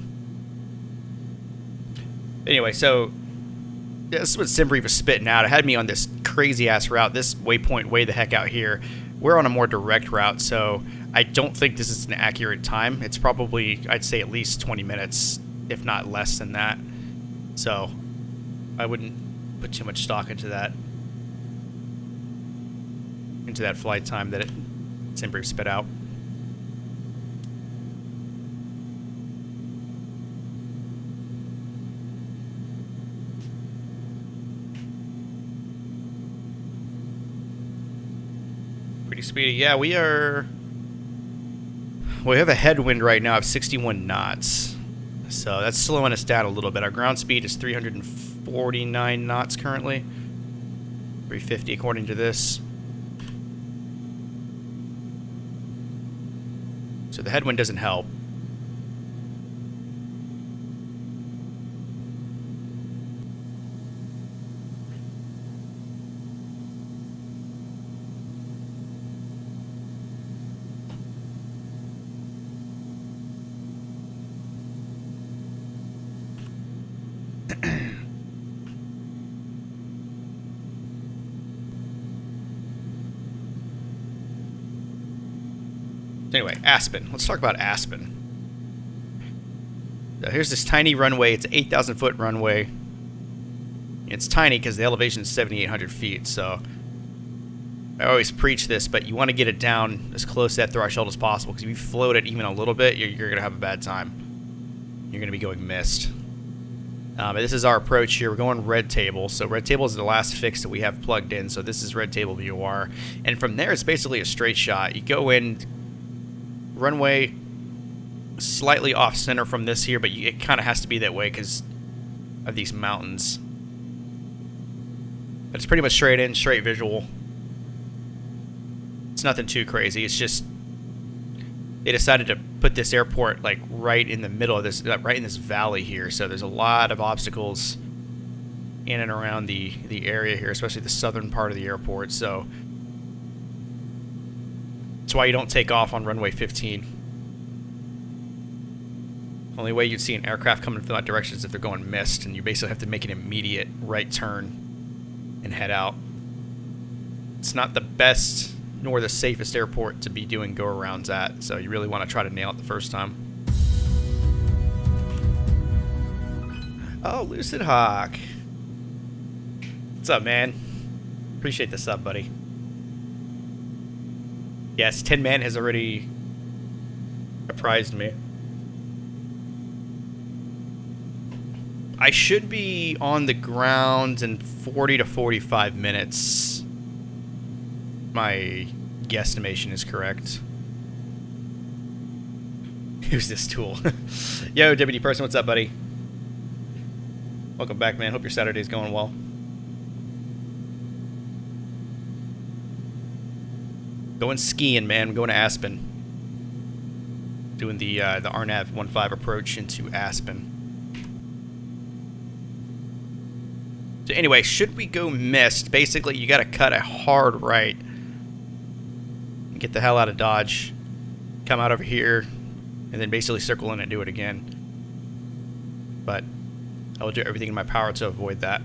Anyway, so this is what SimBrief was spitting out. It had me on this crazy-ass route, this waypoint way the heck out here. We're on a more direct route, so I don't think this is an accurate time. It's probably, I'd say, at least 20 minutes, if not less than that. So I wouldn't put too much stock into that. into that flight time that sim brief spit out. Pretty speedy. Yeah, we have a headwind right now of 61 knots. So that's slowing us down a little bit. Our ground speed is 349 knots currently. 350 according to this. So the headwind doesn't help. Anyway, Aspen. Let's talk about Aspen. So here's this tiny runway. It's an 8,000 foot runway. It's tiny because the elevation is 7,800 feet. So I always preach this, but you want to get it down as close to that threshold as possible, because if you float it even a little bit, you're going to have a bad time. You're going to be going missed. This is our approach here. We're going red table. So red table is the last fix that we have plugged in. So this is red table VOR. And from there, it's basically a straight shot. You go in, runway slightly off center from this here, but it kind of has to be that way because of these mountains. But it's pretty much straight in, straight visual. It's nothing too crazy. It's just they decided to put this airport like right in the middle of this, right in this valley here. So there's a lot of obstacles in and around the area here, especially the southern part of the airport. So that's why you don't take off on runway 15. Only way you'd see an aircraft coming from that direction is if they're going mist, and you basically have to make an immediate right turn and head out. It's not the best nor the safest airport to be doing go-arounds at, so you really want to try to nail it the first time. Oh, Lucid Hawk. What's up, man? Appreciate the sub, buddy. Yes, Tin Man has already apprised me. I should be on the ground in 40 to 45 minutes. My guesstimation is correct. Who's this tool? Yo, Deputy Person, what's up, buddy? Welcome back, man. Hope your Saturday's going well. Going skiing, man. I'm going to Aspen. Doing the RNAV 15 approach into Aspen. So anyway, should we go mist, basically you got to cut a hard right. Get the hell out of Dodge. Come out over here. And then basically circle in and do it again. But I will do everything in my power to avoid that.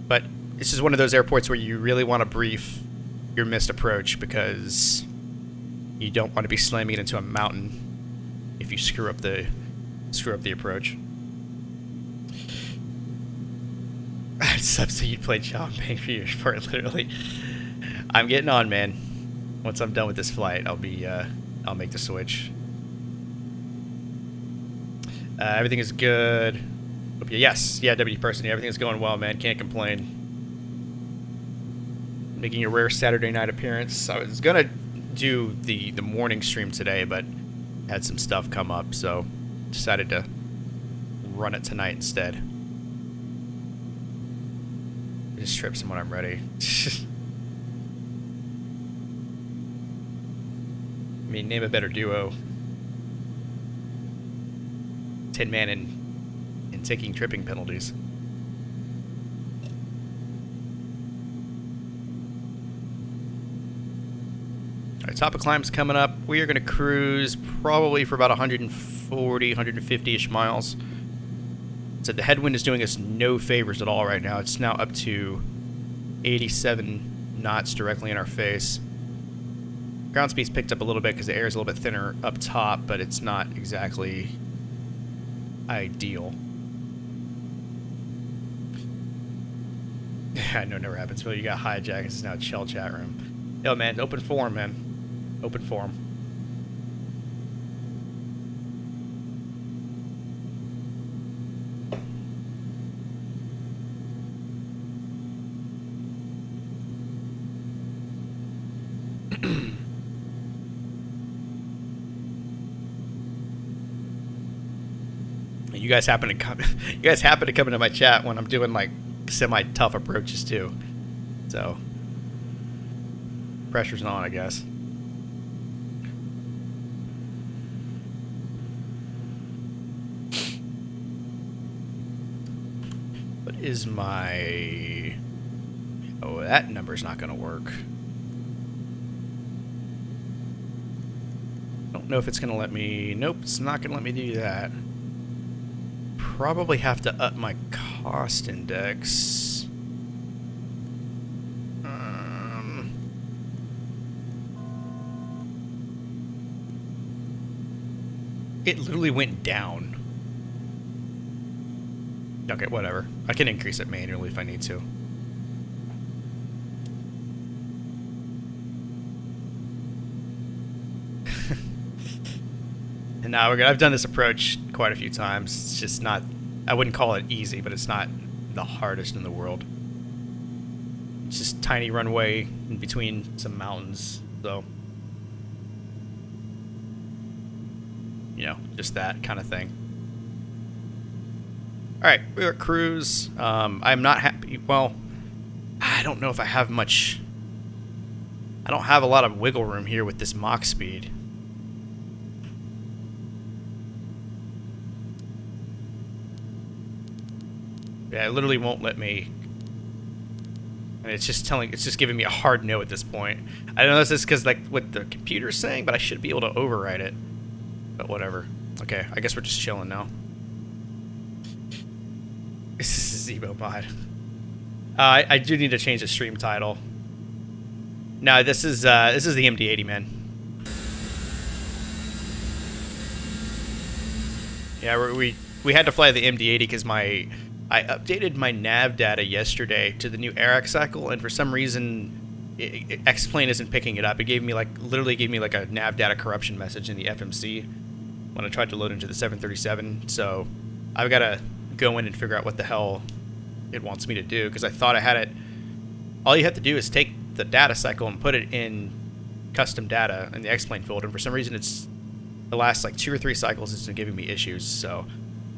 But this is one of those airports where you really want to brief your missed approach, because you don't want to be slamming it into a mountain if you screw up the approach. Subs so you played Chow and Bang for your sport, literally. I'm getting on, man. Once I'm done with this flight, I'll make the switch. Everything is good. Yes, yeah, Deputy Person, everything is going well, man. Can't complain. Making a rare Saturday night appearance. I was gonna do the morning stream today, but had some stuff come up, so decided to run it tonight instead. Just trips him when I'm ready. I mean, name a better duo. Tin Man and taking tripping penalties. Alright, top of climb's coming up. We are going to cruise probably for about 140, 150-ish miles. So the headwind is doing us no favors at all right now. It's now up to 87 knots directly in our face. Ground speed's picked up a little bit because the air is a little bit thinner up top, but it's not exactly ideal. I know, never happens. Well, you got hijacked. It's now a chill chat room. Yo, man, open forum, man. Open forum. You guys happen to come. You guys happen to come into my chat when I'm doing like semi-tough approaches too. So pressure's on, I guess. What is my? Oh, that number's not gonna work. Don't know if it's gonna let me. Nope, it's not gonna let me do that. Probably have to up my cost index. It literally went down. Okay, whatever. I can increase it manually if I need to. And now we're gonna, I've done this approach quite a few times. It's just not, I wouldn't call it easy, but it's not the hardest in the world. It's just tiny runway in between some mountains, so you know, just that kind of thing. All right, we're at cruise. I'm not happy. Well, I don't know if I have much. I don't have a lot of wiggle room here with this Mach speed. Yeah, it literally won't let me. And it's just giving me a hard no at this point. I don't know if this is because like what the computer's saying, but I should be able to override it. But whatever. Okay, I guess we're just chilling now. This is a Zebo mod. I do need to change the stream title. No, this is the MD-80, man. Yeah, we had to fly the MD-80 because I updated my nav data yesterday to the new ARAC cycle, and for some reason, XPlane isn't picking it up. It literally gave me like a nav data corruption message in the FMC when I tried to load into the 737. So I've got to go in and figure out what the hell it wants me to do, because I thought I had it. All you have to do is take the data cycle and put it in custom data in the XPlane folder, and for some reason it's the last like 2 or 3 cycles it's been giving me issues. So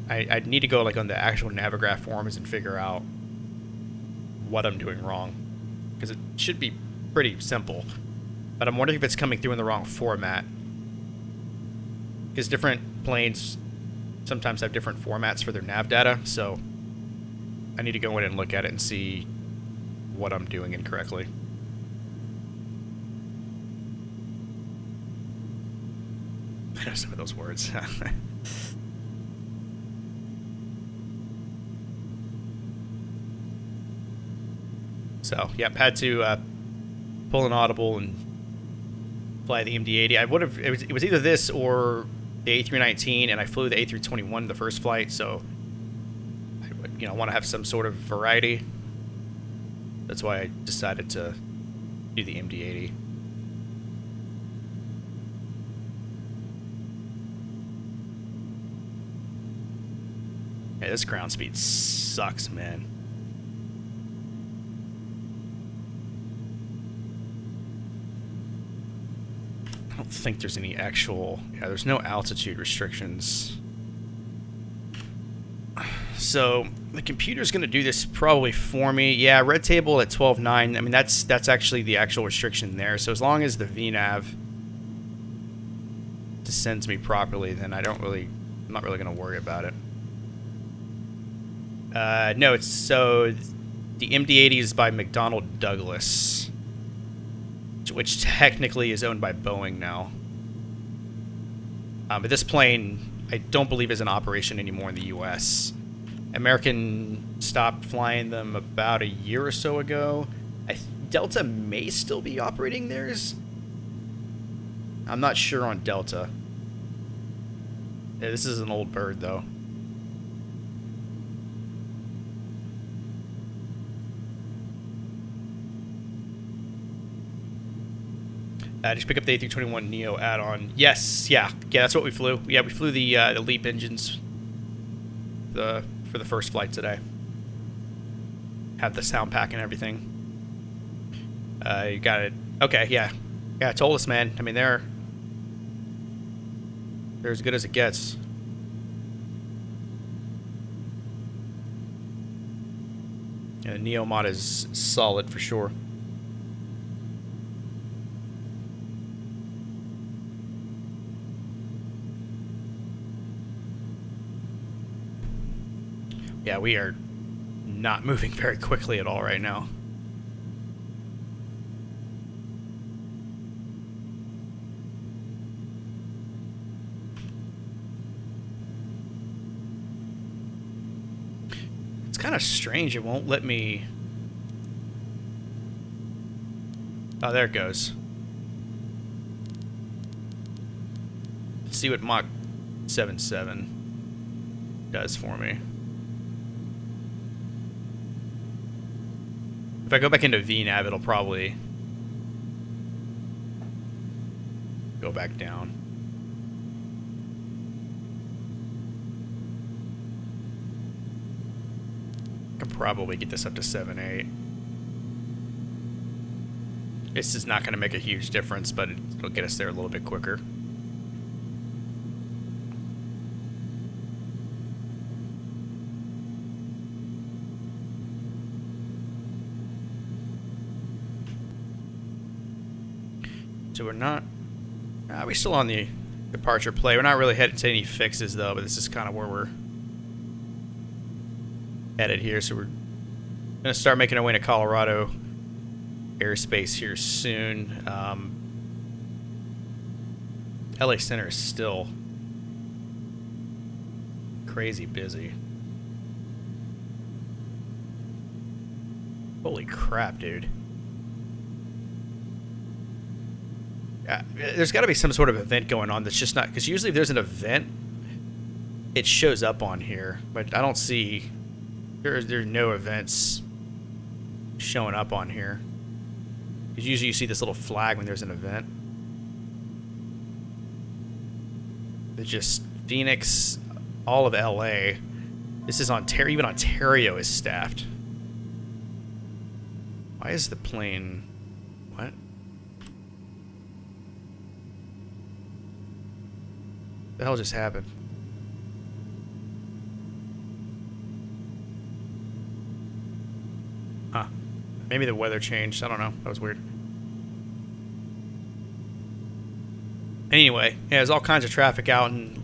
I need to go like on the actual Navigraph forums and figure out what I'm doing wrong, because it should be pretty simple, but I'm wondering if it's coming through in the wrong format, because different planes sometimes have different formats for their nav data, so I need to go in and look at it and see what I'm doing incorrectly. I know some of those words. So, yep, had to pull an audible and fly the MD-80. I would have. It was either this or the A319, and I flew the A321 the first flight. So, I want to have some sort of variety. That's why I decided to do the MD-80. Yeah, this ground speed sucks, man. I don't think there's any actual... Yeah, there's no altitude restrictions. So, the computer's going to do this probably for me. Yeah, red table at 12.9. I mean, that's actually the actual restriction there. So, as long as the VNav descends me properly, then I'm not really going to worry about it. No, it's... So, the MD-80 is by McDonnell Douglas, which technically is owned by Boeing now. But this plane, I don't believe is in operation anymore in the U.S. American stopped flying them about a year or so ago. Delta may still be operating theirs. I'm not sure on Delta. Yeah, this is an old bird, though. Just pick up the A321 Neo add-on. Yes, yeah, that's what we flew. Yeah, we flew the LEAP engines for the first flight today. Have the sound pack and everything. You got it. Okay, yeah. Yeah, it told us, man. I mean, they're as good as it gets. Yeah, the Neo mod is solid for sure. Yeah, we are not moving very quickly at all right now. It's kind of strange. It won't let me... Oh, there it goes. Let's see what Mach 77 does for me. If I go back into VNav, it'll probably go back down. I can probably get this up to 7.8. This is not going to make a huge difference, but it'll get us there a little bit quicker. So we're not... we're still on the departure play. We're not really headed to any fixes, though, but this is kind of where we're headed here. So we're going to start making our way to Colorado airspace here soon. LA Center is still crazy busy. Holy crap, dude. There's got to be some sort of event going on that's just not... Because usually if there's an event, it shows up on here. But I don't see... There's no events showing up on here. Because usually you see this little flag when there's an event. It's just Phoenix, all of LA. This is Ontario. Even Ontario is staffed. Why is the plane... What? The hell just happened? Huh. Maybe the weather changed. I don't know. That was weird. Anyway, yeah, there's all kinds of traffic out, and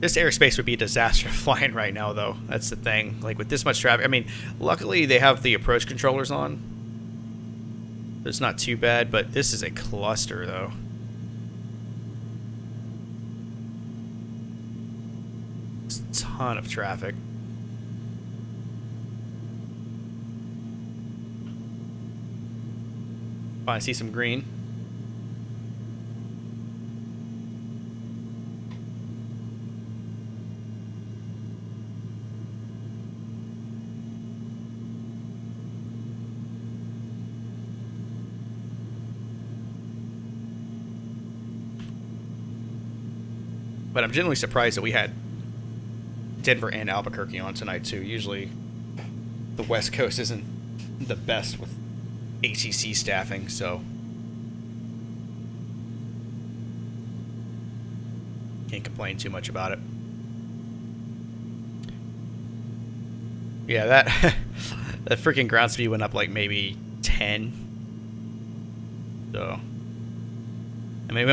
this airspace would be a disaster flying right now, though. That's the thing. Like, with this much traffic, I mean, luckily they have the approach controllers on. It's not too bad, but this is a cluster, though. Ton of traffic. Oh, I see some green. But I'm genuinely surprised that we had Denver and Albuquerque on tonight too. Usually the West Coast isn't the best with ATC staffing, so can't complain too much about it. Yeah, that that freaking ground speed went up like maybe 10. So I mean,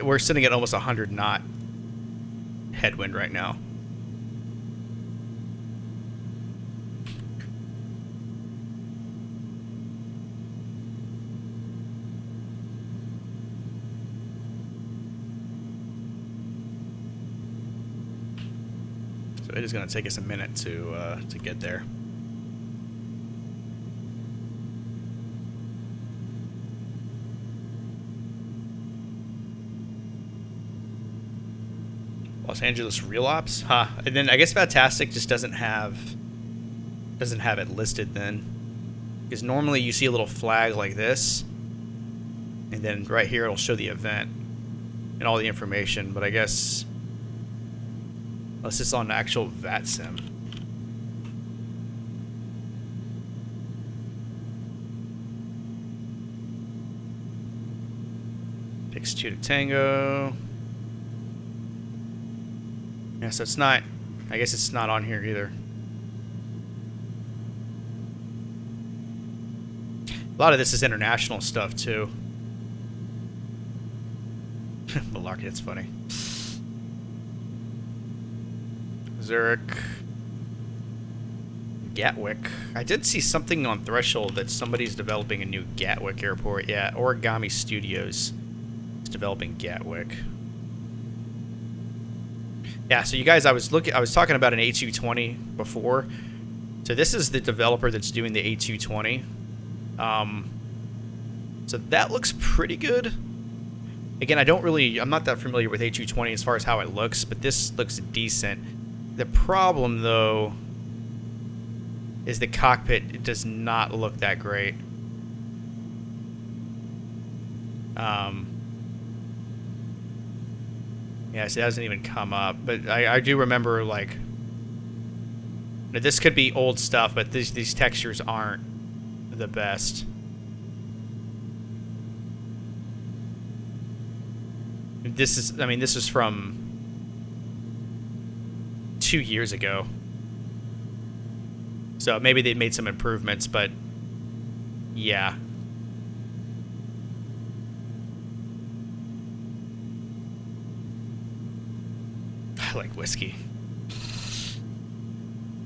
we're sitting at almost 100 knot headwind right now. So it is going to take us a minute to get there. Los Angeles Real Ops? Huh. And then I guess Fantastic just doesn't have it listed then. Because normally you see a little flag like this. And then right here it'll show the event and all the information, but I guess unless it's on actual VATSIM. Picks 2 to Tango. Yeah, so it's not, I guess it's not on here either. A lot of this is international stuff too. Malarkey, that's funny. Zurich. Gatwick. I did see something on Threshold that somebody's developing a new Gatwick airport. Yeah, Origami Studios is developing Gatwick. Yeah, so you guys, I was talking about an A220 before. So this is the developer that's doing the A220. So that looks pretty good. Again, I'm not that familiar with A220 as far as how it looks, but this looks decent. The problem, though, is the cockpit. It does not look that great. Yes, it hasn't even come up, but I do remember, like, this could be old stuff, but these textures aren't the best. This is from 2 years ago. So maybe they made some improvements, but yeah. I like whiskey.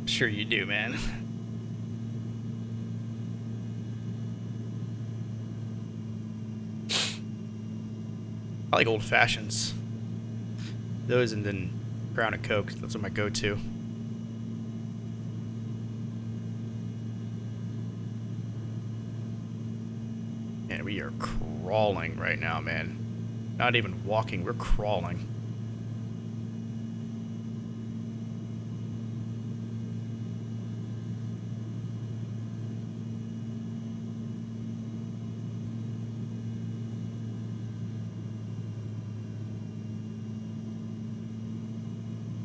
Sure you do, man. I like old fashions. Those and then Crown and Coke. Those are my go-to. And we are crawling right now, man. Not even walking, we're crawling.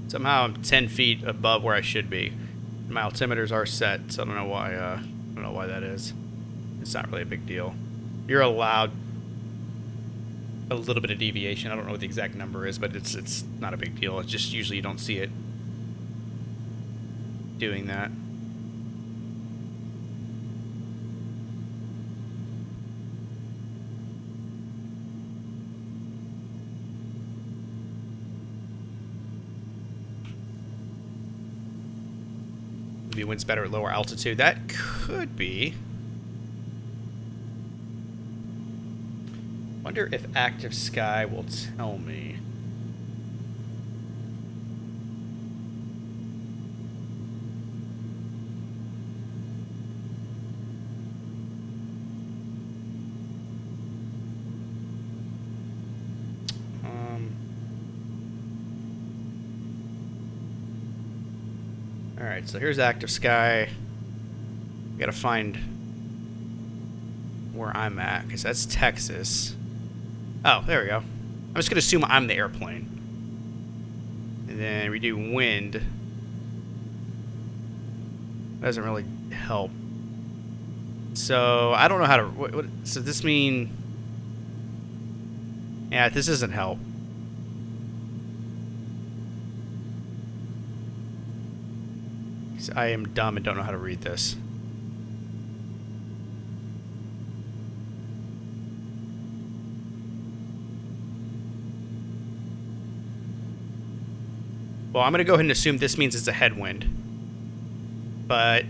Somehow I'm 10 feet above where I should be. My altimeters are set, so I don't know why that is. It's not really a big deal. You're allowed a little bit of deviation. I don't know what the exact number is, but it's not a big deal. It's just usually you don't see it doing that. Maybe wind's better at lower altitude. That could be. Wonder if active sky will tell me. Alright, so here's active sky. Gotta find where I'm at, because that's Texas. Oh, there we go. I'm just going to assume I'm the airplane. And then we do wind. That doesn't really help. So, I don't know how to... so this mean... Yeah, this doesn't help. I am dumb and don't know how to read this. Well, I'm going to go ahead and assume this means it's a headwind. But...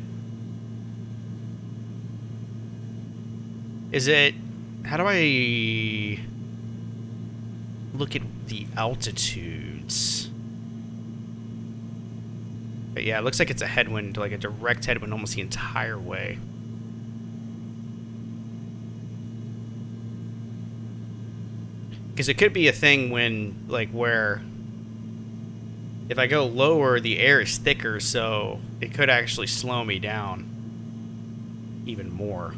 is it... how do I... look at the altitudes? But yeah, it looks like it's a headwind, like a direct headwind almost the entire way. Because it could be a thing when, like, where... if I go lower, the air is thicker, so it could actually slow me down even more.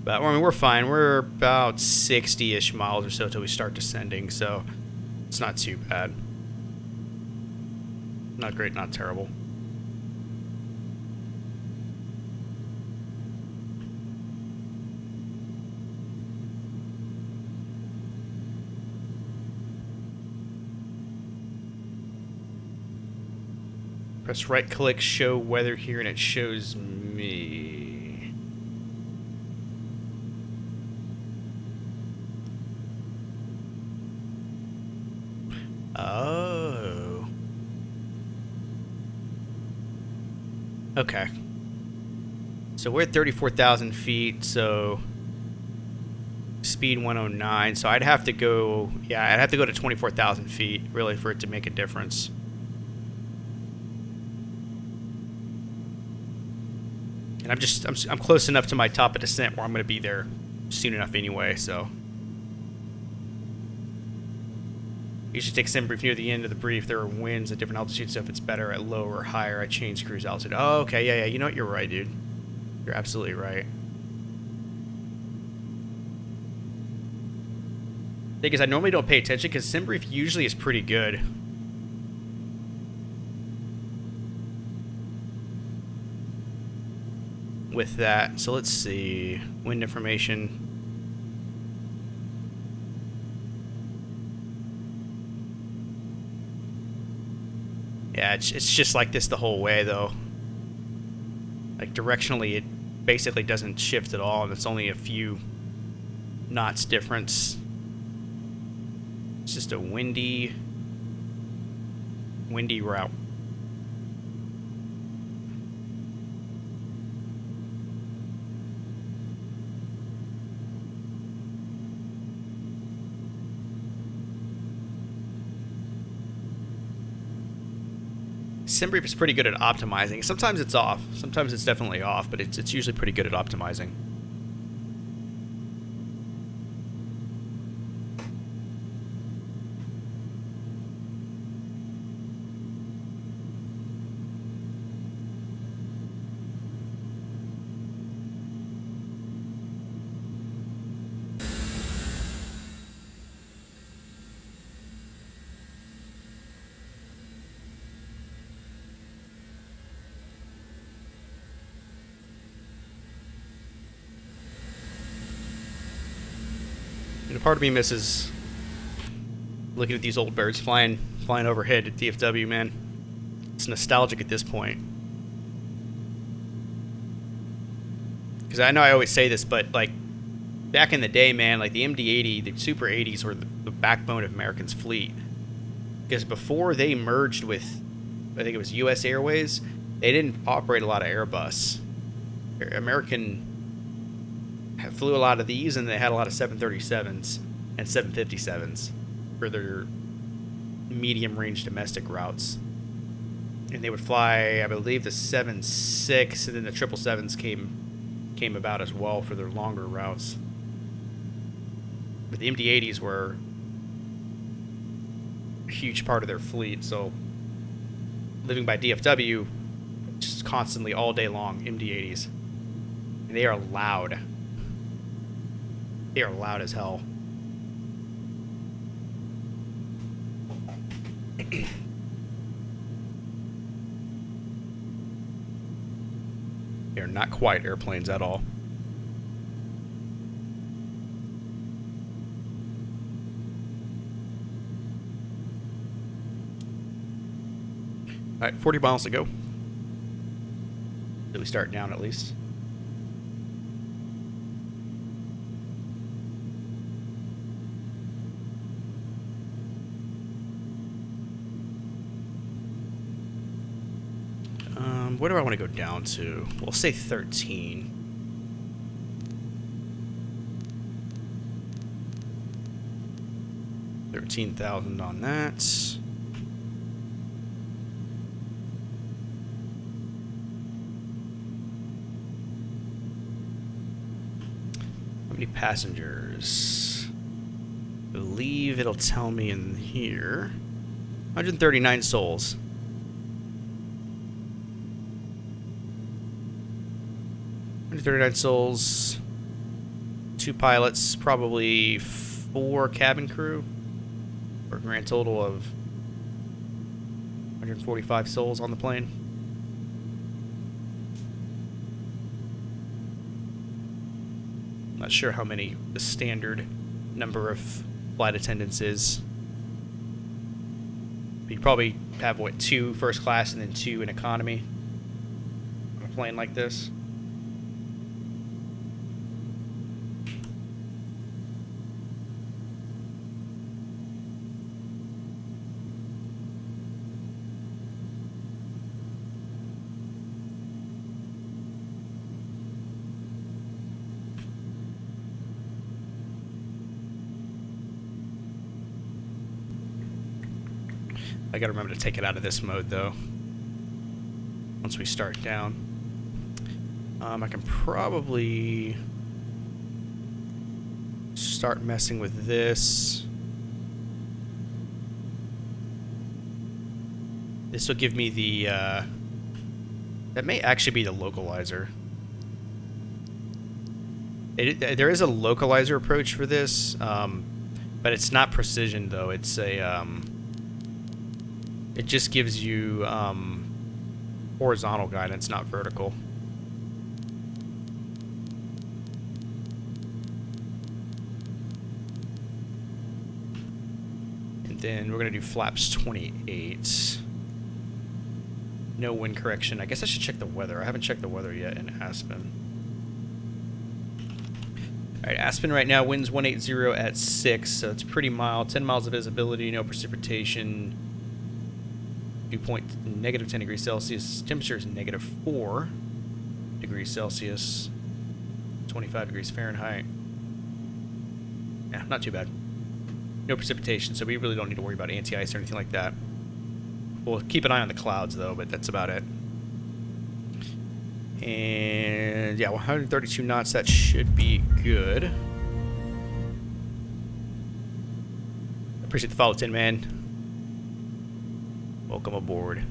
But I mean, we're fine. We're about 60-ish miles or so till we start descending, so it's not too bad. Not great, not terrible. Press right click, show weather here, and it shows me. Oh. Okay. So we're at 34,000 feet, so speed 109. So I'd have to go, yeah, I'd have to go to 24,000 feet, really, for it to make a difference. And I'm close enough to my top of descent where I'm going to be there soon enough anyway, so. Usually take sim brief near the end of the brief. There are winds at different altitudes, so if it's better at lower or higher, I change cruise altitude. Oh, okay, yeah, you know what? You're right, dude. You're absolutely right. Thing is, I normally don't pay attention because sim brief usually is pretty good. With that, so let's see. Wind information. Yeah, it's just like this the whole way, though. Like, directionally, it basically doesn't shift at all, and it's only a few knots difference. It's just a windy route. SimBrief is pretty good at optimizing. Sometimes it's off. Sometimes it's definitely off, but it's usually pretty good at optimizing. And a part of me misses looking at these old birds flying overhead at DFW, man. It's nostalgic at this point. Because I know I always say this, but like back in the day, man, like the MD-80, the Super 80s were the backbone of American's fleet. Because before they merged with, I think it was U.S. Airways, they didn't operate a lot of Airbus. American flew a lot of these, and they had a lot of 737s and 757s for their medium-range domestic routes. And they would fly, I believe, the 7.6, and then the 777s came about as well for their longer routes. But the MD-80s were a huge part of their fleet, so living by DFW, just constantly all day long, MD-80s. And they are loud. They are loud as hell. They are not quiet airplanes at all. Alright, 40 miles to go. Till we start down at least. Where do I want to go down to? We'll say 13. $13,000 on that. How many passengers? I believe it'll tell me in here. 139 souls. 139 souls. 2 pilots, probably 4 cabin crew, for a grand total of 145 souls on the plane. Not sure how many the standard number of flight attendants is. But you probably have, what, 2 first class and then 2 in economy on a plane like this. I gotta remember to take it out of this mode though. Once we start down. I can probably start messing with this. This will give me the, that may actually be the localizer. There is a localizer approach for this, but it's not precision though. It's a, it just gives you horizontal guidance, not vertical. And then we're going to do flaps 28. No wind correction. I guess I should check the weather. I haven't checked the weather yet in Aspen. Alright, Aspen right now, winds 180 at 6, so it's pretty mild. 10 miles of visibility, no precipitation. Dew point negative 10 degrees Celsius. Temperature is negative 4 degrees Celsius. 25 degrees Fahrenheit. Yeah, not too bad. No precipitation, so we really don't need to worry about anti-ice or anything like that. We'll keep an eye on the clouds, though, but that's about it. And, yeah, 132 knots, that should be good. Appreciate the follow, Tin Man. Welcome aboard.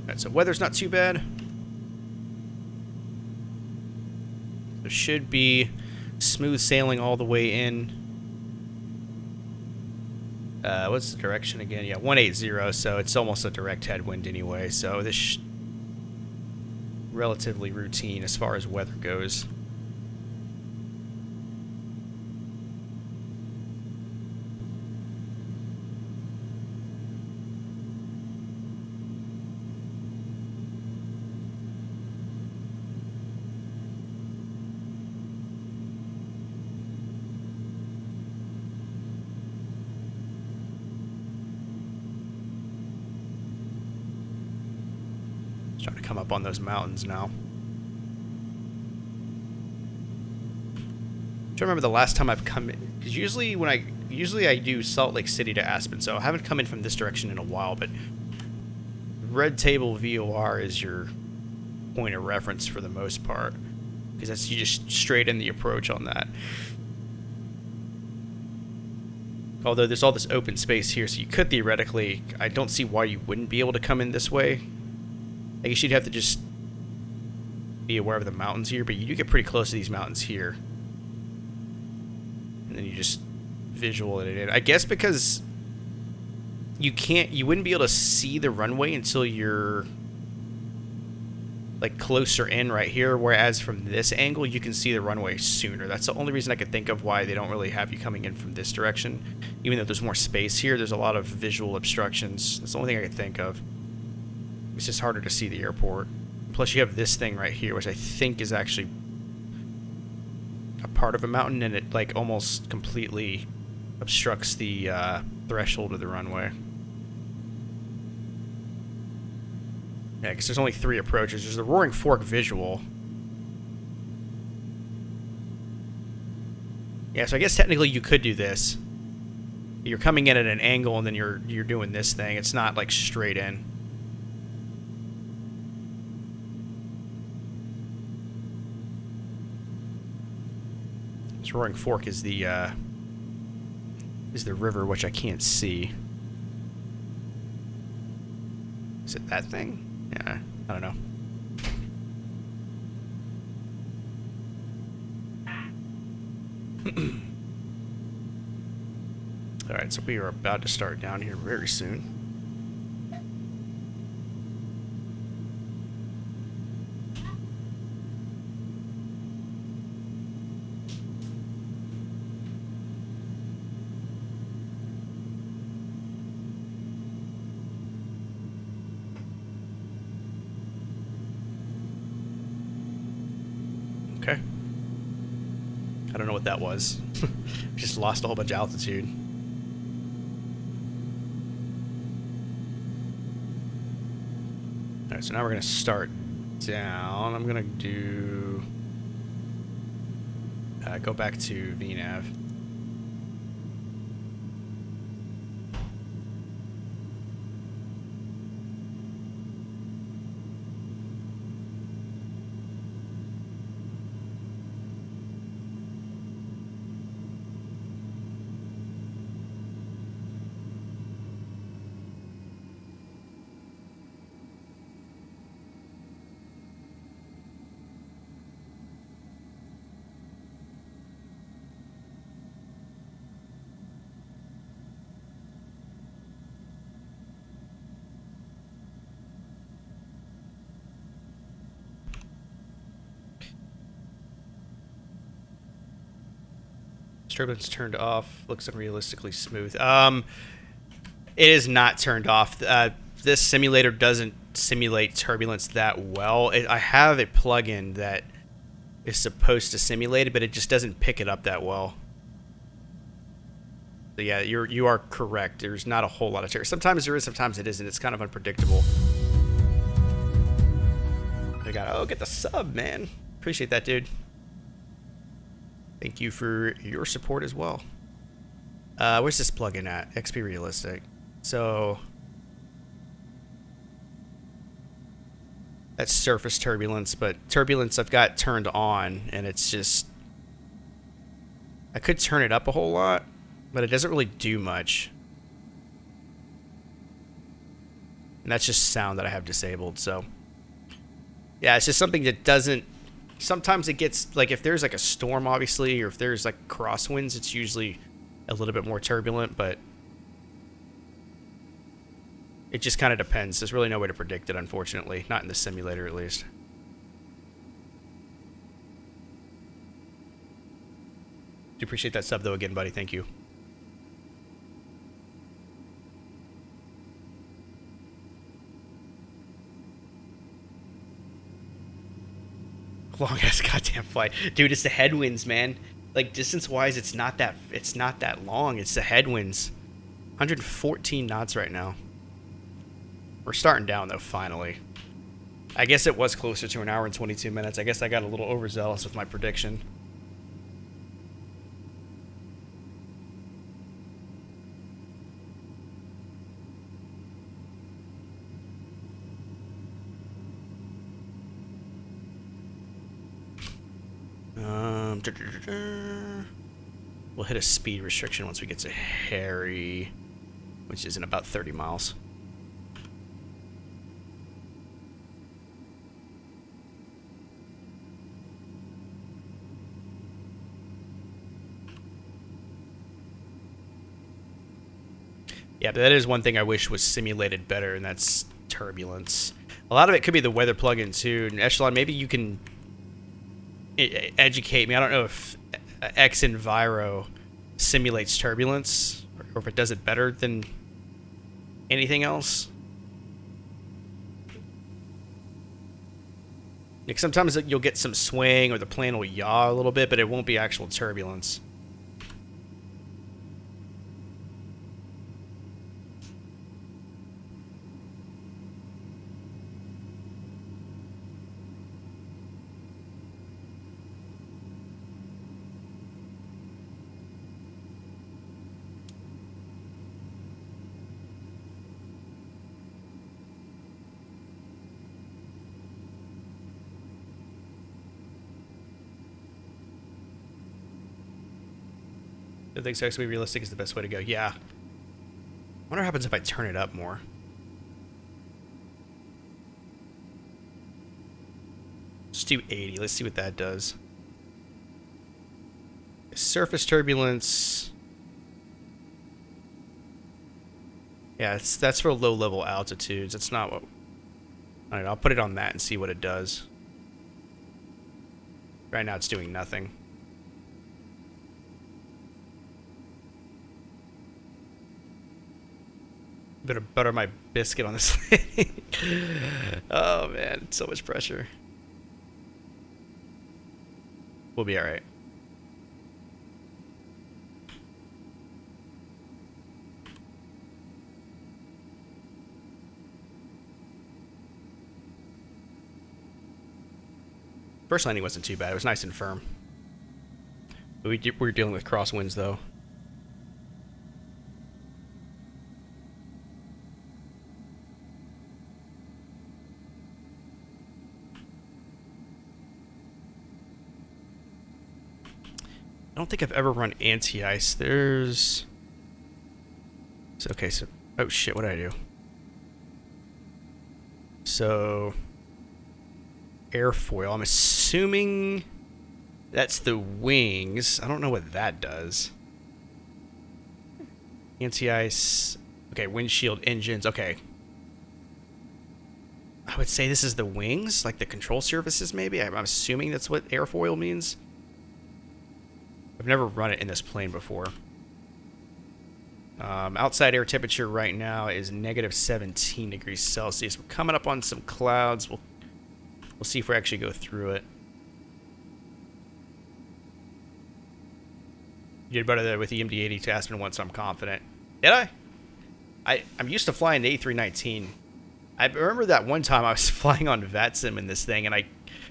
Alright, so weather's not too bad. There should be smooth sailing all the way in. What's the direction again? Yeah, 180, so it's almost a direct headwind anyway, so this relatively routine as far as weather goes. Trying to come up on those mountains now. I remember the last time I've come in, because usually I do Salt Lake City to Aspen, so I haven't come in from this direction in a while, but Red Table VOR is your point of reference for the most part, because that's you just straight in the approach on that. Although there's all this open space here, so you could theoretically, I don't see why you wouldn't be able to come in this way. I guess you'd have to just be aware of the mountains here, but you do get pretty close to these mountains here. And then you just visual it in. I guess because you wouldn't be able to see the runway until you're like closer in right here, whereas from this angle you can see the runway sooner. That's the only reason I could think of why they don't really have you coming in from this direction. Even though there's more space here, there's a lot of visual obstructions. That's the only thing I could think of. It's just harder to see the airport. Plus you have this thing right here, which I think is actually a part of a mountain, and it like almost completely obstructs the threshold of the runway. Yeah, because there's only 3 approaches. There's the Roaring Fork visual. Yeah, so I guess technically you could do this. You're coming in at an angle and then you're doing this thing. It's not like straight in. This Roaring Fork is the river, which I can't see. Is it that thing? Yeah, I don't know. Alright, so we are about to start down here very soon. Okay. I don't know what that was. Just lost a whole bunch of altitude. Alright, so now we're going to start down. I'm going to do... go back to VNav. Turbulence turned off. Looks unrealistically smooth. It is not turned off. This simulator doesn't simulate turbulence that well. I have a plugin that is supposed to simulate it, but it just doesn't pick it up that well. So yeah, you are correct. There's not a whole lot of turbulence. Sometimes there is, sometimes it isn't. It's kind of unpredictable. Get the sub, man. Appreciate that, dude. Thank you for your support as well. Where's this plugin at? XP Realistic. So that's surface turbulence, but turbulence I've got turned on, and it's just... I could turn it up a whole lot, but it doesn't really do much. And that's just sound that I have disabled, so... Yeah, it's just something that doesn't... Sometimes it gets, like, if there's, like, a storm, obviously, or if there's, like, crosswinds, it's usually a little bit more turbulent, but it just kind of depends. There's really no way to predict it, unfortunately. Not in the simulator, at least. Do appreciate that sub, though, again, buddy. Thank you. Long ass goddamn flight, dude. It's the headwinds, man. Like, distance wise, it's not that long. It's the headwinds. 114 knots right now. We're starting down though, finally. I guess it was closer to an hour and 22 minutes. I guess I got a little overzealous with my prediction. We'll hit a speed restriction once we get to Harry, which is in about 30 miles. Yeah, but that is one thing I wish was simulated better, and that's turbulence. A lot of it could be the weather plugin too. And Echelon, maybe you can educate me. I don't know if X Enviro simulates turbulence, or if it does it better than anything else. Like, sometimes you'll get some swing, or the plane will yaw a little bit, but it won't be actual turbulence. I think XP Realistic is the best way to go. Yeah. I wonder what happens if I turn it up more. Let's do 80. Let's see what that does. Surface turbulence. Yeah, that's for low level altitudes. That's not what... Alright, I'll put it on that and see what it does. Right now it's doing nothing. Better butter my biscuit on this thing. Oh man, so much pressure. We'll be alright. First landing wasn't too bad. It was nice and firm. We were dealing with crosswinds though. I don't think I've ever run anti-ice. There's... Okay, so... Oh shit, what did I do? So... Airfoil. I'm assuming... That's the wings. I don't know what that does. Anti-ice... Okay, windshield, engines. Okay. I would say this is the wings? Like the control surfaces, maybe? I'm assuming that's what airfoil means. I've never run it in this plane before. Outside air temperature right now is negative 17 degrees Celsius. We're coming up on some clouds. We'll see if we actually go through it. You did better with the MD-80 to Aspen once, I'm confident. Did I? I'm used to flying the A319. I remember that one time I was flying on VATSIM in this thing, and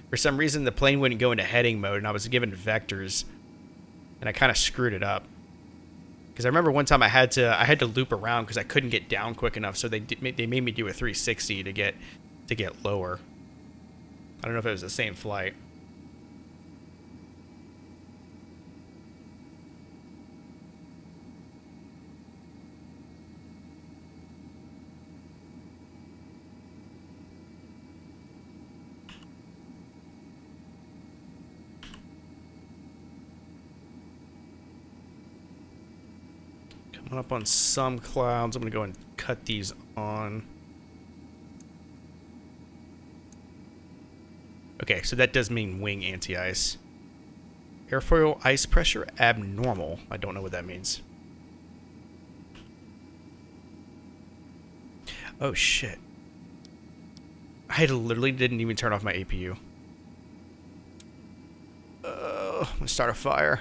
for some reason the plane wouldn't go into heading mode, and I was given vectors. And I kind of screwed it up, because I remember one time I had to loop around because I couldn't get down quick enough. So they made me do a 360 to get lower. I don't know if it was the same flight. Up on some clouds. I'm gonna go and cut these on. Okay, so that does mean wing anti-ice. Airfoil ice pressure abnormal. I don't know what that means. Oh shit. I literally didn't even turn off my APU. I'm gonna start a fire.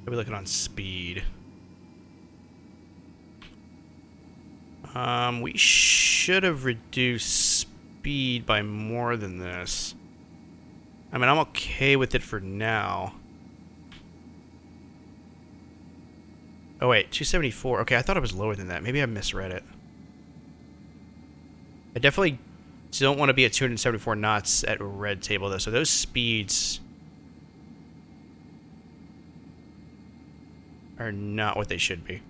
We're looking on speed. We should have reduced speed by more than this. I mean, I'm okay with it for now. Oh wait, 274. Okay, I thought it was lower than that. Maybe I misread it. I definitely don't want to be at 274 knots at red table though. So those speeds are not what they should be.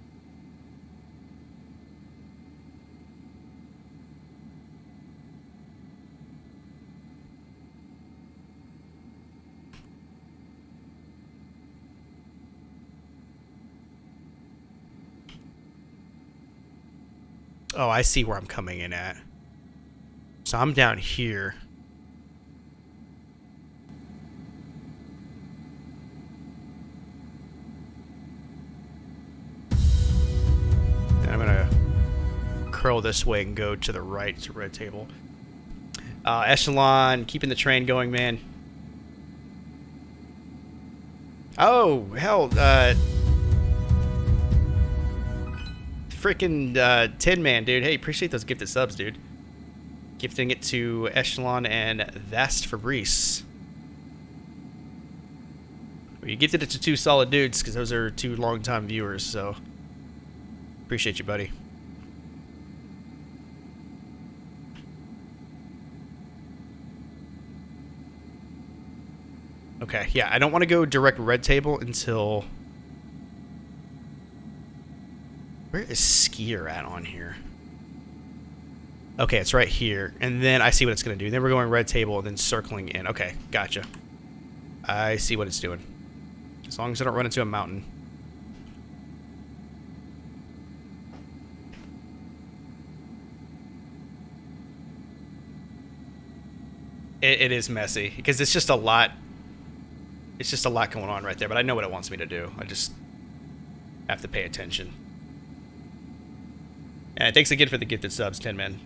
Oh, I see where I'm coming in at. So I'm down here. And I'm gonna curl this way and go to the right to red table. Echelon, keeping the train going, man. Oh, hell, freaking Tin Man, dude. Hey, appreciate those gifted subs, dude. Gifting it to Echelon and Vast Fabrice. Well, you gifted it to two solid dudes because those are two long-time viewers, so appreciate you, buddy. Okay, yeah, I don't want to go direct red table until... Where is Skier at on here? Okay, it's right here. And then I see what it's going to do. Then we're going red table and then circling in. Okay, gotcha. I see what it's doing. As long as I don't run into a mountain. It is messy because it's just a lot. It's just a lot going on right there, but I know what it wants me to do. I just have to pay attention. And thanks again for the gifted subs, 10 men.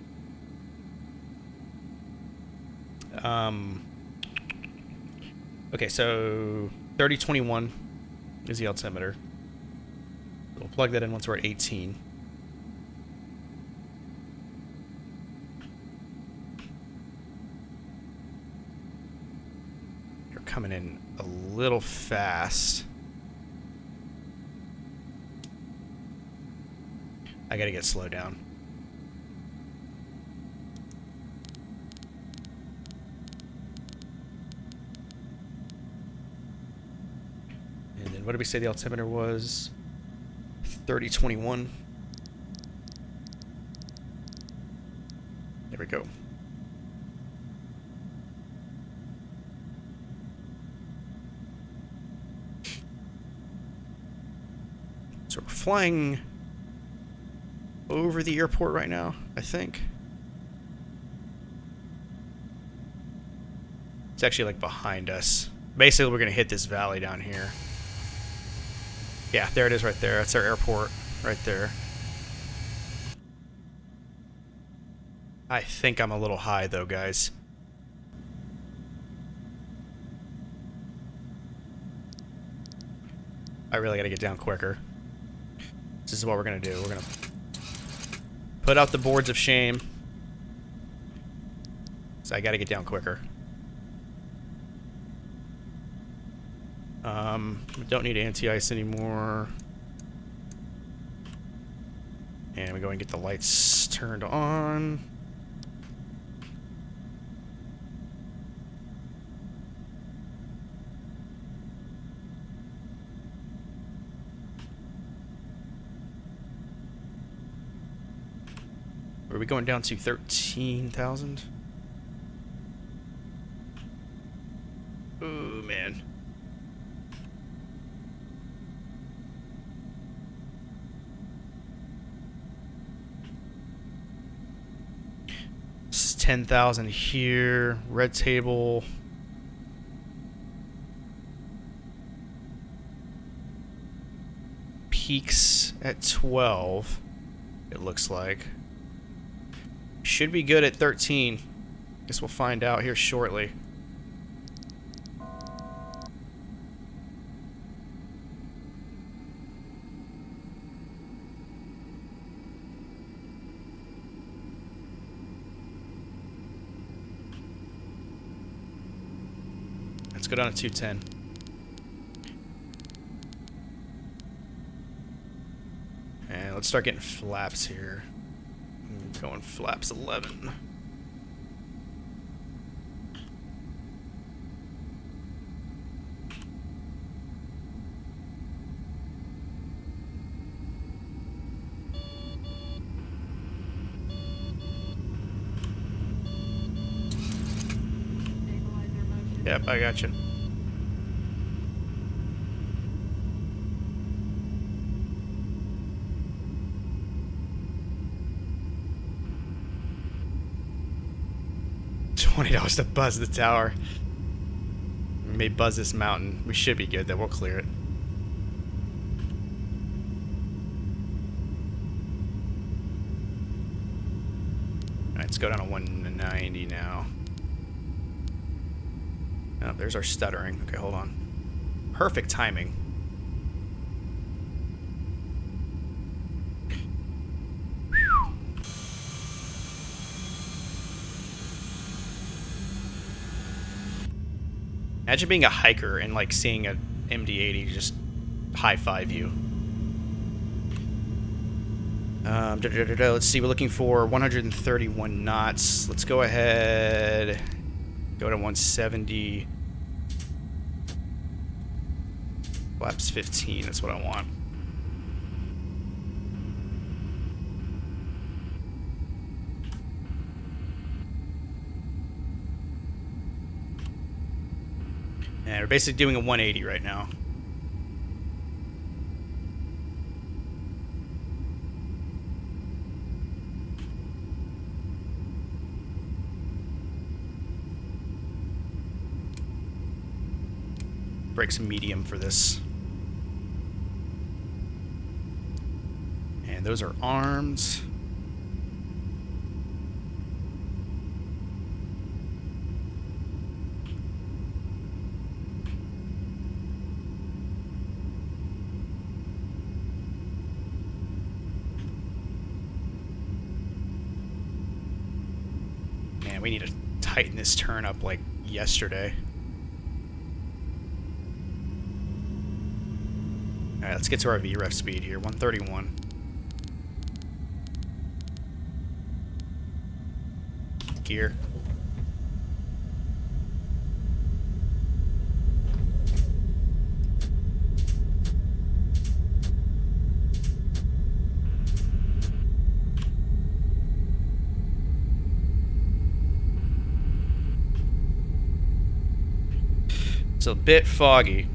Okay, so 3021 is the altimeter. We'll plug that in once we're at 18. You're coming in a little fast. I gotta get slowed down. And then what did we say the altimeter was? 3021. There we go. So we're flying over the airport right now, I think. It's actually like behind us. Basically, we're gonna hit this valley down here. Yeah, there it is right there. That's our airport right there. I think I'm a little high though, guys. I really gotta get down quicker. This is what we're gonna do. We're gonna put out the boards of shame. So I gotta get down quicker. We don't need anti-ice anymore. And we go and get the lights turned on. Are we going down to 13,000? Oh, man. This is 10,000 here. Red table. Peaks at 12, it looks like. Should be good at 13. Guess we'll find out here shortly. Let's go down to 210. And let's start getting flaps here. Going flaps 11. Yep, I got you. $20 to buzz the tower. We may buzz this mountain. We should be good, then we'll clear it. Alright, let's go down to 190 now. Oh, there's our stuttering. Okay, hold on. Perfect timing. Imagine being a hiker and like seeing a MD-80 just high-five you. Let's see, we're looking for 131 knots. Let's go ahead, go to 170. Flaps 15, that's what I want. And we're basically doing a 180 right now. Brakes medium for this. And those are arms. Man, we need to tighten this turn up like yesterday. Alright, let's get to our VREF speed here, 131. Gear. It's a bit foggy.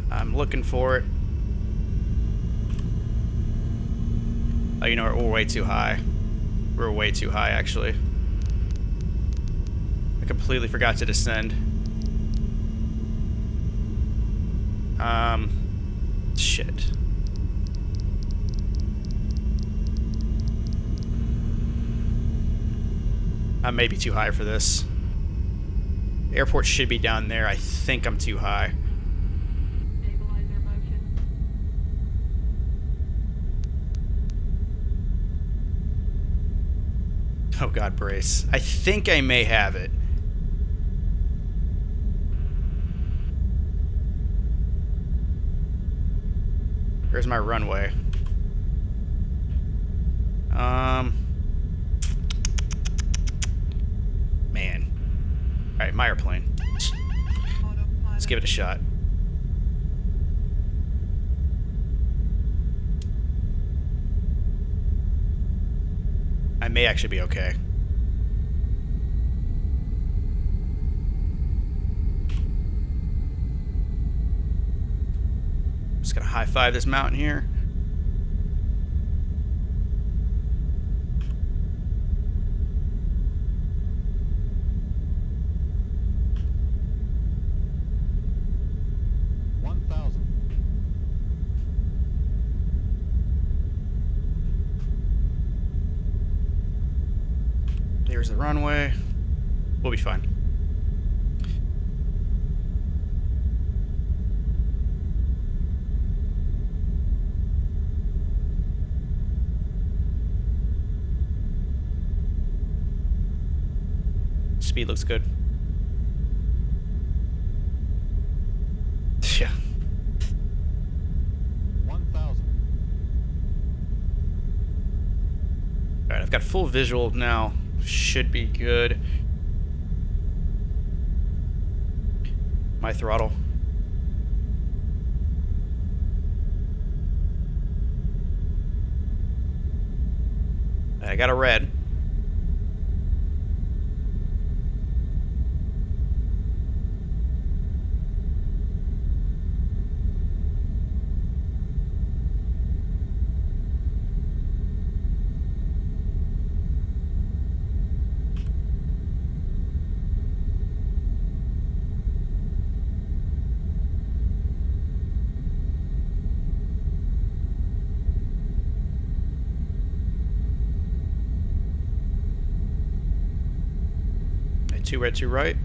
I'm looking for it. Oh, you know what? We're way too high. We're way too high, actually. I completely forgot to descend. Shit. I may be too high for this. The airport should be down there. I think I'm too high. Stabilizer motion. Oh god, brace. I think I may have it. Where's my runway? Man. Alright, my airplane. Let's give it a shot. I may actually be okay. Just gonna high-five this mountain here. There's the runway. We'll be fine. Speed looks good. Yeah. 1,000. Alright, I've got full visual now. Should be good. My throttle. I got a red. 2 red, 2 right.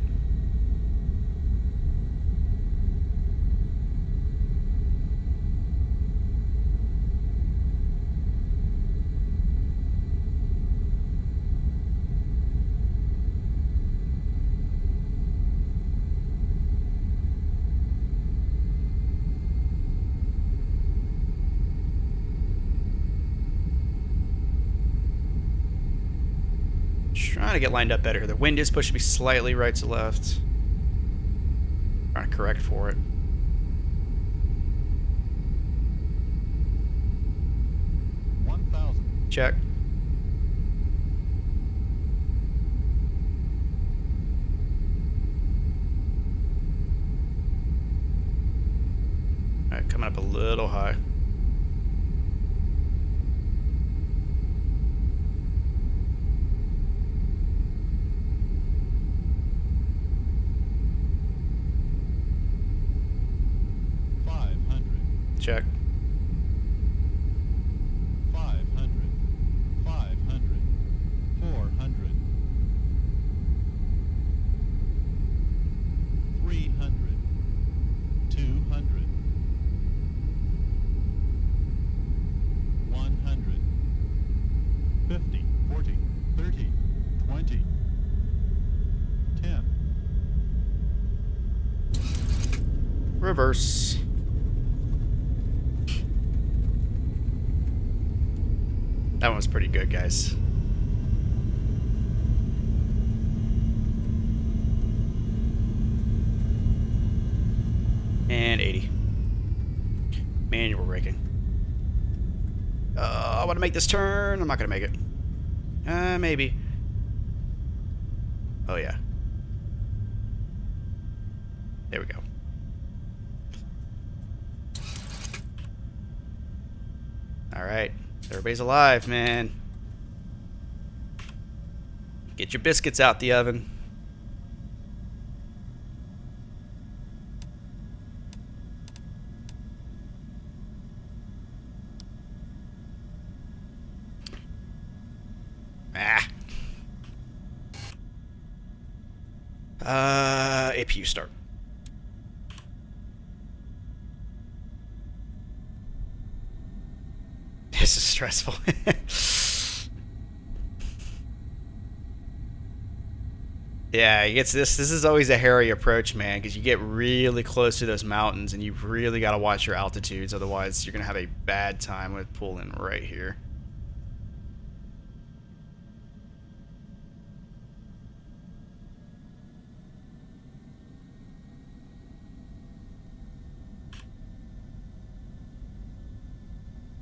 Trying to get lined up better. The wind is pushing me slightly right to left. Trying to correct for it. Check. Alright, coming up a little high. Check. 500, 500, 400, 300, 200, 100, 50, 40, 30, 20, 10. Reverse. That one was pretty good, guys. And 80. Manual braking. I want to make this turn. I'm not going to make it. Maybe. Oh, yeah. There we go. All right. Everybody's alive, man. Get your biscuits out the oven. APU start. This is stressful. Yeah, it gets this. This is always a hairy approach, man, because you get really close to those mountains, and you've really got to watch your altitudes. Otherwise, you're gonna have a bad time with pulling right here.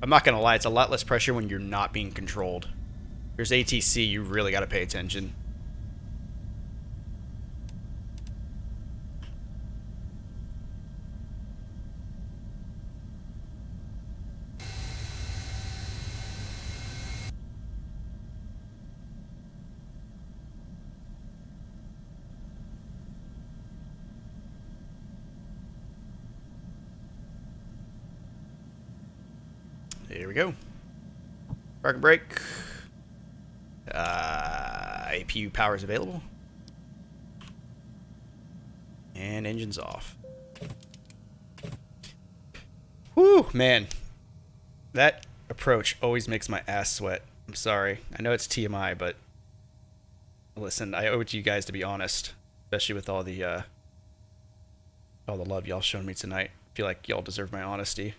I'm not gonna lie, it's a lot less pressure when you're not being controlled. There's ATC, you really got to pay attention. Here we go. Park and brake. APU power is available. And engine's off. Whew, man. That approach always makes my ass sweat. I'm sorry. I know it's TMI, but listen, I owe it to you guys to be honest. Especially with all the love y'all shown me tonight. I feel like y'all deserve my honesty.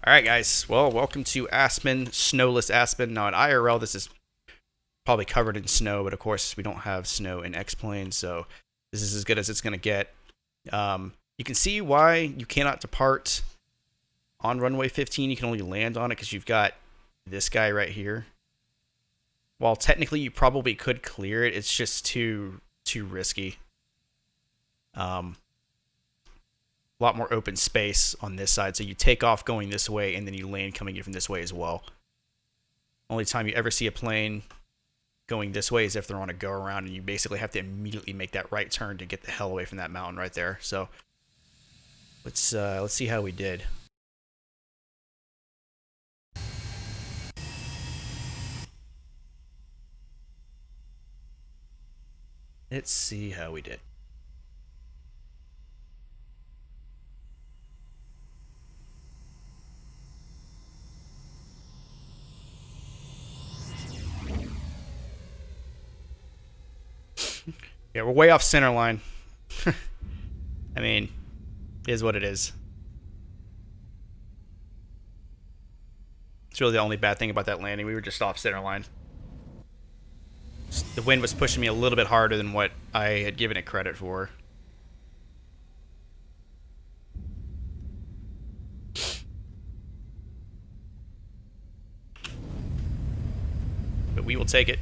Alright guys, well, welcome to Aspen, snowless Aspen. Now in IRL this is probably covered in snow, but of course we don't have snow in XPlane, so this is as good as it's going to get. You can see why you cannot depart on runway 15. You can only land on it because you've got this guy right here. While technically you probably could clear it, it's just too risky. A lot more open space on this side, so you take off going this way and then you land coming in from this way as well. Only time you ever see a plane going this way is if they're on a go around, and you basically have to immediately make that right turn to get the hell away from that mountain right there. So let's see how we did. Let's see how we did. Yeah, we're way off center line. I mean, it is what it is. It's really the only bad thing about that landing. We were just off center line. The wind was pushing me a little bit harder than what I had given it credit for. But we will take it.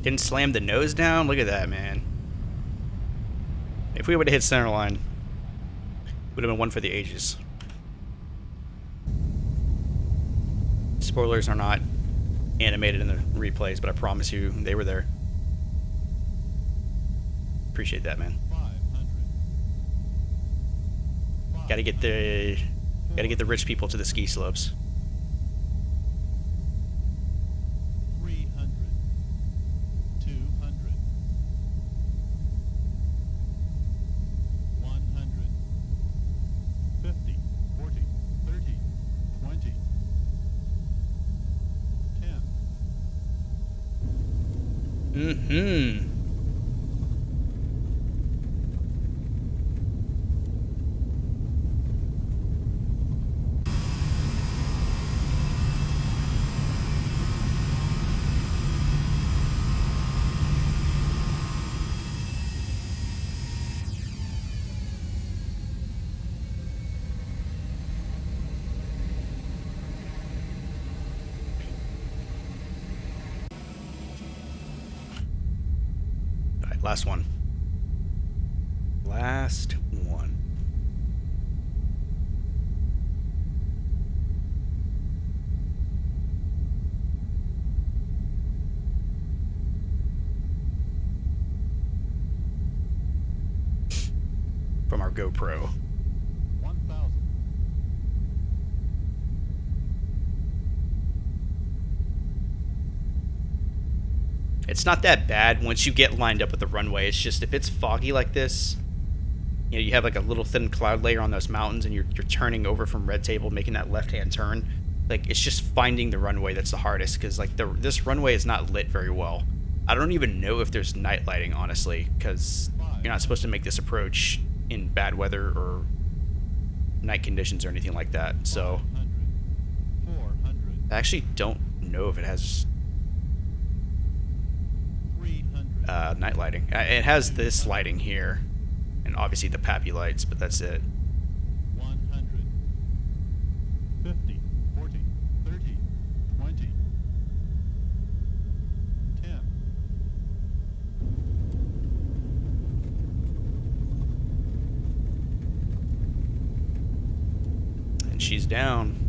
Didn't slam the nose down? Look at that, man. If we would have hit center line, would have been one for the ages. Spoilers are not animated in the replays, but I promise you they were there. Appreciate that, man. 500. Gotta get the rich people to the ski slopes. 300. 200. 100. 50. 40. 30. 20. 10. Mm-hmm. Last one. Last one. From our GoPro. 1,000. It's not that bad once you get lined up with the runway. It's just if it's foggy like this, you know, you have like a little thin cloud layer on those mountains and you're turning over from red table, making that left-hand turn. Like, it's just finding the runway that's the hardest, because like this runway is not lit very well. I don't even know if there's night lighting, honestly, because you're not supposed to make this approach in bad weather or night conditions or anything like that. So 500. 400. I actually don't know if it has 300. night lighting. It has this lighting here, and obviously the Pappy lights, but that's it. 100. 50. 40. 30. 20. 10. And she's down.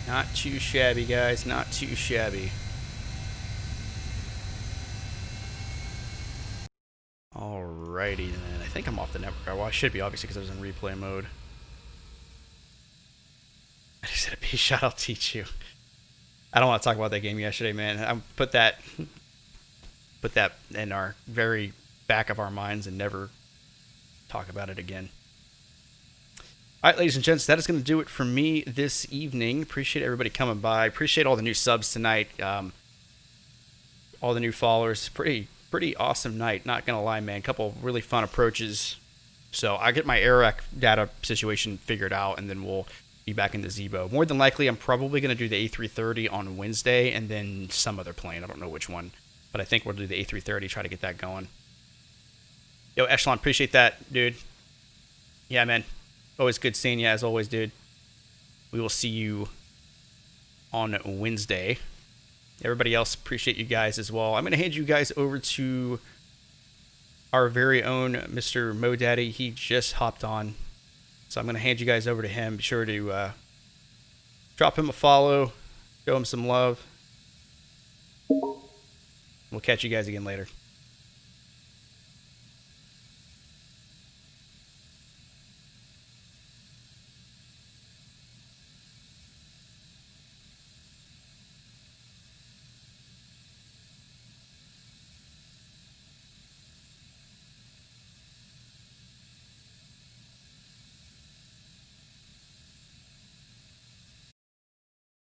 Not too shabby, guys. Not too shabby. Alrighty then. I think I'm off the network. Well, I should be, obviously, because I was in replay mode. I just said a B shot, I'll teach you. I don't want to talk about that game yesterday, man. I put that in our very back of our minds and never talk about it again. All right, ladies and gents, that is going to do it for me this evening. Appreciate everybody coming by. Appreciate all the new subs tonight. All the new followers. Pretty awesome night. Not going to lie, man. Couple really fun approaches. So I get my AirAC data situation figured out, and then we'll be back in the Zebo. More than likely, I'm probably going to do the A330 on Wednesday and then some other plane. I don't know which one, but I think we'll do the A330, try to get that going. Yo, Echelon, appreciate that, dude. Yeah, man. Always good seeing you, as always, dude. We will see you on Wednesday. Everybody else, appreciate you guys as well. I'm going to hand you guys over to our very own Mr. Mo Daddy. He just hopped on. So I'm going to hand you guys over to him. Be sure to drop him a follow, show him some love. We'll catch you guys again later.